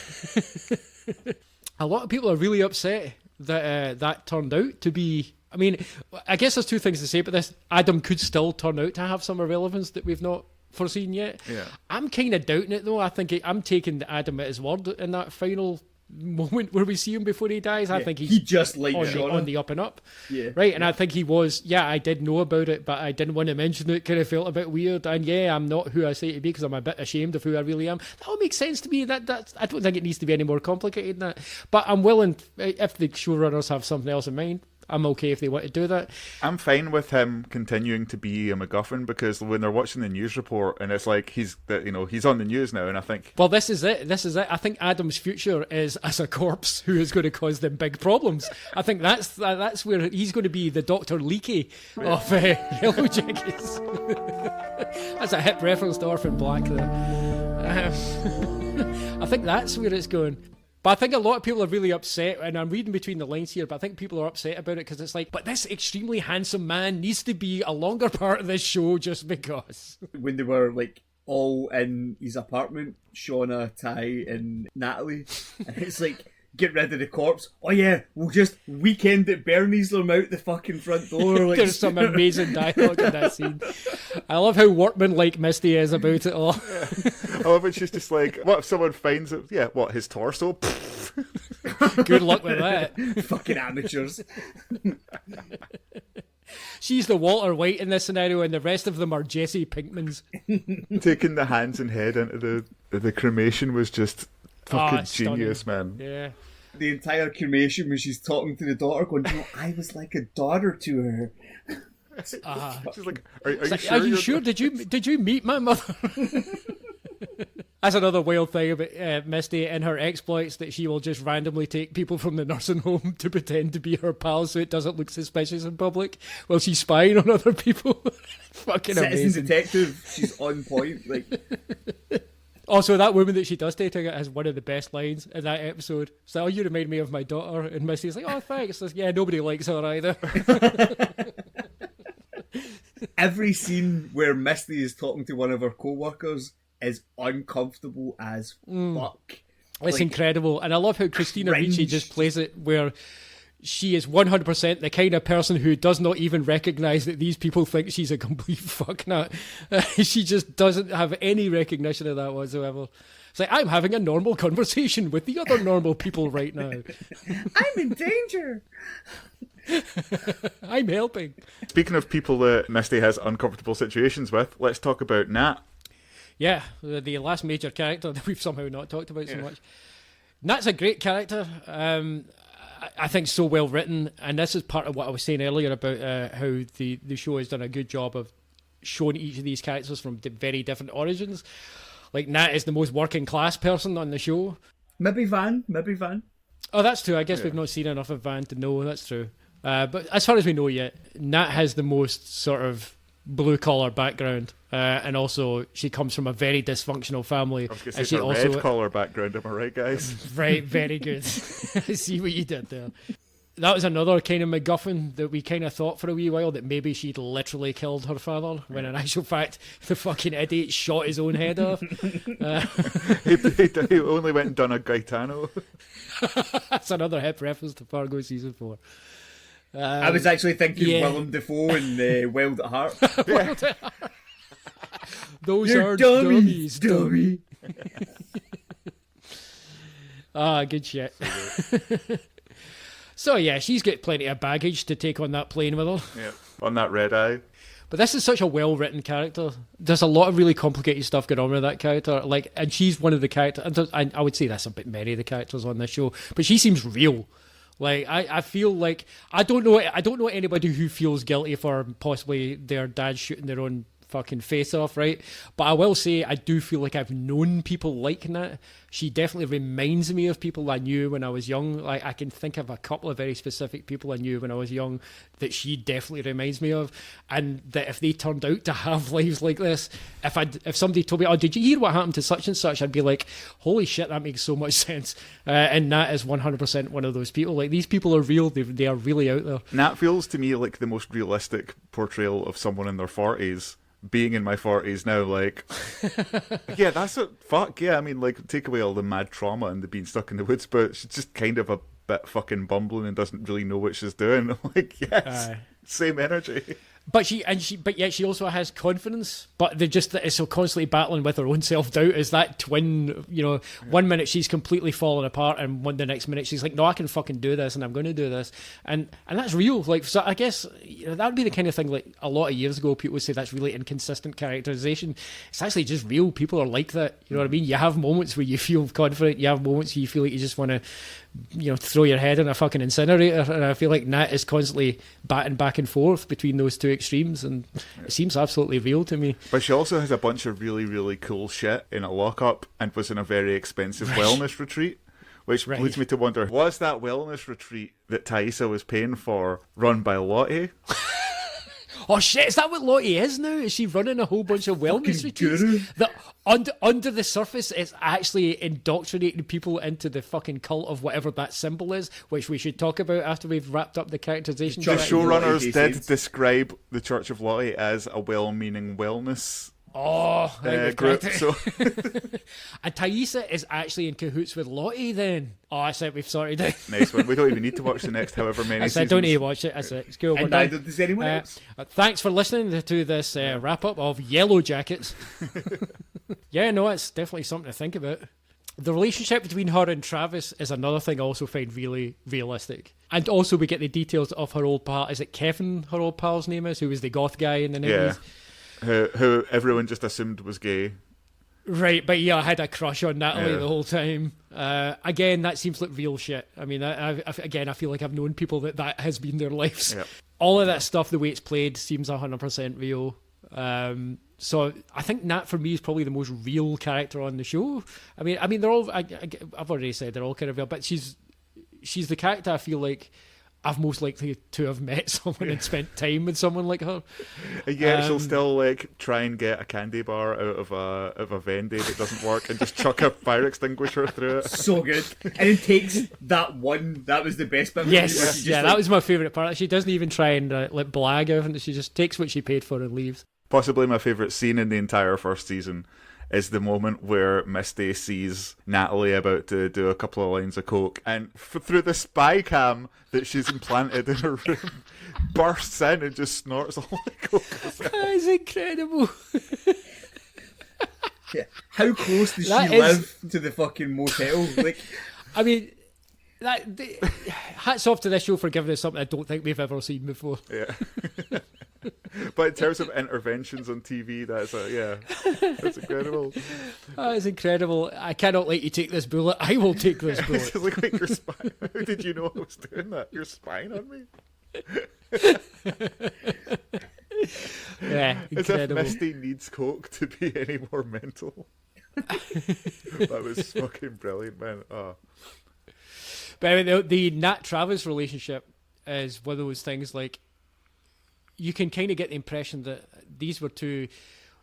A lot of people are really upset that that turned out to be... I mean, I guess there's two things to say about this. Adam could still turn out to have some relevance that we've not foreseen yet. Yeah. I'm kind of doubting it, though. I think I'm taking Adam at his word in that final moment where we see him before he dies. I think he just like on the up and up. Yeah. Right, and I think he was, I did know about it, but I didn't want to mention it. Kind of felt a bit weird. And I'm not who I say to be because I'm a bit ashamed of who I really am. That all makes sense to me. That's I don't think it needs to be any more complicated than that. But I'm willing, if the showrunners have something else in mind, I'm okay if they want to do that. I'm fine with him continuing to be a MacGuffin, because when they're watching the news report and it's like he's on the news now, and I think, well, this is it. I think Adam's future is as a corpse who is going to cause them big problems. I think that's where he's going to be the Dr. Leakey of Yellowjackets. That's a hip reference to Orphan Black there. I think that's where it's going. But I think a lot of people are really upset, and I'm reading between the lines here, but I think people are upset about it because it's like, but this extremely handsome man needs to be a longer part of this show just because. When they were like all in his apartment, Shauna, Ty, and Natalie, and it's like, get rid of the corpse. Oh yeah, we'll just weekend at Bernie's them out the fucking front door. Like, there's some amazing dialogue in that scene. I love how workman-like Misty is about it all. I love it. She's just like, what if someone finds it? Yeah, what, his torso? Good luck with that. Fucking amateurs. She's the Walter White in this scenario, and the rest of them are Jesse Pinkmans. Taking the hands and head into the cremation was just fucking genius, stunning. man. Yeah. The entire cremation when she's talking to the daughter, going, I was like a daughter to her. She's like, are you sure? Did you meet my mother? That's another wild thing about Misty and her exploits, that she will just randomly take people from the nursing home to pretend to be her pals so it doesn't look suspicious in public while she's spying on other people. Fucking Citizen amazing. detective, she's on point. Like. Also, that woman that she does take has one of the best lines in that episode. So, you remind me of my daughter. And Misty's like, oh, thanks. Says, yeah, nobody likes her either. Every scene where Misty is talking to one of her co-workers is uncomfortable as fuck. It's like, incredible. And I love how Christina Ricci just plays it, where she is 100% the kind of person who does not even recognise that these people think she's a complete fucknut. She just doesn't have any recognition of that whatsoever. It's like, I'm having a normal conversation with the other normal people right now. I'm in danger. I'm helping. Speaking of people that Misty has uncomfortable situations with, let's talk about Nat. Yeah, the last major character that we've somehow not talked about so much. Nat's a great character. I think so well written, and this is part of what I was saying earlier about how the show has done a good job of showing each of these characters from very different origins. Like, Nat is the most working class person on the show. Maybe Van. Oh, that's true. I guess we've not seen enough of Van to know. That's true. But as far as we know yet, Nat has the most sort of blue-collar background, and also she comes from a very dysfunctional family. I was going to say, it's a red-collar background, am I right, guys? Right, very good. I see what you did there. That was another kind of MacGuffin that we kind of thought for a wee while, that maybe she'd literally killed her father, when in actual fact the fucking idiot shot his own head off. He only went and done a Gaetano. That's another hip reference to Fargo Season 4. I was actually thinking Willem Dafoe and Wild at Heart. Those You're are dummies, dummy. Good shit. So yeah, she's got plenty of baggage to take on that plane with her. Yeah, on that red eye. But this is such a well-written character. There's a lot of really complicated stuff going on with that character. Like, and she's one of the characters. And I would say that's a bit many of the characters on this show, but she seems real. Like, I feel like I don't know anybody who feels guilty for possibly their dad shooting their own fucking face off, right? But I will say I do feel like I've known people like that. She definitely reminds me of people I knew when I was young. Like, I can think of a couple of very specific people I knew when I was young that she definitely reminds me of, and that if they turned out to have lives like this, if somebody told me, oh, did you hear what happened to such and such, I'd be like, holy shit, that makes so much sense. And Nat is 100% one of those people. Like, these people are real. They are really out there. Nat feels to me like the most realistic portrayal of someone in their 40s. Being in my 40s now, like, yeah, that's what, fuck, yeah, I mean, like, take away all the mad trauma and the being stuck in the woods, but she's just kind of a bit fucking bumbling and doesn't really know what she's doing. I'm like, yes, same energy. But yet she also has confidence. But they're just so constantly battling with her own self-doubt. Is that twin? You know, one minute she's completely falling apart, and the next minute she's like, "No, I can fucking do this, and I'm going to do this." And that's real. Like, so I guess that would be the kind of thing. Like a lot of years ago, people would say that's really inconsistent characterization. It's actually just real. People are like that. You know what I mean? You have moments where you feel confident. You have moments where you feel like you just want to, throw your head in a fucking incinerator. And I feel like Nat is constantly batting back and forth between those two extremes, and it seems absolutely real to me. But she also has a bunch of really, really cool shit in a lockup and was in a very expensive wellness retreat, which leads me to wonder, was that wellness retreat that Thaisa was paying for run by Lottie? Oh shit, is that what Lottie is now? Is she running a whole bunch of wellness retreats? That under the surface, it's actually indoctrinating people into the fucking cult of whatever that symbol is, which we should talk about after we've wrapped up the characterization. The showrunners did describe the Church of Lottie as a well-meaning wellness group. So. And Thaisa is actually in cahoots with Lottie then. Oh, that's it, we've sorted out. Nice one. We don't even need to watch the next however many seasons. I don't need to watch it. That's it. It's cool. And neither does anyone else. Thanks for listening to this wrap-up of Yellowjackets. Yeah, no, it's definitely something to think about. The relationship between her and Travis is another thing I also find really realistic. And also we get the details of her old pal. Is it Kevin, her old pal's name is, who was the goth guy in the 90s? Yeah. Who everyone just assumed was gay. Right, but yeah, I had a crush on Natalie the whole time. Again, that seems like real shit. I mean, I feel like I've known people that has been their lives. Yep. All of that stuff, the way it's played, seems 100% real. So I think Nat, for me, is probably the most real character on the show. I mean, they're all, I've already said they're all kind of real, but she's the character I feel like I've most likely to have met someone and spent time with someone like her. Yeah, she'll still like try and get a candy bar out of a Vendy that doesn't work and just chuck a fire extinguisher through it. So good. And it takes that one. That was the best bit. Yes, that was my favourite part. She doesn't even try and blag out. She just takes what she paid for and leaves. Possibly my favourite scene in the entire first season is the moment where Misty sees Natalie about to do a couple of lines of coke, and through the spy cam that she's implanted in her room, bursts in and just snorts all the coke. That is incredible. Yeah. How close does she live to the fucking motel? Like, I mean, hats off to this show for giving us something I don't think we've ever seen before. Yeah. But in terms of interventions on TV, that's incredible. That is incredible. I cannot let you take this bullet. I will take this bullet. It's like you're spying. How did you know I was doing that? You're spying on me? Yeah, incredible. As if Misty needs coke to be any more mental. That was fucking brilliant, man. Oh. But I mean, the Nat Travis relationship is one of those things like, you can kind of get the impression that these were two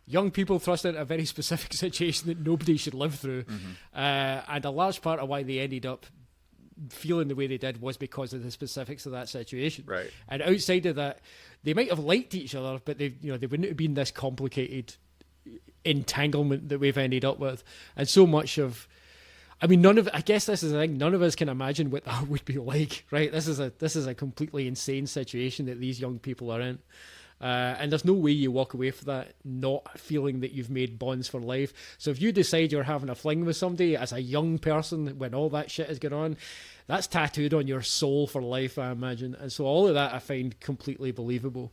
young people thrust into a very specific situation that nobody should live through. Mm-hmm. And a large part of why they ended up feeling the way they did was because of the specifics of that situation. Right. And outside of that, they might have liked each other, but they wouldn't have been this complicated entanglement that we've ended up with. And so much of, I mean, I guess this is the thing, none of us can imagine what that would be like, right? This is a completely insane situation that these young people are in. And there's no way you walk away from that not feeling that you've made bonds for life. So if you decide you're having a fling with somebody as a young person when all that shit is going on, that's tattooed on your soul for life, I imagine. And so all of that I find completely believable.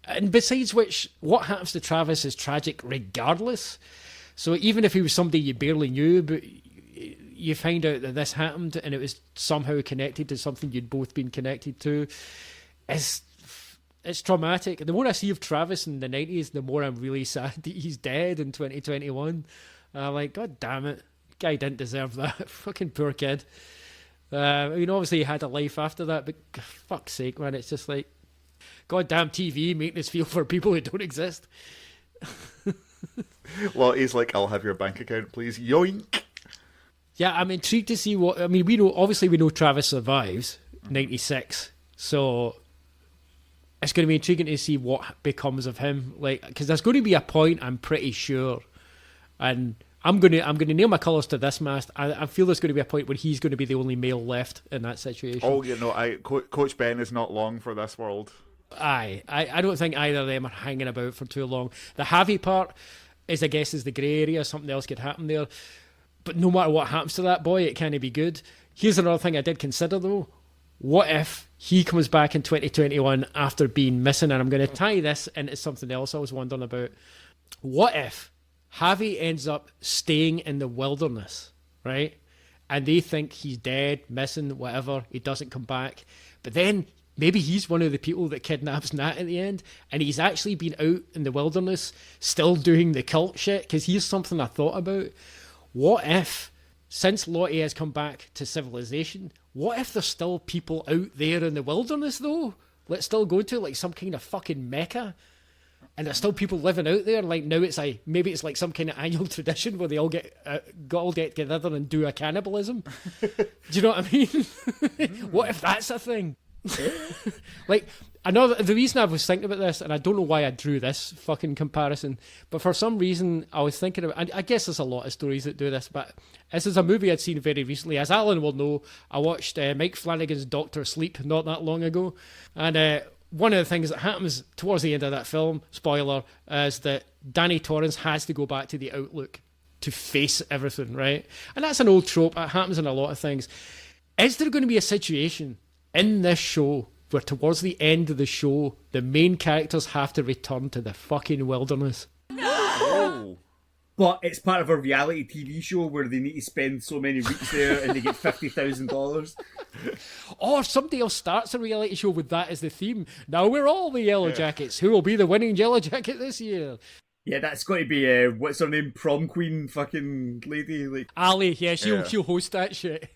And besides which, what happens to Travis is tragic regardless. So even if he was somebody you barely knew, but you find out that this happened and it was somehow connected to something you'd both been connected to, it's traumatic. The more I see of Travis in the 90s, the more I'm really sad that he's dead in 2021. I'm like, God damn it. Guy didn't deserve that. Fucking poor kid. Obviously he had a life after that, but fuck's sake, man, it's just like, goddamn TV making us feel for people who don't exist. Well, he's like, I'll have your bank account, please. Yoink. Yeah, I'm intrigued to see what... I mean, we know Travis survives, 96, so it's going to be intriguing to see what becomes of him. Like, because there's going to be a point, I'm pretty sure, and I'm going to nail my colours to this mast. I feel there's going to be a point where he's going to be the only male left in that situation. Oh, Coach Ben is not long for this world. I don't think either of them are hanging about for too long. The Javi part is the grey area. Something else could happen there. But no matter what happens to that boy, it can't be good. Here's another thing I did consider, though. What if he comes back in 2021 after being missing? And I'm going to tie this into something else I was wondering about. What if Javi ends up staying in the wilderness, right? And they think he's dead, missing, whatever. He doesn't come back. But then maybe he's one of the people that kidnaps Nat at the end, and he's actually been out in the wilderness still doing the cult shit, because here's something I thought about. What if, since Lottie has come back to civilization, what if there's still people out there in the wilderness, though? Let's still go to, like, some kind of fucking Mecca, and there's still people living out there. Like, now maybe it's like some kind of annual tradition where they all get together and do a cannibalism. Do you know what I mean? What if that's a thing? Like, the reason I was thinking about this, and I don't know why I drew this fucking comparison, but for some reason I was thinking about, I guess there's a lot of stories that do this, but this is a movie I'd seen very recently. As Alan will know, I watched Mike Flanagan's Doctor Sleep not that long ago, and one of the things that happens towards the end of that film, spoiler, is that Danny Torrance has to go back to the Outlook to face everything, right? And that's an old trope. It happens in a lot of things. Is there going to be a situation in this show where towards the end of the show, the main characters have to return to the fucking wilderness? Oh. But it's part of a reality TV show where they need to spend so many weeks there and they get $50,000. Or somebody else starts a reality show with that as the theme. Now we're all the Yellowjackets. Who will be the winning Yellowjacket this year? Yeah, that's got to be, what's her name, prom queen fucking lady? Like Ali, yeah, she'll host that shit.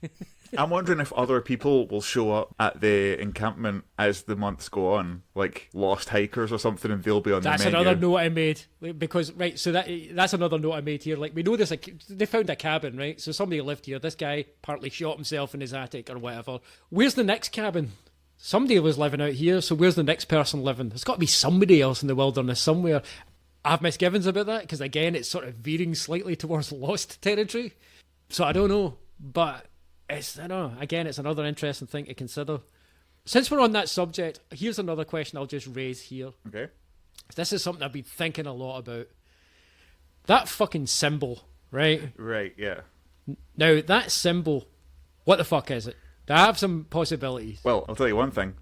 I'm wondering if other people will show up at the encampment as the months go on, like lost hikers or something, and they'll be on the menu. That's another note I made, because so that's another note I made here. Like, we know this, like, they found a cabin, right? So somebody lived here. This guy partly shot himself in his attic or whatever. Where's the next cabin? Somebody was living out here, so where's the next person living? There's got to be somebody else in the wilderness somewhere. I have misgivings about that, because again, it's sort of veering slightly towards lost territory. So I don't know, but I don't know. Again, it's another interesting thing to consider. Since we're on that subject, here's another question I'll just raise here. Okay. This is something I've been thinking a lot about. That fucking symbol, right? Right, yeah. Now, that symbol, what the fuck is it? Do I have some possibilities? Well, I'll tell you one thing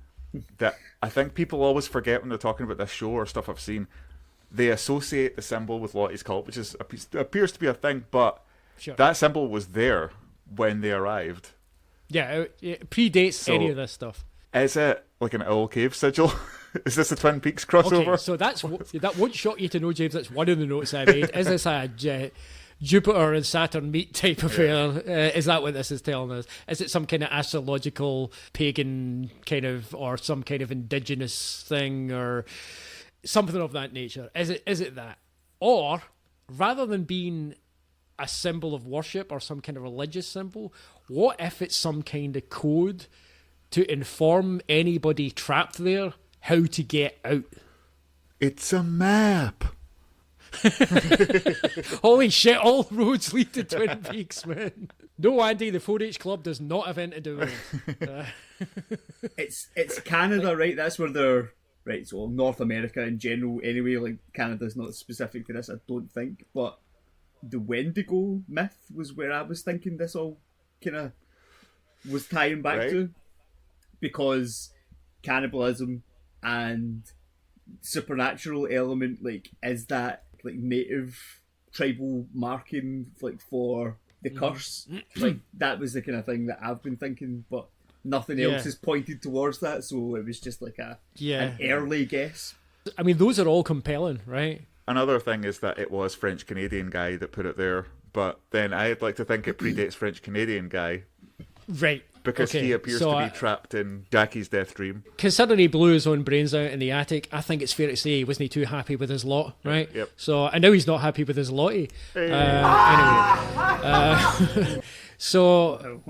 that I think people always forget when they're talking about this show or stuff I've seen. They associate the symbol with Lottie's cult, which appears to be a thing, but sure, that symbol was there when they arrived. Yeah, it predates any of this stuff. Is it like an owl cave sigil? Is this a Twin Peaks crossover? Okay, so that won't shock you to know, James. That's one of the notes I made. Is this a Jupiter and Saturn meet type affair? Is that what this is telling us? Is it some kind of astrological, pagan kind of, or some kind of indigenous thing, or something of that nature? Is it that? Or, rather than being a symbol of worship or some kind of religious symbol, what if it's some kind of code to inform anybody trapped there how to get out? It's a map. Holy shit, all roads lead to Twin Peaks, man. No, Andy, the 4-H Club does not have anything to do with it. It's Canada, right? That's where right? So North America in general, anyway, like Canada's not specific to this, I don't think, but the Wendigo myth was where I was thinking this all kind of was tying back to, because cannibalism and supernatural element, like, is that like native tribal marking, like, for the curse. Like, that was the kind of thing that I've been thinking, but nothing else has pointed towards that, so it was just like an early guess. I mean, those are all compelling, right? Another thing is that it was French-Canadian guy that put it there, but then I'd like to think it predates French-Canadian guy. Right. Because he appears to be trapped in Jackie's death dream. Considering he blew his own brains out in the attic, I think it's fair to say he wasn't too happy with his lot, right? Yep. So, and now he's not happy with his Lottie. Anyway. So,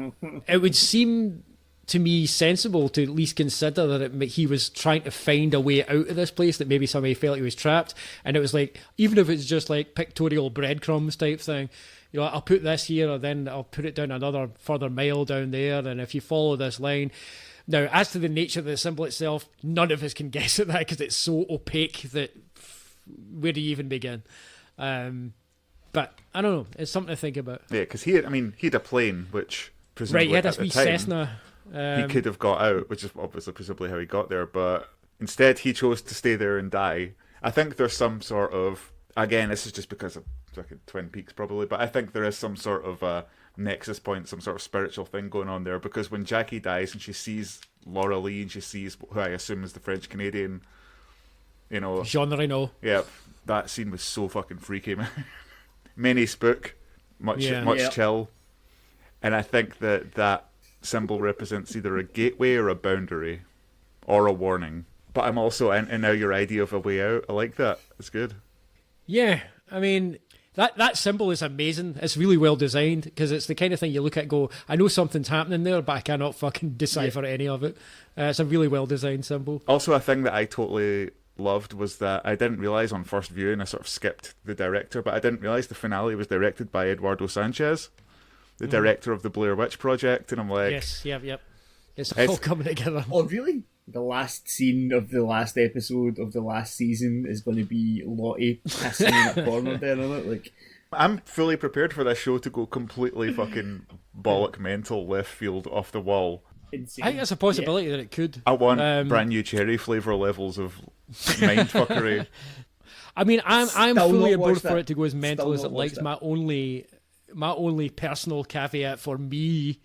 it would seem to me sensible to at least consider that he was trying to find a way out of this place, that maybe somebody felt he was trapped. And it was like, even if it's just like pictorial breadcrumbs type thing, you know, I'll put this here, or then I'll put it down another further mile down there, and if you follow this line. Now, as to the nature of the symbol itself, none of us can guess at that because it's so opaque that where do you even begin? But I don't know, it's something to think about. Yeah, because he had a plane, which presumably he had at a wee the time, Cessna. He could have got out, which is obviously presumably how he got there, but instead he chose to stay there and die. I think there's some sort of, again, this is just because of fucking Twin Peaks probably, but I think there is some sort of nexus point, some sort of spiritual thing going on there, because when Jackie dies and she sees Laura Lee and she sees who I assume is the French Canadian, you know, Jean Reno. Yeah, that scene was so fucking freaky, man. Many spook, much chill, and I think that symbol represents either a gateway or a boundary or a warning. But I'm also into now your idea of a way out. I like that. It's good. Yeah, I mean, that symbol is amazing. It's really well designed, because it's the kind of thing you look at and go, I know something's happening there, but I cannot fucking decipher any of it. It's a really well designed symbol. Also, a thing that I totally loved was that I didn't realise on first viewing, I sort of skipped the director, but I didn't realise the finale was directed by Eduardo Sanchez, the director of the Blair Witch Project, and I'm like... Yes, yep. It's all coming together. Oh, really? The last scene of the last episode of the last season is going to be Lottie pissing in a corner there, isn't it? Like, I'm fully prepared for this show to go completely fucking bollock mental, left field, off the wall. Insane. I think that's a possibility that it could. I want brand new cherry flavour levels of mindfuckery. I mean, I'm Still fully not aboard watched for it. it to go as mental Still as not it likes. watched My only personal caveat for me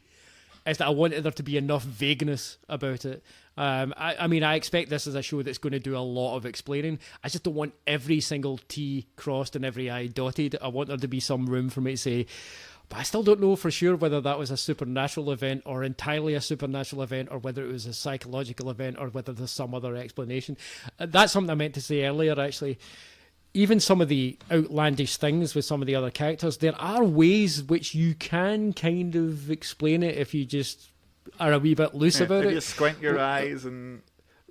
is that I wanted there to be enough vagueness about it. I mean, I expect this is a show that's going to do a lot of explaining. I just don't want every single T crossed and every I dotted. I want there to be some room for me to say, but I still don't know for sure whether that was a supernatural event or entirely a supernatural event, or whether it was a psychological event, or whether there's some other explanation. That's something I meant to say earlier, actually. Even some of the outlandish things with some of the other characters, there are ways which you can kind of explain it if you just are a wee bit loose about if it. you squint your eyes and...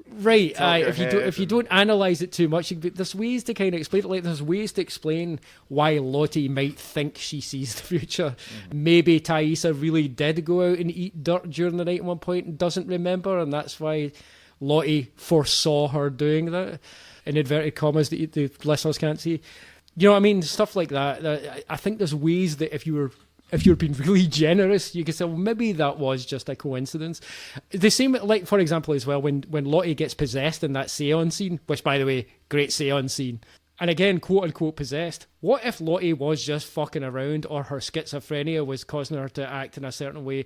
Right, if you don't analyse it too much, there's ways to kind of explain it. Like, there's ways to explain why Lottie might think she sees the future. Maybe Thaisa really did go out and eat dirt during the night at one point and doesn't remember, and that's why Lottie foresaw her doing that. In inverted commas that the listeners can't see. You know what I mean? Stuff like that. I think there's ways that if you're being really generous, you could say, well, maybe that was just a coincidence. The same, like, for example, as well, when Lottie gets possessed in that seance scene, which, by the way, great seance scene, and again, quote-unquote possessed, what if Lottie was just fucking around, or her schizophrenia was causing her to act in a certain way?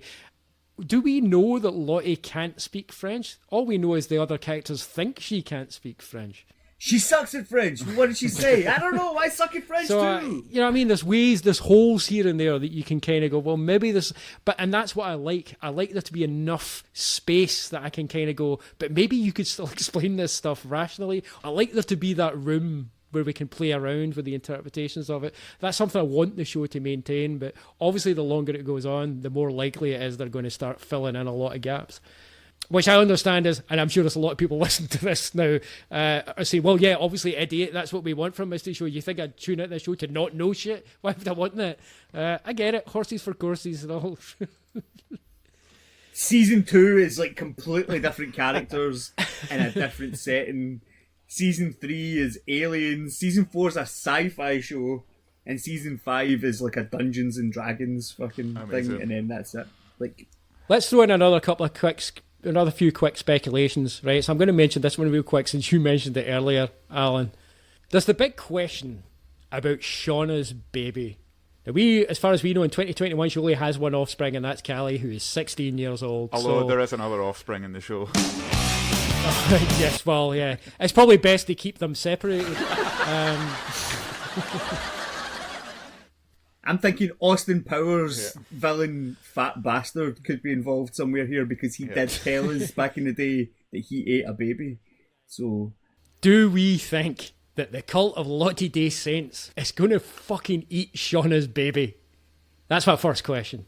Do we know that Lottie can't speak French? All we know is the other characters think she can't speak French. she sucks at French. What did she say? I don't know. I suck at French too. You know what I mean? There's holes here and there that you can kind of go, well, maybe this, and that's what I like. I like there to be enough space that I can kind of go, but maybe you could still explain this stuff rationally. I like there to be that room where we can play around with the interpretations of it. That's something I want the show to maintain, but obviously the longer it goes on, the more likely it is they're going to start filling in a lot of gaps. Which I understand is, and I'm sure there's a lot of people listening to this now, say, well, yeah, obviously, idiot, that's what we want from Misty Show. You think I'd tune out this show to not know shit? Why would I want that? I get it, horses for courses and all. Season 2 is like completely different characters in a different setting. Season 3 is Aliens. Season 4 is a sci-fi show. And Season 5 is like a Dungeons and Dragons fucking thing. And then that's it. Like, let's throw in another few quick speculations, right? So I'm going to mention this one real quick since you mentioned it earlier, Alan. There's the big question about Shauna's baby. Now, as far as we know, in 2021, she only has one offspring, and that's Callie, who is 16 years old. Although there is another offspring in the show. Yes, well, yeah. It's probably best to keep them separated. I'm thinking Austin Powers, villain fat bastard, could be involved somewhere here because he did tell us back in the day that he ate a baby. So, do we think that the cult of Lottie Day Saints is going to fucking eat Shauna's baby? That's my first question.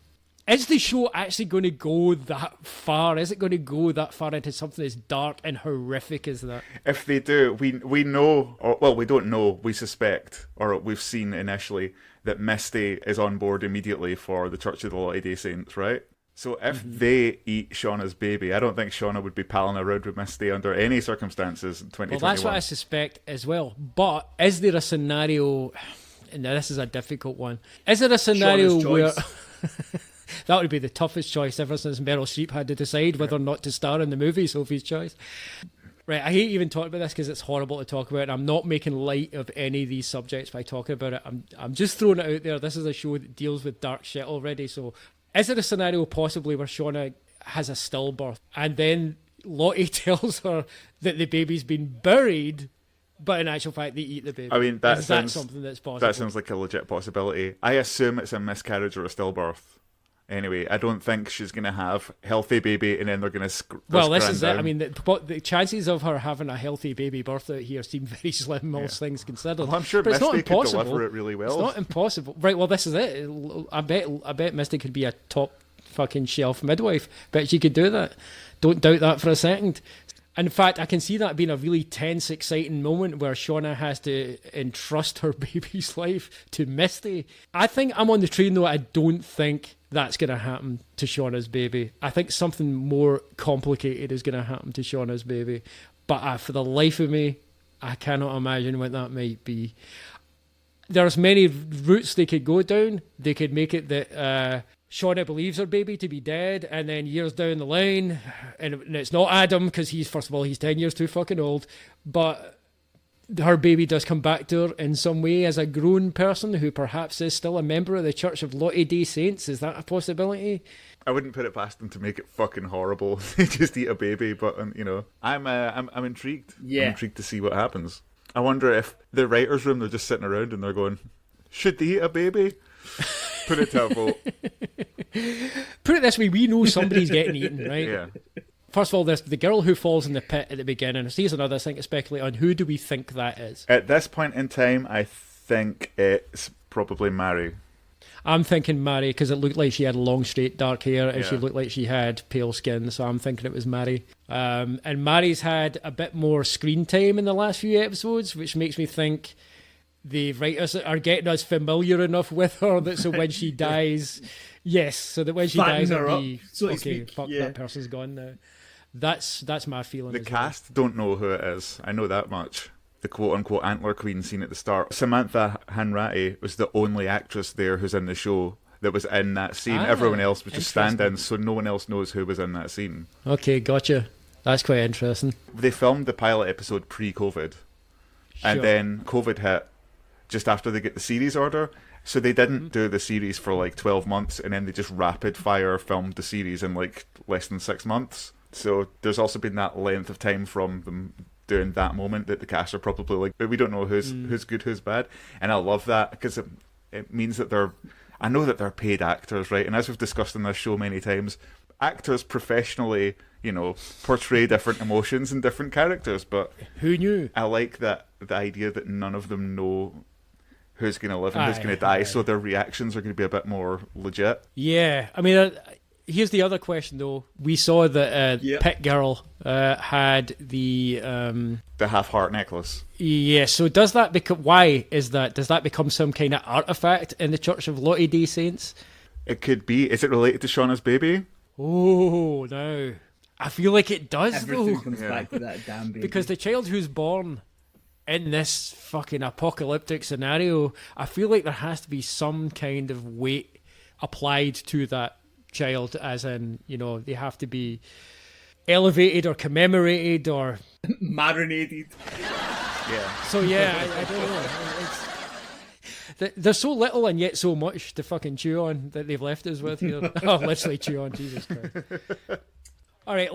Is the show actually going to go that far? Is it going to go that far into something as dark and horrific as that? If they do, we know, we don't know, we suspect, or we've seen initially, that Misty is on board immediately for the Church of the Lottie Day Saints, right? So if they eat Shauna's baby, I don't think Shauna would be palling around with Misty under any circumstances in 2021. Well, that's what I suspect as well. But is there a scenario... Now, this is a difficult one. Is there a scenario where... That would be the toughest choice ever since Meryl Streep had to decide whether or not to star in the movie, Sophie's Choice. Right, I hate even talking about this because it's horrible to talk about, and I'm not making light of any of these subjects by talking about it. I'm just throwing it out there. This is a show that deals with dark shit already, so... Is there a scenario possibly where Shauna has a stillbirth and then Lottie tells her that the baby's been buried, but in actual fact they eat the baby? I mean, that something that's possible? That sounds like a legit possibility. I assume it's a miscarriage or a stillbirth. Anyway, I don't think she's going to have a healthy baby and then they're going to Well, this is it. I mean, the chances of her having a healthy baby birth out here seem very slim, all things considered. Well, I'm sure but Misty could deliver it really well. It's not impossible. Right, well, this is it. I bet Misty could be a top fucking shelf midwife. Bet she could do that. Don't doubt that for a second. In fact, I can see that being a really tense, exciting moment where Shauna has to entrust her baby's life to Misty. I think I'm on the train, though. I don't think that's going to happen to Shauna's baby. I think something more complicated is going to happen to Shauna's baby. But for the life of me, I cannot imagine what that might be. There's many routes they could go down. They could make it that Shauna believes her baby to be dead, and then years down the line, and it's not Adam, because first of all, he's 10 years too fucking old, but her baby does come back to her in some way as a grown person who perhaps is still a member of the Church of Lottie Day Saints. Is that a possibility? I wouldn't put it past them to make it fucking horrible. They just eat a baby, but I'm intrigued. Yeah. I'm intrigued to see what happens. I wonder if the writers' room, they're just sitting around and they're going, should they eat a baby? Put it to a vote. Put it this way, we know somebody's getting eaten, right? Yeah. First of all, there's the girl who falls in the pit at the beginning. Here's another thing to speculate on. Who do we think that is? At this point in time, I think it's probably Mary. I'm thinking Mary because it looked like she had long, straight, dark hair, and she looked like she had pale skin, so I'm thinking it was Mary. And Mary's had a bit more screen time in the last few episodes, which makes me think the writers are getting us familiar enough with her that so when she dies, so that when she dies, it'll be, okay, fuck, that person's gone now. That's my feeling. The cast don't know who it is. I know that much. The quote-unquote Antler Queen scene at the start. Samantha Hanratty was the only actress there who's in the show that was in that scene. Everyone else was just stand-ins, so no one else knows who was in that scene. Okay, gotcha. That's quite interesting. They filmed the pilot episode pre-COVID, and then COVID hit just after they get the series order. So they didn't do the series for like 12 months, and then they just rapid-fire filmed the series in like less than 6 months. So there's also been that length of time from them doing that moment that the cast are probably like, but we don't know who's good, who's bad. And I love that because it means that I know that they're paid actors, right? And as we've discussed in this show many times, actors professionally, portray different emotions and different characters. But who knew? I like that the idea that none of them know who's going to live and who's going to die, so their reactions are going to be a bit more legit. Yeah, I mean, here's the other question though. We saw that Pit Girl had the half-heart necklace. Yeah, so does that become? Why is that? Does that become some kind of artifact in the Church of Lottie Day Saints? It could be. Is it related to Shauna's baby? Oh no, I feel like it does. Everything though. comes back to that damn baby. Because the child who's born in this fucking apocalyptic scenario, I feel like there has to be some kind of weight applied to that child, as in, you know, they have to be elevated or commemorated or marinated. Yeah. So yeah, I don't know. There's so little and yet so much to fucking chew on that they've left us with here. Oh, literally chew on, Jesus Christ. All right,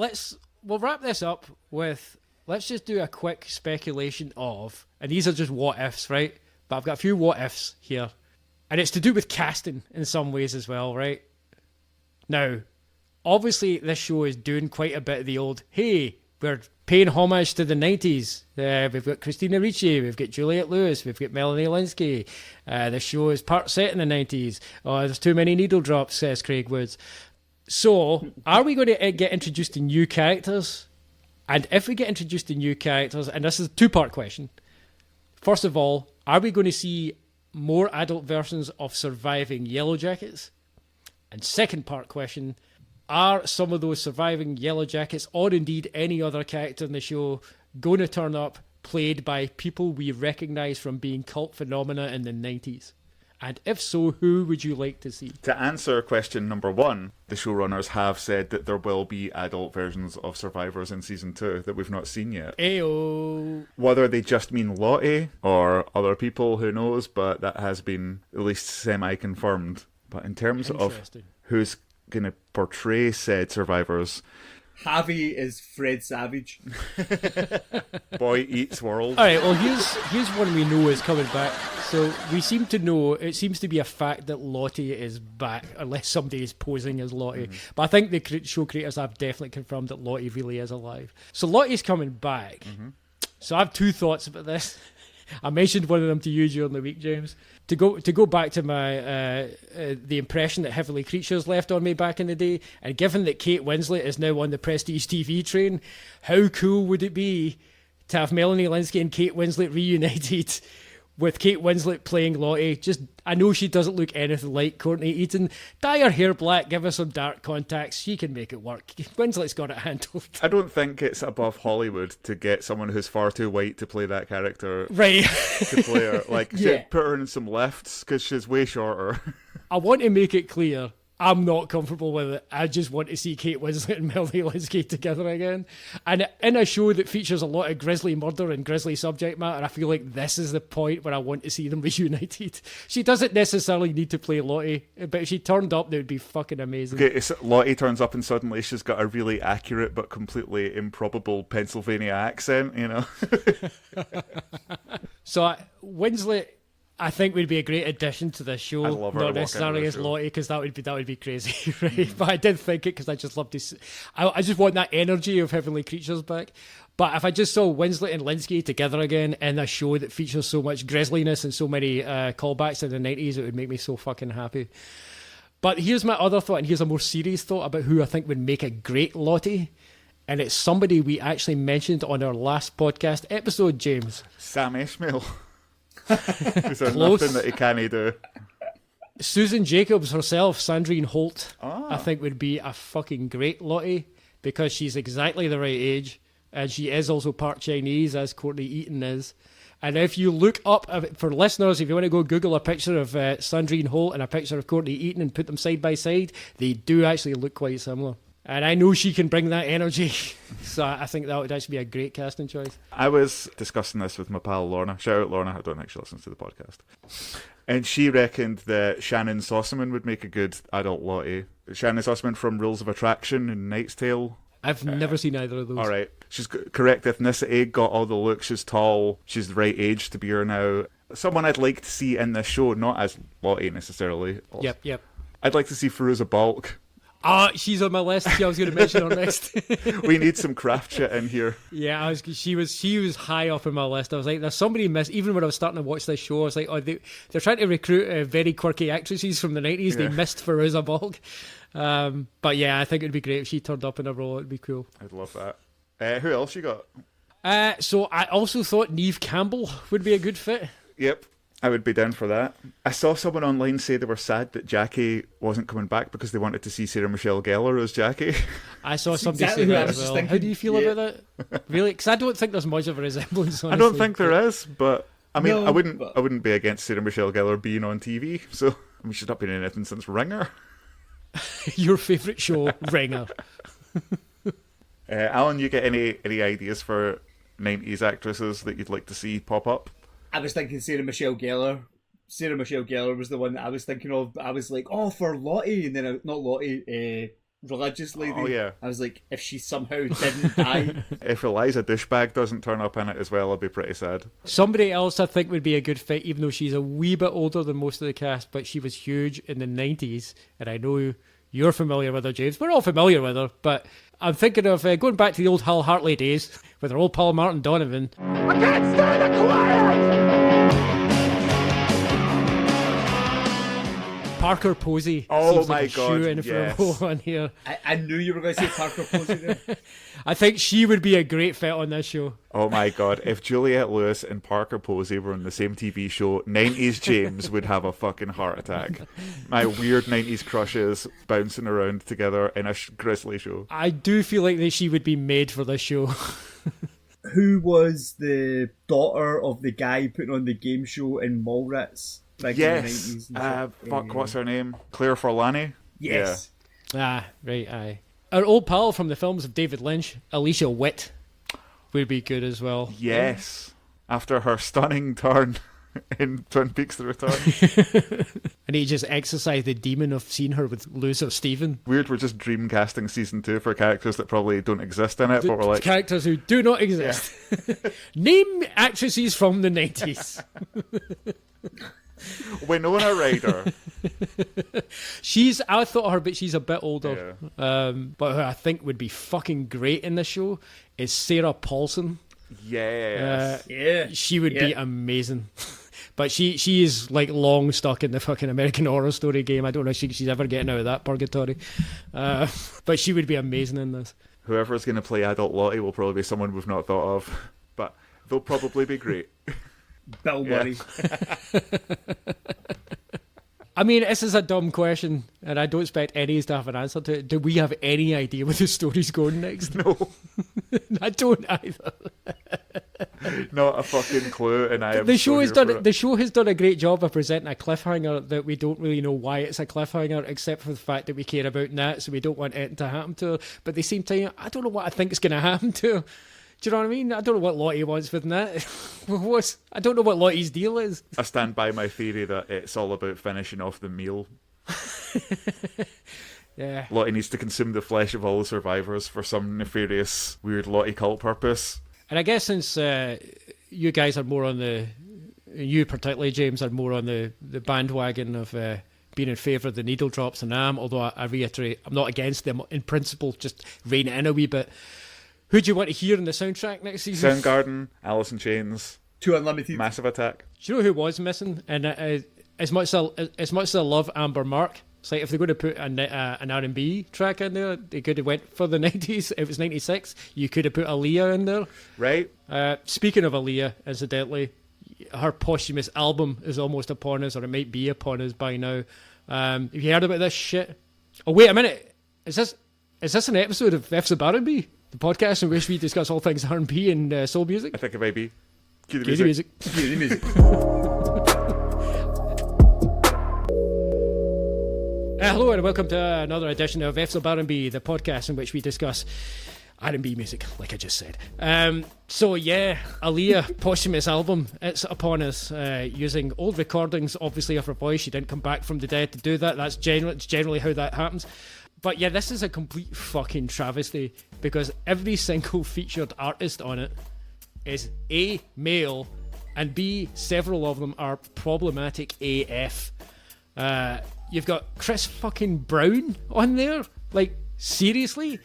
we'll wrap this up with, let's just do a quick speculation of, and these are just what ifs, right? But I've got a few what ifs here. And it's to do with casting in some ways as well, right? Now, obviously this show is doing quite a bit of the old, hey, we're paying homage to the 90s. We've got Christina Ricci, we've got Juliette Lewis, we've got Melanie Linsky. The show is part set in the 90s. Oh, there's too many needle drops, says Craig Woods. So, are we going to get introduced to new characters? And if we get introduced to new characters, and this is a two-part question. First of all, are we going to see more adult versions of surviving Yellowjackets? And second part question, are some of those surviving Yellowjackets, or indeed any other character in the show, going to turn up played by people we recognise from being cult phenomena in the 90s? And if so, who would you like to see? To answer question number one, the showrunners have said that there will be adult versions of Survivors in season 2 that we've not seen yet. Ayo. Whether they just mean Lottie or other people, who knows, but that has been at least semi-confirmed. But in terms of who's going to portray said survivors, Javi is Fred Savage. Boy Eats World. All right, well, here's one we know is coming back. So we seem to know, it seems to be a fact that Lottie is back, unless somebody is posing as Lottie. Mm-hmm. But I think the show creators have definitely confirmed that Lottie really is alive. So Lottie's coming back. Mm-hmm. So I have two thoughts about this. I mentioned one of them to you during the week, James. To go back to my the impression that Heavenly Creatures left on me back in the day, and given that Kate Winslet is now on the Prestige TV train, how cool would it be to have Melanie Linsky and Kate Winslet reunited, with Kate Winslet playing Lottie? Just, I know she doesn't look anything like Courtney Eaton. Dye her hair black, give her some dark contacts. She can make it work. Winslet's got it handled. I don't think it's above Hollywood to get someone who's far too white to play that character. Right. To play her. Like, Yeah. put her in some lifts, because she's way shorter. I want to make it clear, I'm not comfortable with it. I just want to see Kate Winslet and Melanie Linsky together again. And in a show that features a lot of grisly murder and grisly subject matter, I feel like this is the point where I want to see them reunited. She doesn't necessarily need to play Lottie, but if she turned up, that would be fucking amazing. Okay, so Lottie turns up and suddenly she's got a really accurate but completely improbable Pennsylvania accent, you know? So Winslet, I think, would be a great addition to the show. I'd love her to walk Not into necessarily the as show. Lottie, because that would be crazy, right? But I did think it because I just love to. I just want that energy of Heavenly Creatures back. But if I just saw Winslet and Linsky together again in a show that features so much grisliness and so many callbacks to the 90s, it would make me so fucking happy. But here's my other thought, and here's a more serious thought about who I think would make a great Lottie. And it's somebody we actually mentioned on our last podcast episode, James. Sam Esmail. Is there Close. nothing that he can't do? Susan Jacobs herself, Sandrine Holt, Ah. I think would be a fucking great Lottie, because she's exactly the right age, and she is also part Chinese, as Courtney Eaton is. And if you look up, for listeners, if you want to go Google a picture of Sandrine Holt and a picture of Courtney Eaton and put them side by side, they do actually look quite similar. And I know she can bring that energy, so I think that would actually be a great casting choice. I was discussing this with my pal Lorna. Shout out Lorna, I don't think she listens to the podcast. And she reckoned that Shannon Sossaman would make a good adult Lottie. Shannon Sossaman from Rules of Attraction and Knight's Tale. I've never seen either of those. All right. She's correct ethnicity, got all the looks, she's tall, she's the right age to be her now. Someone I'd like to see in this show, not as Lottie necessarily. Yep. I'd like to see Firuza Balk. She's on my list. I was going to mention her next. We need some craft shit in here. Yeah, she was high up in my list. I was like, there's somebody missed. Even when I was starting to watch this show, I was like, they're trying to recruit very quirky actresses from the 90s. Yeah. They missed Firuza Balk. But yeah, I think it'd be great if she turned up in a role. It'd be cool. I'd love that. Who else you got? So I also thought Neve Campbell would be a good fit. Yep. I would be down for that. I saw someone online say they were sad that Jackie wasn't coming back because they wanted to see Sarah Michelle Gellar as Jackie. I saw somebody exactly say what I that was as just well. How thinking. do you feel about that? Really? Because I don't think there's much of a resemblance, honestly. I don't think there is, but I mean, No, I wouldn't but- be against Sarah Michelle Gellar being on TV. So I mean, she's not been in anything since Ringer. Your favourite show, Ringer. Alan, you get any ideas for 90s actresses that you'd like to see pop up? I was thinking Sarah Michelle Gellar. Sarah Michelle Gellar was the one that I was thinking of. I was like, oh, for Lottie, and then not Lottie, religious lady. Oh, yeah. I was like, if she somehow didn't die. If Eliza Douchebag doesn't turn up in it as well, I'll be pretty sad. Somebody else I think would be a good fit, even though she's a wee bit older than most of the cast, but she was huge in the 90s, and I know you're familiar with her, James. We're all familiar with her, but I'm thinking of going back to the old Hal Hartley days with her old pal Martin Donovan. I can't stand the quiet! Parker Posey. Oh seems my like a God, shoe-in for yes. a role on here. I knew you were going to say Parker Posey there. I think she would be a great fit on this show. Oh my God, if Juliette Lewis and Parker Posey were on the same TV show, 90s James would have a fucking heart attack. My weird 90s crushes bouncing around together in a grisly show. I do feel like that she would be made for this show. Who was the daughter of the guy putting on the game show in Mallrats back in the 90s? Yes. Fuck, what's her name? Claire Forlani? Yes. Ah, right, aye. Our old pal from the films of David Lynch, Alicia Witt, would be good as well. Yes. After her stunning turn in Twin Peaks The Return. And he just exercised the demon of seeing her with loser Stephen. Weird, we're just dream casting season 2 for characters that probably don't exist in it, but we're like... Characters who do not exist. Name actresses from the 90s. Winona Ryder. I thought her, but she's a bit older. Yeah. But who I think would be fucking great in this show is Sarah Paulson. Yes. Yeah. She would be amazing. But she is like long stuck in the fucking American Horror Story game. I don't know if she's ever getting out of that purgatory. But she would be amazing in this. Whoever's going to play adult Lottie will probably be someone we've not thought of. But they'll probably be great. Bill Murray. I mean, this is a dumb question, and I don't expect any of us to have an answer to it. Do we have any idea where the story's going next? No. I don't either. Not a fucking clue, and I am The show so here for it. the show has done a great job of presenting a cliffhanger that we don't really know why it's a cliffhanger, except for the fact that we care about Nat, so we don't want anything to happen to her. But at the same time, I don't know what I think is going to happen to her. Do you know what I mean? I don't know what Lottie wants with Nat. I don't know what Lottie's deal is. I stand by my theory that it's all about finishing off the meal. Yeah. Lottie needs to consume the flesh of all the survivors for some nefarious, weird Lottie cult purpose. And I guess since you guys are more on you particularly, James, are more on the bandwagon of being in favour of the needle drops than I am, although I reiterate, I'm not against them in principle, just rein it in a wee bit. Who do you want to hear in the soundtrack next season? Soundgarden, Alice in Chains, 2 Unlimited. Massive Attack. Do you know who was missing? And as much as I love Amber Mark, it's like if they're going to put an R&B track in there, they could have went for the 90s. If it was 96, you could have put Aaliyah in there. Right? Speaking of Aaliyah, incidentally, her posthumous album is almost upon us, or it might be upon us by now. Have you heard about this shit? Oh, wait a minute. Is this an episode of F's of R&B? The podcast in which we discuss all things R&B and soul music? I think it might be. Cue the Cue the music. Cue the music. Hello and welcome to another edition of F's of R&B, the podcast in which we discuss R&B music, like I just said. So yeah, Aaliyah posthumous album, it's upon us, using old recordings, obviously, of her voice. She didn't come back from the dead to do that. That's generally how that happens. But yeah, this is a complete fucking travesty, because every single featured artist on it is A, male, and B, several of them are problematic AF. You've got Chris fucking Brown on there, like, seriously?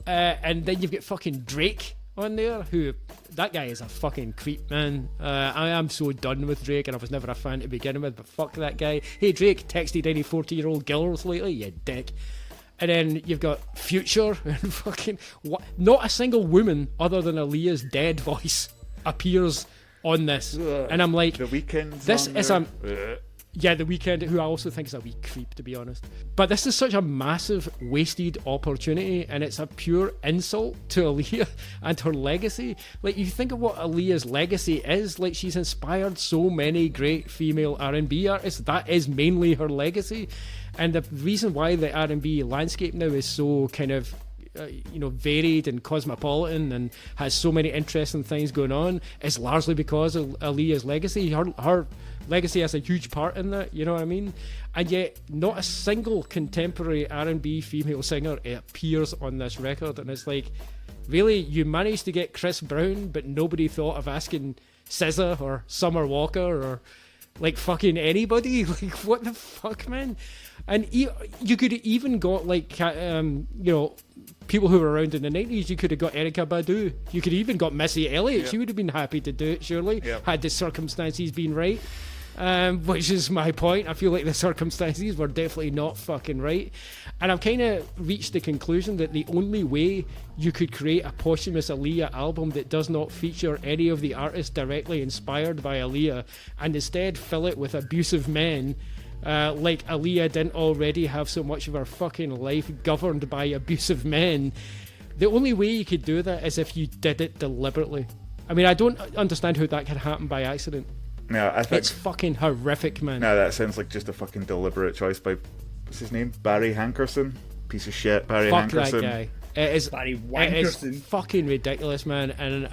And then you've got fucking Drake on there, who, that guy is a fucking creep, man. I am so done with Drake, and I was never a fan to begin with, but fuck that guy. Hey Drake, texted any 40-year-old girls lately, you dick. And then you've got Future, and fucking, what? Not a single woman other than Aaliyah's dead voice appears on this, and I'm like, The Weeknd's this on is there. yeah, The Weeknd, who I also think is a wee creep, to be honest. But this is such a massive wasted opportunity, and it's a pure insult to Aaliyah and her legacy. Like, you think of what Aaliyah's legacy is, like, she's inspired so many great female R&B artists. That is mainly her legacy. And the reason why the R&B landscape now is so kind of varied and cosmopolitan and has so many interesting things going on is largely because of Aaliyah's legacy. Her legacy has a huge part in that, you know what I mean? And yet, not a single contemporary R&B female singer appears on this record, and it's like, really, you managed to get Chris Brown, but nobody thought of asking SZA or Summer Walker or like fucking anybody? Like, what the fuck, man? And you could have even got like people who were around in the 90s. You could have got Erykah Badu. You could have even got Missy Elliott. She would have been happy to do it, surely, had the circumstances been right. Which is my point. I feel like the circumstances were definitely not fucking right. And I've kind of reached the conclusion that the only way you could create a posthumous Aaliyah album that does not feature any of the artists directly inspired by Aaliyah, and instead fill it with abusive men, like Aaliyah didn't already have so much of her fucking life governed by abusive men, the only way you could do that is if you did it deliberately. I mean, I don't understand how that could happen by accident. Yeah, I think it's fucking horrific, man. No, that sounds like just a fucking deliberate choice by, what's his name? Barry Hankerson? Piece of shit, Barry Fuck Hankerson. That guy. It is fucking ridiculous, man. And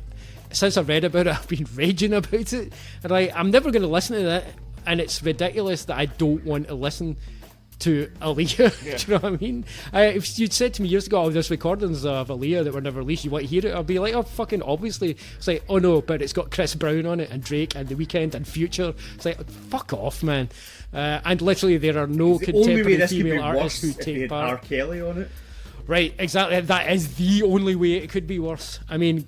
since I read about it, I've been raging about it. And I'm never going to listen to that. And it's ridiculous that I don't want to listen to Aaliyah. Yeah. Do you know what I mean? If you'd said to me years ago, there's recordings of Aaliyah that were never released, you want to hear it, I'd be like, oh, fucking obviously. It's like, oh no, but it's got Chris Brown on it, and Drake, and The Weeknd, and Future. It's like, fuck off, man. And literally, there are no contemporary female artists who take part. R. Kelly on it. Right, exactly. That is the only way it could be worse. I mean,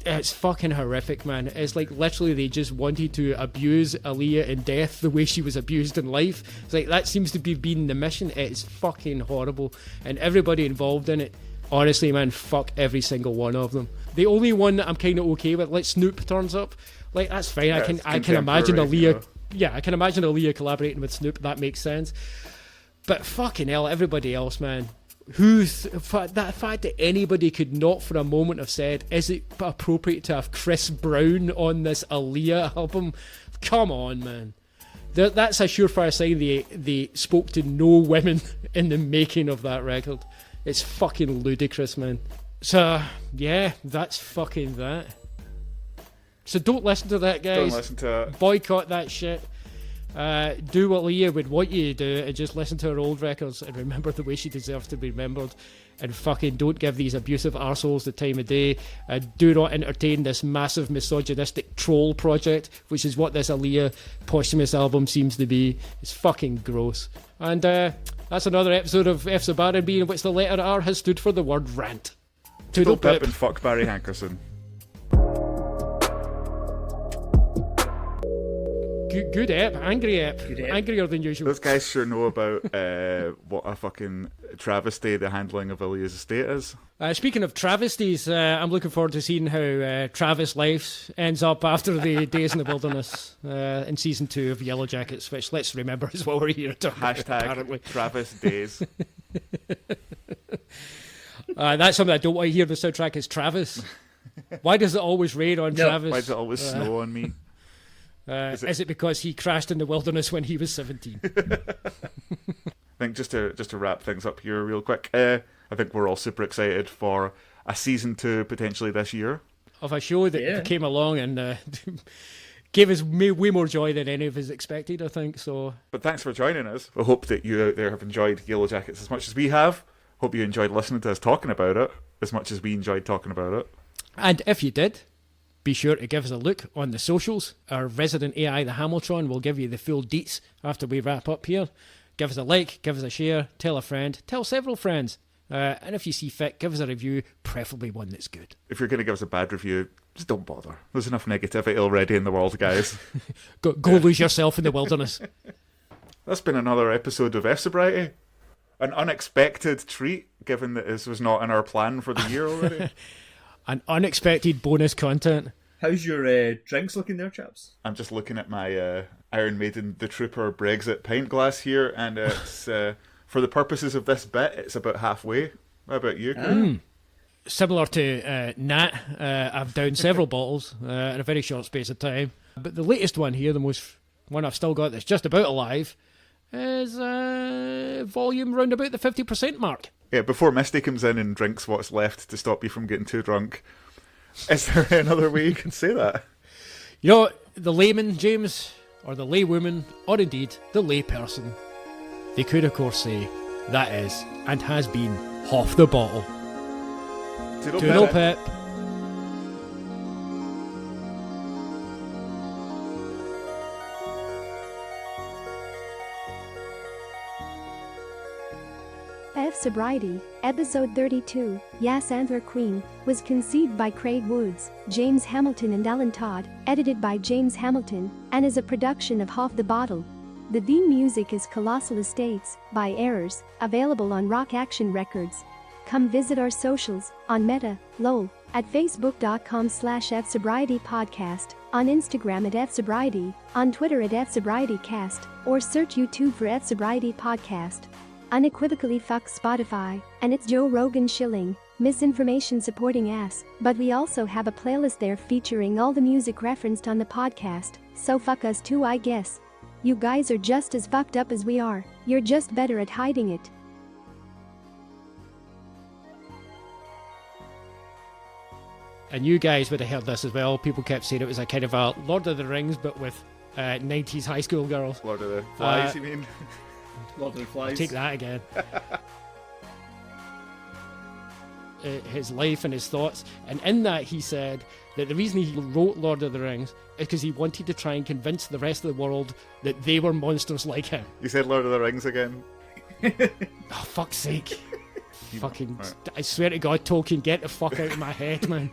it's fucking horrific, man. It's like literally they just wanted to abuse Aaliyah in death the way she was abused in life. It's like that seems to be being the mission. It's fucking horrible. And everybody involved in it, honestly, man, fuck every single one of them. The only one that I'm kind of okay with, like Snoop turns up, like that's fine. Yeah, I can imagine Aaliyah. Yeah, I can imagine Aaliyah collaborating with Snoop. That makes sense. But fucking hell, everybody else, man. That fact that anybody could not for a moment have said, is it appropriate to have Chris Brown on this Aaliyah album? Come on, man. That's a surefire sign they spoke to no women in the making of that record. It's fucking ludicrous, man. So, yeah, that's fucking that. So don't listen to that, guys. Don't listen to it. Boycott that shit. Do what Leah would want you to do and just listen to her old records and remember the way she deserves to be remembered, and fucking don't give these abusive arseholes the time of day, and do not entertain this massive misogynistic troll project, which is what this Aaliyah posthumous album seems to be. It's fucking gross. And that's another episode of F's of R&B in which the letter R has stood for the word rant. Toodle pip and fuck Barry Hankerson. Good ep, angry ep. Angrier than usual. Those guys sure know about what a fucking travesty the handling of Aaliyah's estate is. Speaking of travesties, I'm looking forward to seeing how Travis' life ends up after the days in the wilderness in season 2 of Yellowjackets, which, let's remember, is what we're here to Hashtag apparently. Travis Days. That's something I don't want to hear. The soundtrack is Travis. Why does it always rain on Travis? Why does it always snow on me? Is it because he crashed in the wilderness when he was 17? I think just to wrap things up here real quick, I think we're all super excited for a season 2 potentially this year of a show that came along and gave us way more joy than any of us expected, I think. So, but thanks for joining us. I hope that you out there have enjoyed Yellowjackets as much as we have. Hope you enjoyed listening to us talking about it as much as we enjoyed talking about it. And if you did, be sure to give us a look on the socials. Our resident AI, the Hamiltron, will give you the full deets after we wrap up here. Give us a like, give us a share, tell a friend, tell several friends. And if you see fit, give us a review, preferably one that's good. If you're going to give us a bad review, just don't bother. There's enough negativity already in the world, guys. Go lose yourself in the wilderness. That's been another episode of F-Sobriety. An unexpected treat, given that this was not in our plan for the year already. An unexpected bonus content. How's your drinks looking there, chaps? I'm just looking at my Iron Maiden The Trooper Brexit pint glass here, and it's for the purposes of this bit, it's about halfway. How about you? Similar to Nat, I've downed several bottles in a very short space of time. But the latest one here, the most one I've still got that's just about alive, is volume round about the 50% mark. Yeah, before Misty comes in and drinks what's left to stop you from getting too drunk, is there another way you can say that? You know, the layman, James, or the laywoman, or indeed the layperson, they could of course say that is, and has been, half the bottle. Toodle pip. F Sobriety, Episode 32, Yass Antler Queen, was conceived by Craig Woods, James Hamilton and Ellen Todd, edited by James Hamilton, and is a production of Half the Bottle. The theme music is Colossal Estates, by Errors, available on Rock Action Records. Come visit our socials, on Meta, LOL, at facebook.com/fsobrietypodcast, on Instagram at fsobriety, on Twitter at fsobrietycast, or search YouTube for fsobriety podcast. Unequivocally fuck Spotify, and it's Joe Rogan shilling, misinformation supporting ass, but we also have a playlist there featuring all the music referenced on the podcast, so fuck us too, I guess. You guys are just as fucked up as we are, you're just better at hiding it. And you guys would have heard this as well. People kept saying it was a kind of a Lord of the Rings, but with 90s high school girls. Lord of the Flies, you mean? Lord of the Flies. I'll take that again. His life and his thoughts. And in that he said that the reason he wrote Lord of the Rings is because he wanted to try and convince the rest of the world that they were monsters like him. You said Lord of the Rings again? Oh, fuck's sake. Fucking, right. I swear to God, Tolkien, get the fuck out of my head, man.